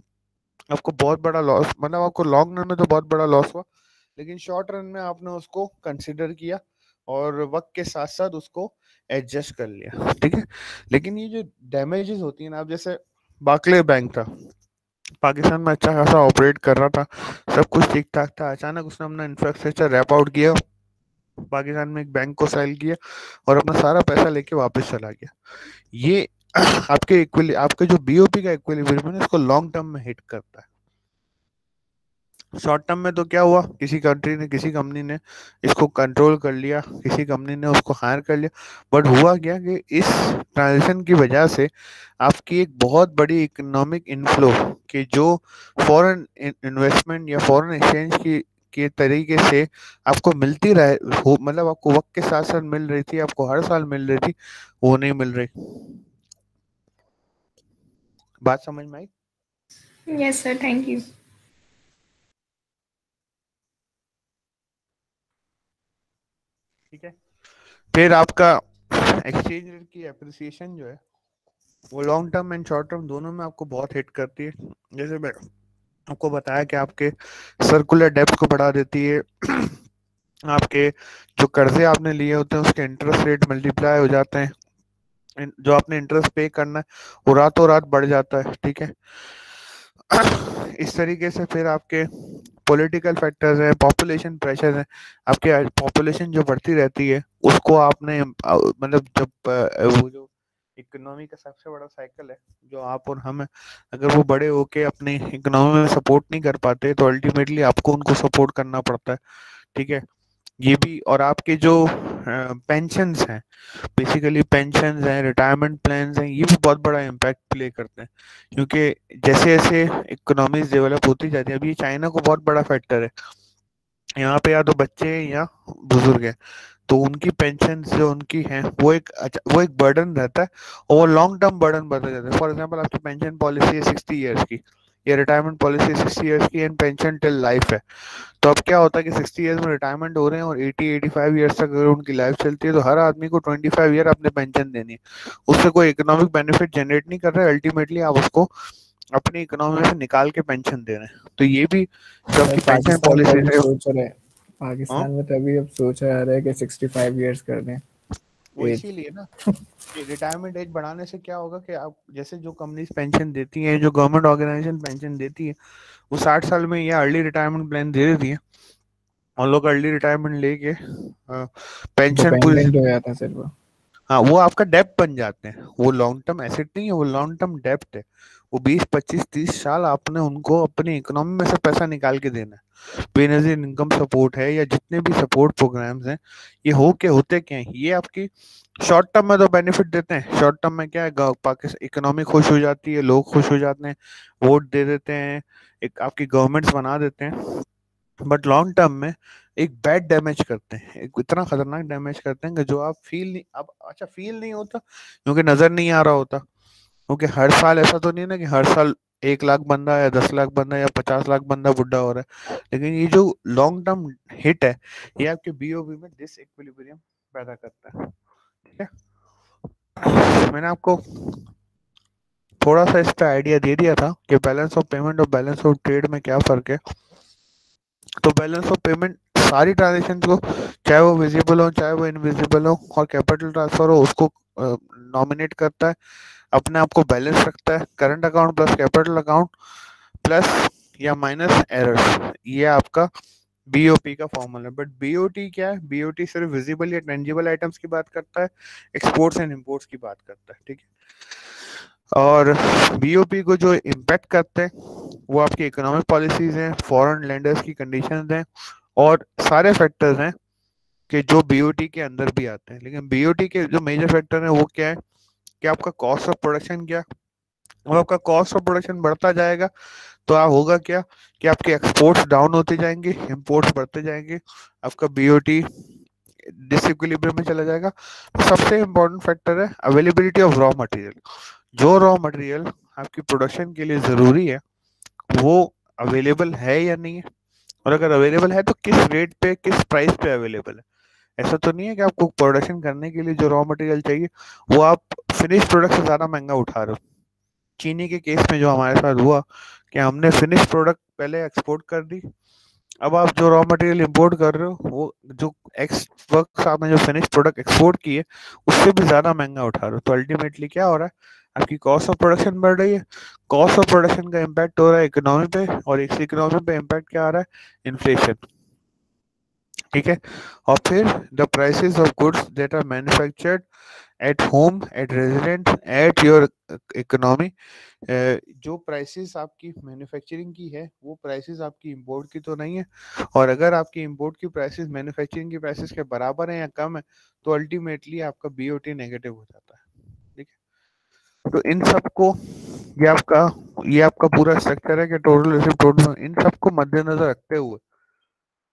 आपको बहुत बड़ा लॉस, मतलब आपको लॉन्ग रन में तो बहुत बड़ा लॉस हुआ, लेकिन शॉर्ट रन में आपने उसको कंसिडर किया और वक्त के साथ साथ उसको एडजस्ट कर लिया। ठीक है, लेकिन ये जो डैमेजेस होती है ना, अब जैसे बार्कले बैंक था, पाकिस्तान में अच्छा खासा ऑपरेट कर रहा था, सब कुछ ठीक ठाक था, अचानक उसने अपना इंफ्रास्ट्रक्चर रैप आउट किया, पाकिस्तान में एक बैंक को सेल किया और अपना सारा पैसा लेके वापस चला गया। ये आपके जो बीओपी का इक्विलिब्रियम है इसको लॉन्ग टर्म में हिट करता है। शॉर्ट टर्म में तो क्या हुआ, किसी कंट्री ने, किसी कंपनी ने इसको कंट्रोल कर लिया, किसी कंपनी ने उसको हायर कर लिया, बट हुआ क्या कि इस ट्रांजिशन की वजह से आपकी एक बहुत बड़ी इकोनॉमिक इनफ्लो कि जो फॉरेन इन्वेस्टमेंट या फॉरेन एक्सचेंज की के तरीके से आपको मिलती रहे हो, मतलब आपको वक्त के साथ साथ मिल रही थी, आपको हर साल मिल रही थी, वो नहीं मिल रही। बात समझ में आई? Yes sir, thank you. ठीक है, फिर आपका एक्सचेंज रेट की एप्रिसिएशन जो है वो long term and short term दोनों में आपको बहुत हिट करती है। जैसे मैं आपको बताया कि आपके सर्कुलर डेप्थ को बढ़ा देती है, आपके जो कर्जे आपने लिए होते हैं उसके इंटरेस्ट रेट मल्टीप्लाई हो जाते हैं, जो आपने इंटरेस्ट पे करना है वो रातों रात बढ़ जाता है। ठीक है, इस तरीके से फिर आपके पॉलिटिकल फैक्टर्स हैं, पॉपुलेशन प्रेशर है, आपके पॉपुलेशन जो बढ़ती रहती है उसको आपने मतलब जब वो जो इकोनॉमी का सबसे बड़ा साइकिल है जो आप और हम है, अगर वो बड़े होके अपनी इकोनॉमी में सपोर्ट नहीं कर पाते तो अल्टीमेटली आपको उनको सपोर्ट करना पड़ता है। ठीक है, ये भी, और आपके जो पेंशन्स हैं, बेसिकली पेंशन्स हैं, रिटायरमेंट प्लान्स हैं, ये भी बहुत बड़ा इम्पैक्ट प्ले करते हैं, क्योंकि जैसे जैसे इकोनॉमीज डेवलप होती जाती है, अभी ये चाइना को बहुत बड़ा फैक्टर है, यहाँ पे या तो बच्चे हैं या बुजुर्ग हैं, तो उनकी पेंशन जो उनकी हैं वो एक बर्डन रहता है और वो लॉन्ग टर्म बर्डन बढ़ता जाता है। फॉर एग्जांपल आपकी पेंशन पॉलिसी है 60 इयर्स की, या रिटायरमेंट पॉलिसी 60 इयर्स की एंड पेंशन टिल लाइफ है, तो अब क्या होता है कि 60 इयर्स में रिटायरमेंट हो रहे हैं और 85 इयर्स तक अगर उनकी लाइफ चलती है तो हर आदमी को 25 ईयर अपने पेंशन देनी है, उससे कोई इकोनॉमिक बेनिफिट जनरेट नहीं कर रहा है, अल्टीमेटली आप उसको अपनी इकोनॉमी में से निकाल के पेंशन दे रहे हैं। तो ये भी जो आपकी पेंशन पॉलिसी है, सोच रहे हैं पाकिस्तान में तभी अब सोचा जा रहा है कि 65 इयर्स कर दें। वो इसीलिए ना रिटायरमेंट एज बढ़ाने से क्या होगा कि आप जैसे जो कंपनीज पेंशन देती हैं, जो गवर्नमेंट ऑर्गेनाइजेशन पेंशन देती है, वो 60 साल में या अर्ली रिटायरमेंट प्लान दे देती है और लोग अर्ली रिटायरमेंट लेके पेंशन पूरी हो जाता है सिर्फ। हाँ, वो आपका डेप्ट बन जाते हैं, वो लॉन्ग टर्म एसेट नहीं है, वो लॉन्ग टर्म डेप्ट है, वो 20 25 30 साल आपने उनको अपनी इकोनॉमी में से पैसा निकाल के देना है। बेनजीर इनकम सपोर्ट है या जितने भी सपोर्ट प्रोग्राम्स हैं, ये होते क्या हैं, ये आपकी शॉर्ट टर्म में तो बेनिफिट देते हैं, शॉर्ट टर्म में क्या है, पाकिस्तान इकोनॉमी खुश हो जाती है, लोग खुश हो जाते हैं, वोट दे देते हैं, एक आपकी गवर्नमेंट्स बना देते हैं, बट लॉन्ग टर्म में एक बैड डैमेज करते हैं, एक इतना खतरनाक डैमेज करते हैं कि जो आप फील नहीं, अब अच्छा फील नहीं होता क्योंकि नजर नहीं आ रहा होता, क्योंकि हर साल ऐसा तो नहीं है ना कि हर साल 1 लाख बंदा या 10 लाख बंदा या 50 लाख बंदा बुढ़ा हो रहा है, लेकिन ये जो लॉन्ग टर्म हिट है ये आपके बीओबी में डिस इक्विलिब्रियम पैदा करता है। ठीक है, मैंने आपको थोड़ा सा इसका आइडिया दे दिया था कि बैलेंस ऑफ पेमेंट और बैलेंस ऑफ ट्रेड में क्या फर्क है। तो बैलेंस ऑफ पेमेंट सारी ट्रांजेक्शन को, चाहे वो विजिबल हो चाहे वो इनविजिबल हो, और कैपिटल ट्रांसफर हो, उसको नॉमिनेट करता है, अपने आप को बैलेंस रखता है। Current account plus capital account plus या माइनस एरर्स, ये आपका बीओपी का फॉर्मूला है। बट बीओटी क्या है? बीओटी सिर्फ विजिबल या टेंजिबल आइटम्स की बात करता है, एक्सपोर्ट्स एंड इंपोर्ट्स की बात करता है। ठीक है, और बीओपी को जो इम्पैक्ट करते हैं वो आपकी इकोनॉमिक पॉलिसीज हैं, फॉरेन लेंडर्स की कंडीशंस हैं, और सारे फैक्टर्स हैं कि जो बीओटी के अंदर भी आते हैं। लेकिन बीओटी के जो मेजर फैक्टर हैं वो क्या है कि आपका कॉस्ट ऑफ प्रोडक्शन क्या, और आपका कॉस्ट ऑफ प्रोडक्शन बढ़ता जाएगा तो आप होगा क्या कि आपके एक्सपोर्ट्स डाउन होते जाएंगे, इंपोर्ट्स बढ़ते जाएंगे, आपका बीओटी डिसइक्विलिब्रियम में चला जाएगा। सबसे इम्पोर्टेंट फैक्टर है अवेलेबिलिटी ऑफ रॉ मटेरियल। जो रॉ मटेरियल आपकी प्रोडक्शन के लिए ज़रूरी है वो अवेलेबल है या नहीं है, और अगर अवेलेबल है तो किस रेट पे, किस प्राइस पे अवेलेबल है। ऐसा तो नहीं है कि आपको प्रोडक्शन करने के लिए जो रॉ मटेरियल चाहिए वो आप फिनिश प्रोडक्ट से ज़्यादा महंगा उठा रहे हो। चीनी के केस में जो हमारे साथ हुआ कि हमने फिनिश प्रोडक्ट पहले एक्सपोर्ट कर दी, अब आप जो रॉ मटेरियल इंपोर्ट कर रहे हो वो जो एक्स वर्क आपने जो फिनिश प्रोडक्ट एक्सपोर्ट की है उससे भी ज़्यादा महंगा उठा रहे हो। तो अल्टीमेटली क्या हो रहा है, आपकी कॉस्ट ऑफ प्रोडक्शन बढ़ रही है, कॉस्ट ऑफ प्रोडक्शन का इम्पैक्ट हो रहा है इकोनॉमी पे, और इस इकोनॉमी पे इम्पैक्ट क्या आ रहा है, इन्फ्लेशन। ठीक है, और फिर the prices of goods that are manufactured at home, at resident, at your economy, जो प्राइसेस आपकी मैन्युफैक्चरिंग की है वो प्राइसेस आपकी इंपोर्ट की तो नहीं है, और अगर आपकी इंपोर्ट की प्राइसेस मैन्युफैक्चरिंग की प्राइसेस के बराबर है या कम है तो अल्टीमेटली आपका बीओटी नेगेटिव हो जाता है। ठीक है, तो इन सब को ये आपका पूरा स्ट्रक्चर है कि टोटल रिसिप्ट, टोटल, इन सब को मद्देनजर रखते हुए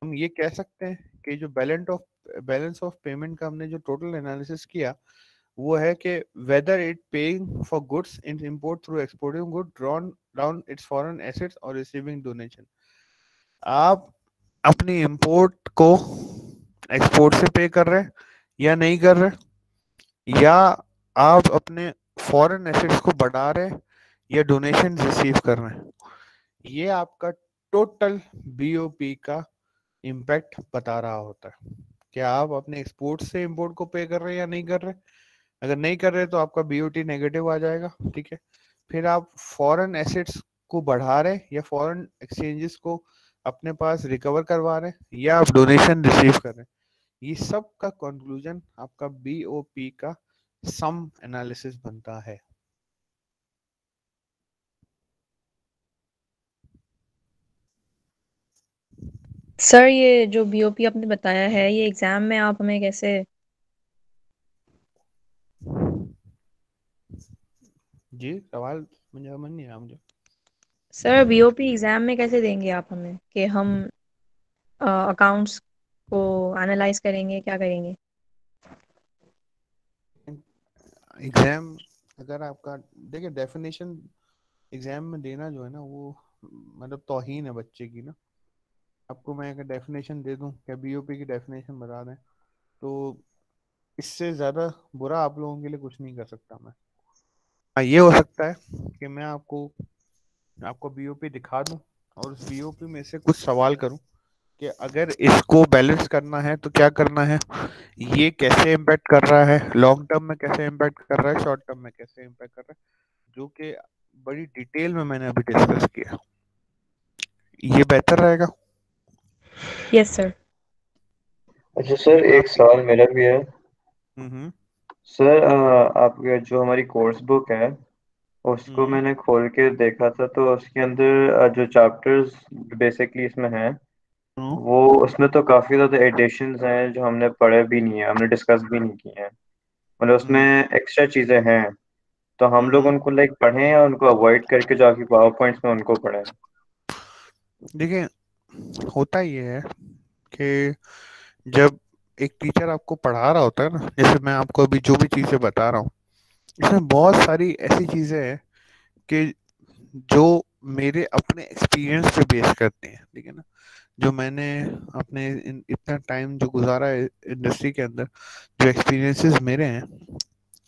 हम ये कह सकते हैं कि जो बैलेंस ऑफ पेमेंट का हमने जो टोटल एनालिसिस किया वो है कि whether it paying for goods in import through exporting good, drawn down it's foreign assets और रिसीविंग डोनेशन। आप अपनी इंपोर्ट को एक्सपोर्ट से पे कर रहे हैं या नहीं कर रहे, या आप अपने फॉरेन एसेट्स को बढ़ा रहे हैं या डोनेशन रिसीव कर रहे हैं, ये आपका टोटल बीओपी का इम्पैक्ट बता रहा होता है। क्या आप अपने एक्सपोर्ट से इंपोर्ट को पे कर रहे हैं या नहीं कर रहे। अगर नहीं कर रहे तो आपका बीओटी नेगेटिव आ जाएगा। ठीक है, फिर आप फॉरेन एसेट्स को बढ़ा रहे हैं या फॉरेन एक्सचेंजेस को अपने पास रिकवर करवा रहे हैं या आप डोनेशन रिसीव कर रहे हैं, ये सब का कंक्लूजन आपका बीओपी का सम एनालिसिस बनता है। सर ये जो बीओपी आपने बताया है ये एग्जाम में आप हमें कैसे जी सवाल मुझे समझ नहीं आया मुझे। सर बीओपी एग्जाम में कैसे देंगे आप हमें कि हम अकाउंट्स को एनालाइज करेंगे, क्या करेंगे? एग्जाम अगर आपका देखिए डेफिनेशन एग्जाम में देना जो है ना वो मतलब तौहीन है बच्चे की ना। आपको मैं अगर डेफिनेशन दे दूं या बीओपी की डेफिनेशन बता दें तो इससे ज़्यादा बुरा आप लोगों के लिए कुछ नहीं कर सकता मैं। हाँ, ये हो सकता है कि मैं आपको बीओपी दिखा दूं और उस बीओपी में से कुछ सवाल करूं कि अगर इसको बैलेंस करना है तो क्या करना है, ये कैसे इम्पैक्ट कर रहा है, लॉन्ग टर्म में कैसे इम्पैक्ट कर रहा है, शॉर्ट टर्म में कैसे इम्पैक्ट कर रहा है, जो कि बड़ी डिटेल में मैंने अभी डिस्कस किया। ये बेहतर रहेगा। Yes sir. अच्छा सर, एक सवाल मेरा भी है। हम्म सर आप जो हमारी कोर्स बुक है उसको हम्म मैंने खोल के देखा था, तो उसके अंदर जो चैप्टर्स बेसिकली इसमें हैं हम्म वो उसमें तो काफ़ी ज़्यादा एडिशंस हैं जो हमने पढ़े भी नहीं है, हमने डिस्कस भी नहीं किए हैं। मतलब उसमें हम्म एक्स्ट्रा चीज़ें हैं, तो हम लोग हम्म। उनको लाइक पढ़ें या उनको अवॉइड करके जो आपकी पावर पॉइंट्स में उनको पढ़ें। देखिए होता ये है कि जब एक टीचर आपको पढ़ा रहा होता है ना, जैसे मैं आपको अभी जो भी चीजें बता रहा हूँ, इसमें बहुत सारी ऐसी चीजें हैं कि जो मेरे अपने एक्सपीरियंस पे बेस करते हैं, ठीक है ना। जो मैंने अपने इतना टाइम जो गुजारा है इंडस्ट्री के अंदर, जो एक्सपीरियंसेस मेरे हैं,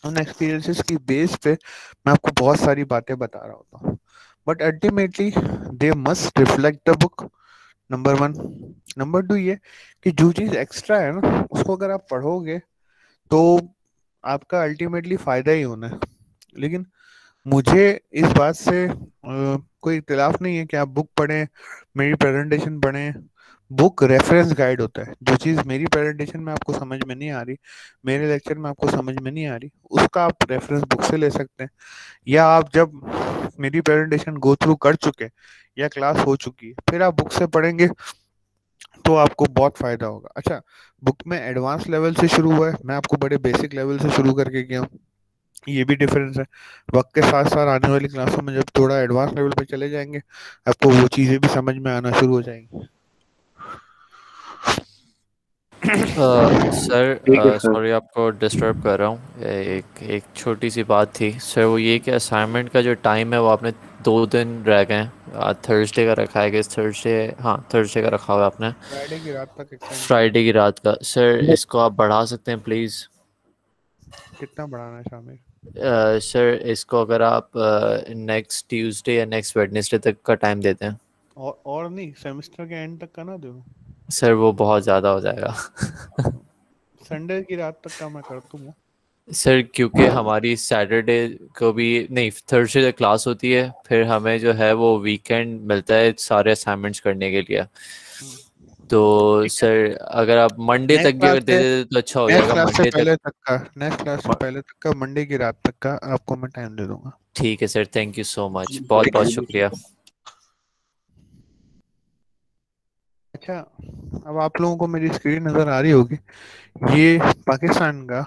उन एक्सपीरियंसेस की बेस पे मैं आपको बहुत सारी बातें बता रहा होता हूँ, but ultimately they must reflect the book, number one. Number two ये कि जो चीज़ एक्स्ट्रा है ना, उसको अगर आप पढ़ोगे तो आपका अल्टीमेटली फायदा ही होना है। लेकिन मुझे इस बात से कोई इख्तिलाफ नहीं है कि आप बुक पढ़ें, मेरी प्रेजेंटेशन पढ़ें। बुक रेफरेंस गाइड होता है। जो चीज़ मेरी प्रेजेंटेशन में आपको समझ में नहीं आ रही, मेरे लेक्चर में आपको समझ में नहीं आ रही, उसका आप रेफरेंस बुक से ले सकते हैं। या आप जब मेरी प्रेजेंटेशन गो थ्रू कर चुके या क्लास हो चुकी है, फिर आप बुक से पढ़ेंगे तो आपको बहुत फायदा होगा। अच्छा, बुक में एडवांस लेवल से शुरू हुआ है, मैं आपको बड़े बेसिक लेवल से शुरू करके गया हूँ, ये भी डिफरेंस है। वक्त के साथ साथ आने वाली क्लासों में जब थोड़ा एडवांस लेवल पे चले जाएंगे, आपको वो चीजें भी समझ में आना शुरू हो जाएंगी। सर ठीक है सर। सॉरी आपको डिस्टर्ब कर रहा हूँ, एक एक छोटी सी बात थी सर। वो ये कि असाइनमेंट का जो टाइम है वो आपने 2 दिन रह गए हैं। थर्सडे का रखा है कि थर्सडे, हाँ थर्सडे का रखा हुआ है आपने, फ्राइडे की रात तक एक्सटेंड किया। फ्राइडे की रात का। सर इसको आप बढ़ा सकते हैं प्लीज़? कितना बढ़ाना है शामिल? सर इसको अगर आप नेक्स्ट ट्यूसडे या नेक्स्ट वेडनेसडे तक का टाइम देते हैं। और नहीं, सेमेस्टर के एंड तक का ना दूँ? सर वो बहुत ज़्यादा हो जाएगा। संडे की रात तक का मैं कर दूंगा। सर क्योंकि हमारी सैटरडे को भी नहीं, थर्सडे तक क्लास होती है, फिर हमें जो है वो वीकेंड मिलता है सारे असाइनमेंट्स करने के लिए। तो सर अगर आप मंडे तक भी अगर दे देते तो अच्छा हो जाएगा। मंडे तक, नेक्स्ट क्लास से पहले तक का, मंडे की रात तक का आपको मैं टाइम दे दूंगा। ठीक है sir, thank you so much, बहुत बहुत शुक्रिया। अच्छा, अब आप लोगों को मेरी स्क्रीन नजर आ रही होगी। ये पाकिस्तान का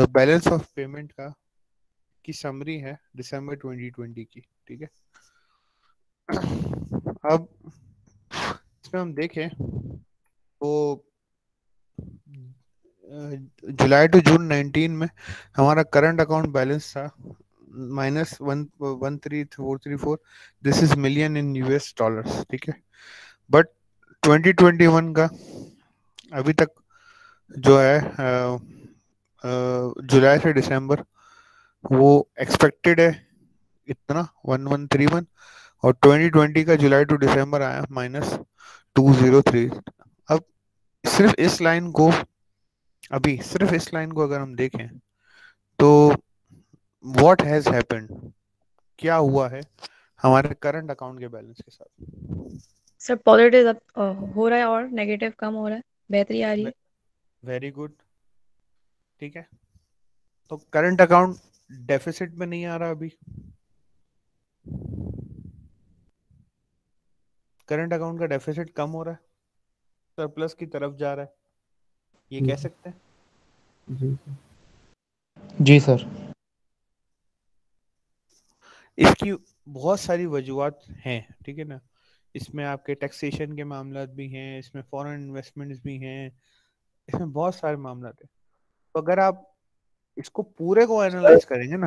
बैलेंस ऑफ पेमेंट का की समरी है दिसंबर 2020 की, ठीक है। अब इसमें हम देखें तो जुलाई टू जून 19 में हमारा करंट अकाउंट बैलेंस था -113,434। This is million in US dollars, ठीक है। बट 2021 का अभी तक जो है जुलाई से दिसंबर, वो एक्सपेक्टेड है इतना 1131, और 2020 का जुलाई टू दिसंबर आया -203। अब सिर्फ इस लाइन को अगर हम देखें तो व्हाट हैज हैपेंड, क्या हुआ है हमारे करंट अकाउंट के बैलेंस के साथ? सर पॉजिटिव हो रहा है और नेगेटिव कम हो रहा है, बेहतरी आ रही है। वेरी गुड, ठीक है। तो करंट अकाउंट डेफिसिट में नहीं आ रहा अभी, करंट अकाउंट का डेफिसिट कम हो रहा है, सरप्लस की तरफ जा रहा है, ये कह सकते हैं। जी सर। इसकी बहुत सारी वजूहत हैं, ठीक है ना। इसमें आपके टैक्सेशन के मामला भी हैं, इसमें फॉरेन इन्वेस्टमेंट्स भी हैं, इसमें बहुत सारे मामला हैं। तो अगर आप इसको पूरे को एनालाइज करेंगे ना,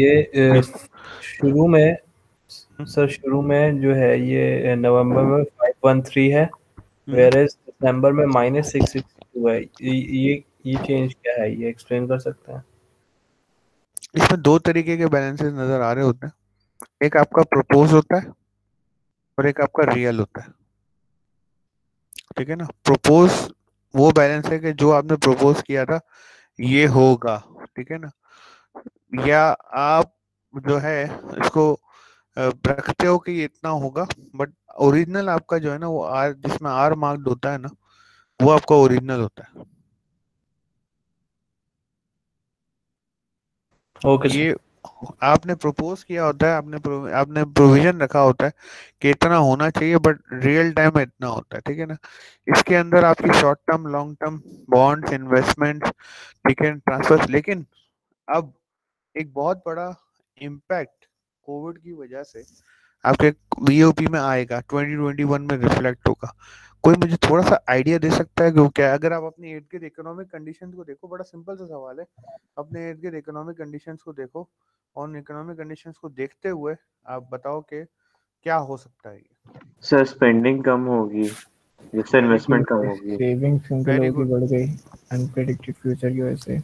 ये शुरू में सर शुरू में जो है ये नवंबर में 513 है, वेरेस दिसंबर में -662 है। ये चेंज क्या है, ये एक्सप्लेन कर सकते हैं? इसमें दो तरीके के बैलेंसेस नजर आ रहे होते हैं। एक आपका प्रपोज होता है और एक आपका रियल होता है, ठीक है ना। प्रपोज वो बैलेंस है कि जो आपने प्रपोज किया था ये होगा, ठीक है ना। या आप जो है इसको रखते हो कि ये इतना होगा, बट ओरिजिनल आपका जो है ना, वो आर, जिसमें आर मार्क्ड होता है ना, वो आपका ओरिजिनल होता है। ओके ये आपने प्रपोज किया होता है, आपने प्रोविजन रखा होता है कि इतना होना चाहिए, बट रियल टाइम में इतना होता है, ठीक है ना। इसके अंदर आपकी short term, long term, bonds, investment, ठीक है, ट्रांसफर। लेकिन अब एक बहुत बड़ा इम्पैक्ट कोविड की वजह से आपके बीओपी में आएगा, 2021 में रिफ्लेक्ट होगा। कोई मुझे थोड़ा सा आइडिया दे सकता है कि वो क्या है? अगर आप अपने इर्द गिर्द इकोनॉमिक कंडीशंस को देखो, बड़ा सिंपल सा सवाल है, अपने इर्द गिर्द इकोनॉमिक कंडीशंस को देखो और उन इकोनॉमिक कंडीशंस को देखते हुए आप बताओ कि क्या हो सकता है ये। सर स्पेंडिंग कम होगी जिससे इन्वेस्टमेंट कम होगी। सेविंग्स उनके Very लोगों की good. बढ़ गई अनप्रेडिक्टेड फ्यूचर की वजह से।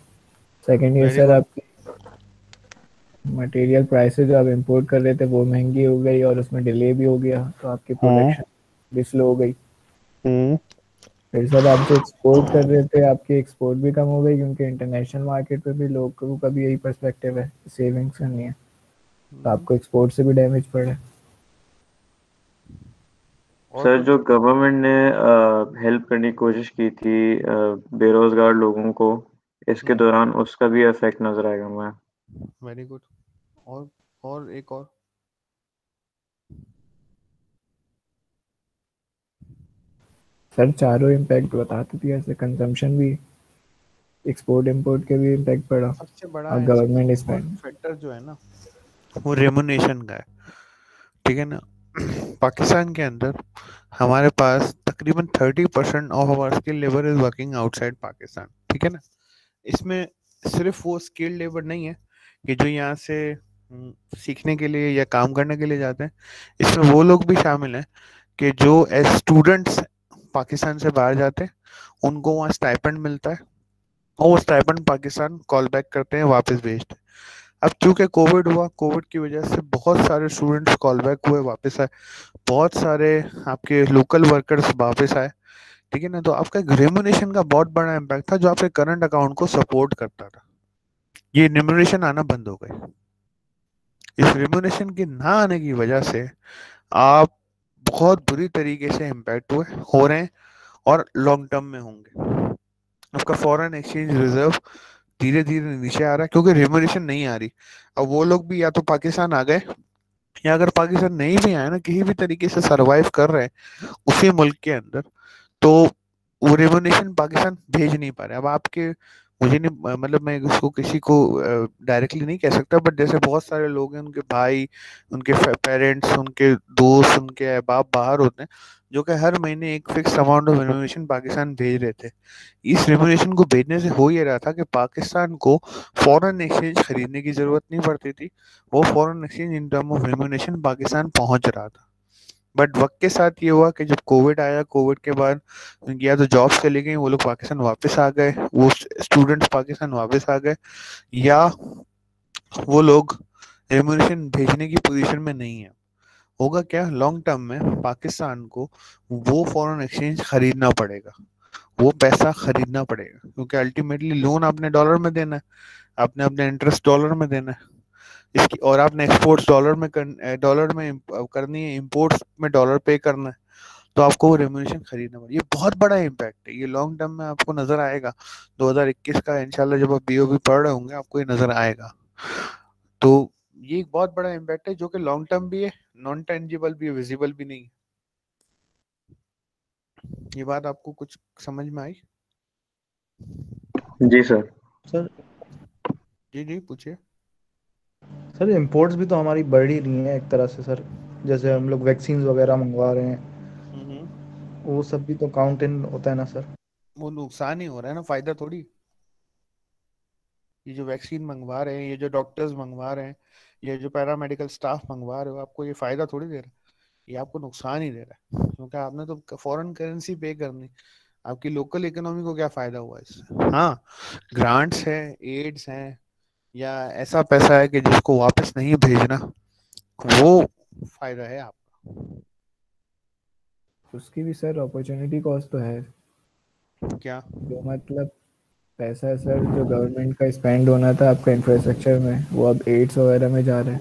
सेकंड ये Very सर good. आपकी मटेरियल प्राइसेस जो आप इंपोर्ट कर रहे थे वो महंगी हो गई और उसमें डिले भी हो गया, तो आपकी प्रोडक्शन भी स्लो हो गई। फिर सर आप जो एक्सपोर्ट कर रहे थे आपकी एक्सपोर्ट भी कम हो गई, क्योंकि इंटरनेशनल मार्केट पे भी लोगों का भी यही पर्सपेक्टिव है, सेविंग्स करनी है, तो आपको एक्सपोर्ट से भी डैमेज पड़ा है। सर जो गवर्नमेंट ने हेल्प करने की कोशिश की थी बेरोजगार लोगों को, इसके दौरान उसका भी इफेक्ट नजर आएगा हमें। Very good. और एक और सर चारों इम्पैक्ट बताते थे, ऐसे कंजम्पशन भी, एक्सपोर्ट इंपोर्ट के भी इम्पैक्ट पड़ा सबसे बड़ा और गवर्नमेंट स्पेंड फैक्टर जो है ना वो रेमुनेशन का है, ठीक है ना। पाकिस्तान के अंदर हमारे पास तकरीबन 30% of our skill labour is working outside Pakistan, ठीक है ना। इसमें सिर्फ वो स्किल लेबर नहीं है कि जो यहाँ से सीखने के लिए या काम करने के लिए जाते हैं, इसमें वो लोग भी शामिल हैं कि जो एज स्टूडेंट्स पाकिस्तान से बाहर जाते हैं, उनको वहाँ स्टाइपेंड मिलता है और वो स्टाइपेंड पाकिस्तान कॉल बैक करते हैं, वापस भेजते हैं। अब चूंकि कोविड हुआ, कोविड की वजह से बहुत सारे स्टूडेंट्स कॉल बैक हुए, वापस आए, बहुत सारे आपके लोकल वर्कर्स वापस आए, ठीक है ना। तो आपका रेम्यूनरेशन का बहुत बड़ा इम्पैक्ट था जो आपके करंट अकाउंट को सपोर्ट करता था। ये रेम्यूनरेशन आना बंद हो गई। इस रेम्यूनरेशन के ना आने की वजह से आप बहुत बुरी तरीके से इम्पैक्ट हो रहे हैं और लॉन्ग टर्म में होंगे। आपका फॉरेन एक्सचेंज रिजर्व धीरे धीरे नीचे आ रहा है क्योंकि रेम्यूनरेशन नहीं आ रही। अब वो लोग भी या तो पाकिस्तान आ गए, या अगर पाकिस्तान नहीं भी आए ना, किसी भी तरीके से सरवाइव कर रहे हैं उसी मुल्क के अंदर, तो वो रेम्यूनरेशन पाकिस्तान भेज नहीं पा रहे। अब आपके मुझे नहीं, मतलब मैं उसको किसी को डायरेक्टली नहीं कह सकता, बट जैसे बहुत सारे लोग हैं, उनके भाई, उनके पेरेंट्स, उनके दोस्त, उनके बाप बाहर होते हैं, जो कि हर महीने एक fix amount of remuneration Pakistan भेज रहे थे। इस रेम्यूनरेशन को भेजने से हो ये रहा था कि पाकिस्तान को फॉरेन एक्सचेंज खरीदने की जरूरत नहीं पड़ती थी, वो foreign exchange in term of remuneration Pakistan पहुंच रहा था। बट वक्त के साथ ये हुआ कि जब कोविड आया, कोविड के बाद या तो जॉब्स चली गई, वो लोग पाकिस्तान वापस आ गए, वो स्टूडेंट्स पाकिस्तान वापस आ गए, या वो लोग रेम्यूनरेशन भेजने की पोजीशन में नहीं है। होगा क्या, लॉन्ग टर्म में पाकिस्तान को वो फॉरेन एक्सचेंज खरीदना पड़ेगा, वो पैसा खरीदना पड़ेगा, क्योंकि अल्टीमेटली लोन आपने डॉलर में देना है, आपने अपने इंटरेस्ट डॉलर में देना है इसकी, और आपने एक्सपोर्ट्स डॉलर में करनी है, इंपोर्ट्स में डॉलर पे करना है, तो आपको वो रेम्यूनरेशन खरीदना पड़ेगा। ये बहुत बड़ा इम्पैक्ट है, ये लॉन्ग टर्म में आपको नजर आएगा। 2021 का इंशाल्लाह जब आप बीओबी पढ़ रहे होंगे आपको ये नजर आएगा। तो ये एक बहुत बड़ा इम्पैक्ट है जो कि लॉन्ग टर्म भी है, नॉन टेंजिबल भी है, विजिबल भी नहीं है। ये बात आपको कुछ समझ में आई? जी सर। सर जी पूछिए। सर इंपोर्ट्स भी तो हमारी बढ़ ही रही हैं एक तरह से सर, जैसे हम लोग वैक्सीन वगैरह मंगवा रहे हैं, वो सब भी तो काउंट इन होता है ना सर। वो नुकसान ही हो रहा है ना, फायदा थोड़ी। ये जो वैक्सीन मंगवा रहे हैं, ये जो डॉक्टर्स मंगवा रहे हैं, ये जो पैरामेडिकल स्टाफ मंगवा रहे हो, आपको ये फायदा थोड़ी दे रहा है, ये आपको नुकसान ही दे रहा है, क्योंकि आपने तो फॉरेन करेंसी पे करनी, आपकी लोकल इकोनॉमी को क्या फायदा हुआ इससे? हाँ, ग्रांट्स है, एड्स हैं, या ऐसा पैसा है कि जिसको वापस नहीं भेजना, वो फायदा है आपका। उसकी भी सर अपॉर्चुनिटी कॉस्ट तो है। क्या? जो मतलब पैसा सर जो गवर्नमेंट का स्पेंड होना था आपका इंफ्रास्ट्रक्चर में, वो अब एड्स वगैरह में जा रहा है,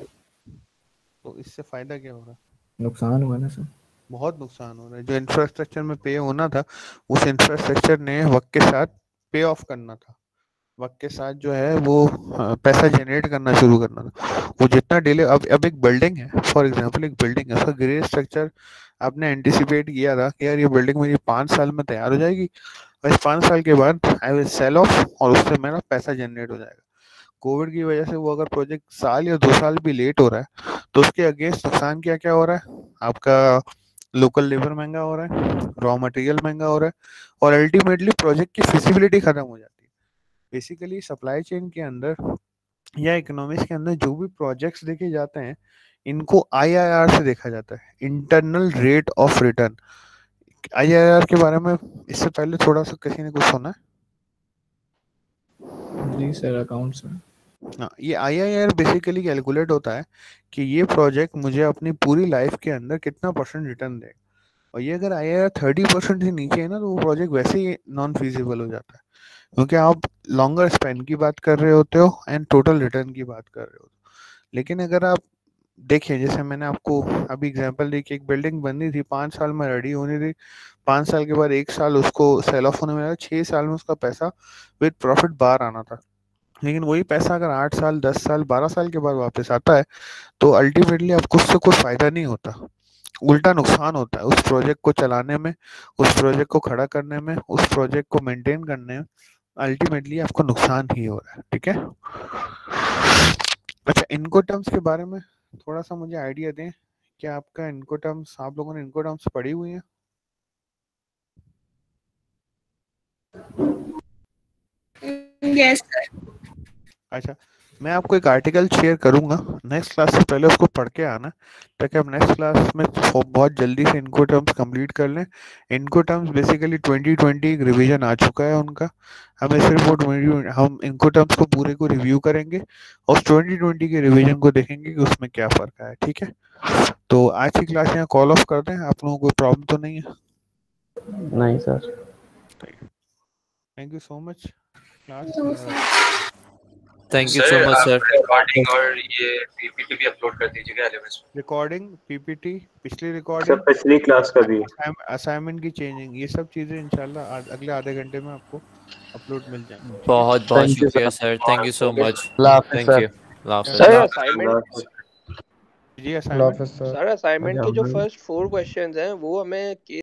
तो इससे फायदा क्या हो रहा है? नुकसान हुआ ना सर। बहुत नुकसान हो रहा है। जो इंफ्रास्ट्रक्चर में पे होना था, उस इंफ्रास्ट्रक्चर ने वक्त के साथ पे ऑफ करना था, वक्त के साथ जो है वो पैसा जनरेट करना शुरू करना था। वो जितना डिले, अब एक बिल्डिंग है, फॉर एग्जांपल एक बिल्डिंग है, उसका ग्रे स्ट्रक्चर आपने एंटिसिपेट किया था कि यार ये बिल्डिंग मेरी 5 साल में तैयार हो जाएगी, और इस 5 साल के बाद आई विल सेल ऑफ और उससे मेरा पैसा जनरेट हो जाएगा। कोविड की वजह से वो अगर प्रोजेक्ट साल या 2 साल भी लेट हो रहा है, तो उसके अगेंस्ट नुकसान क्या क्या हो रहा है? आपका लोकल लेबर महंगा हो रहा है, रॉ मटेरियल महंगा हो रहा है, और अल्टीमेटली प्रोजेक्ट की फिजिबिलिटी खत्म हो जाती है। बेसिकली सप्लाई चेन के अंदर या इकोनॉमिक्स के अंदर जो भी प्रोजेक्ट्स देखे जाते हैं, इनको IRR से देखा जाता है, internal rate of return. IRR के बारे में इससे पहले थोड़ा सा किसी ने कुछ सुना है? जी सर, अकाउंट्स में। हाँ, ये IRR बेसिकली कैलकुलेट होता है कि ये प्रोजेक्ट मुझे अपनी पूरी लाइफ के अंदर कितना % रिटर्न देगा, और ये अगर IRR 30% से नीचे है ना, तो वो प्रोजेक्ट वैसे ही नॉन फीजिबल हो जाता है, क्योंकि आप लॉन्गर स्पेन की बात कर रहे होते हो एंड टोटल रिटर्न की बात कर रहे हो। लेकिन अगर आप देखें, जैसे मैंने आपको अभी एग्जांपल दी कि एक बिल्डिंग बननी थी, 5 साल में रेडी होनी थी, 5 साल के बाद 1 साल उसको सेल ऑफ होने में लगा, 6 साल में उसका पैसा विद प्रॉफिट बाहर आना था। लेकिन वही पैसा अगर 8 साल, 10 साल, 12 साल के बाद वापस आता है, तो अल्टीमेटली आपको उससे कोई फायदा नहीं होता, उल्टा नुकसान होता है उस प्रोजेक्ट को चलाने में, उस प्रोजेक्ट को खड़ा करने में, उस प्रोजेक्ट को मेंटेन करने में। अल्टीमेटली आपको नुकसान ही हो रहा है। ठीक है। अच्छा, इनकोटर्म्स के बारे में थोड़ा सा मुझे आइडिया दें। क्या आपका इनकोटर्म्स, आप लोगों ने इनकोटर्म्स पढ़ी हुई है? Yes sir. अच्छा, मैं आपको एक आर्टिकल शेयर करूंगा, नेक्स्ट क्लास से पहले उसको पढ़ के आना, ताकि आप नेक्स्ट क्लास में बहुत जल्दी से इनको टर्म्स कंप्लीट कर लें। इनको टर्म्स बेसिकली 2020 रिवीजन आ चुका है उनका, हमें सिर्फ वो हम इनको टर्म्स को पूरे को रिव्यू करेंगे और 2020 के रिवीजन को देखेंगे कि उसमें क्या फ़र्क आया। ठीक है, तो आज की क्लास यहाँ कॉल ऑफ कर दें। आप लोगों को कोई प्रॉब्लम तो नहीं है? नहीं sir. Thank you so much class. Thank you so much sir. Recording और ये पीपीटी भी अपलोड कर दीजिएगा एलएमएस पे। रिकॉर्डिंग, पीपीटी, पिछली सर रिकॉर्डिंग, पिछली क्लास का भी, असाइनमेंट की चेंजिंग, ये सब चीजें इंशाल्लाह अगले आधे घंटे में आपको अपलोड मिल जाएंगे। बहुत बहुत शुक्रिया sir, thank you so much, thank you. Sir assignment जी, असाइनमेंट सर असाइनमेंट के जो फर्स्ट 4 क्वेश्चंस हैं वो हमें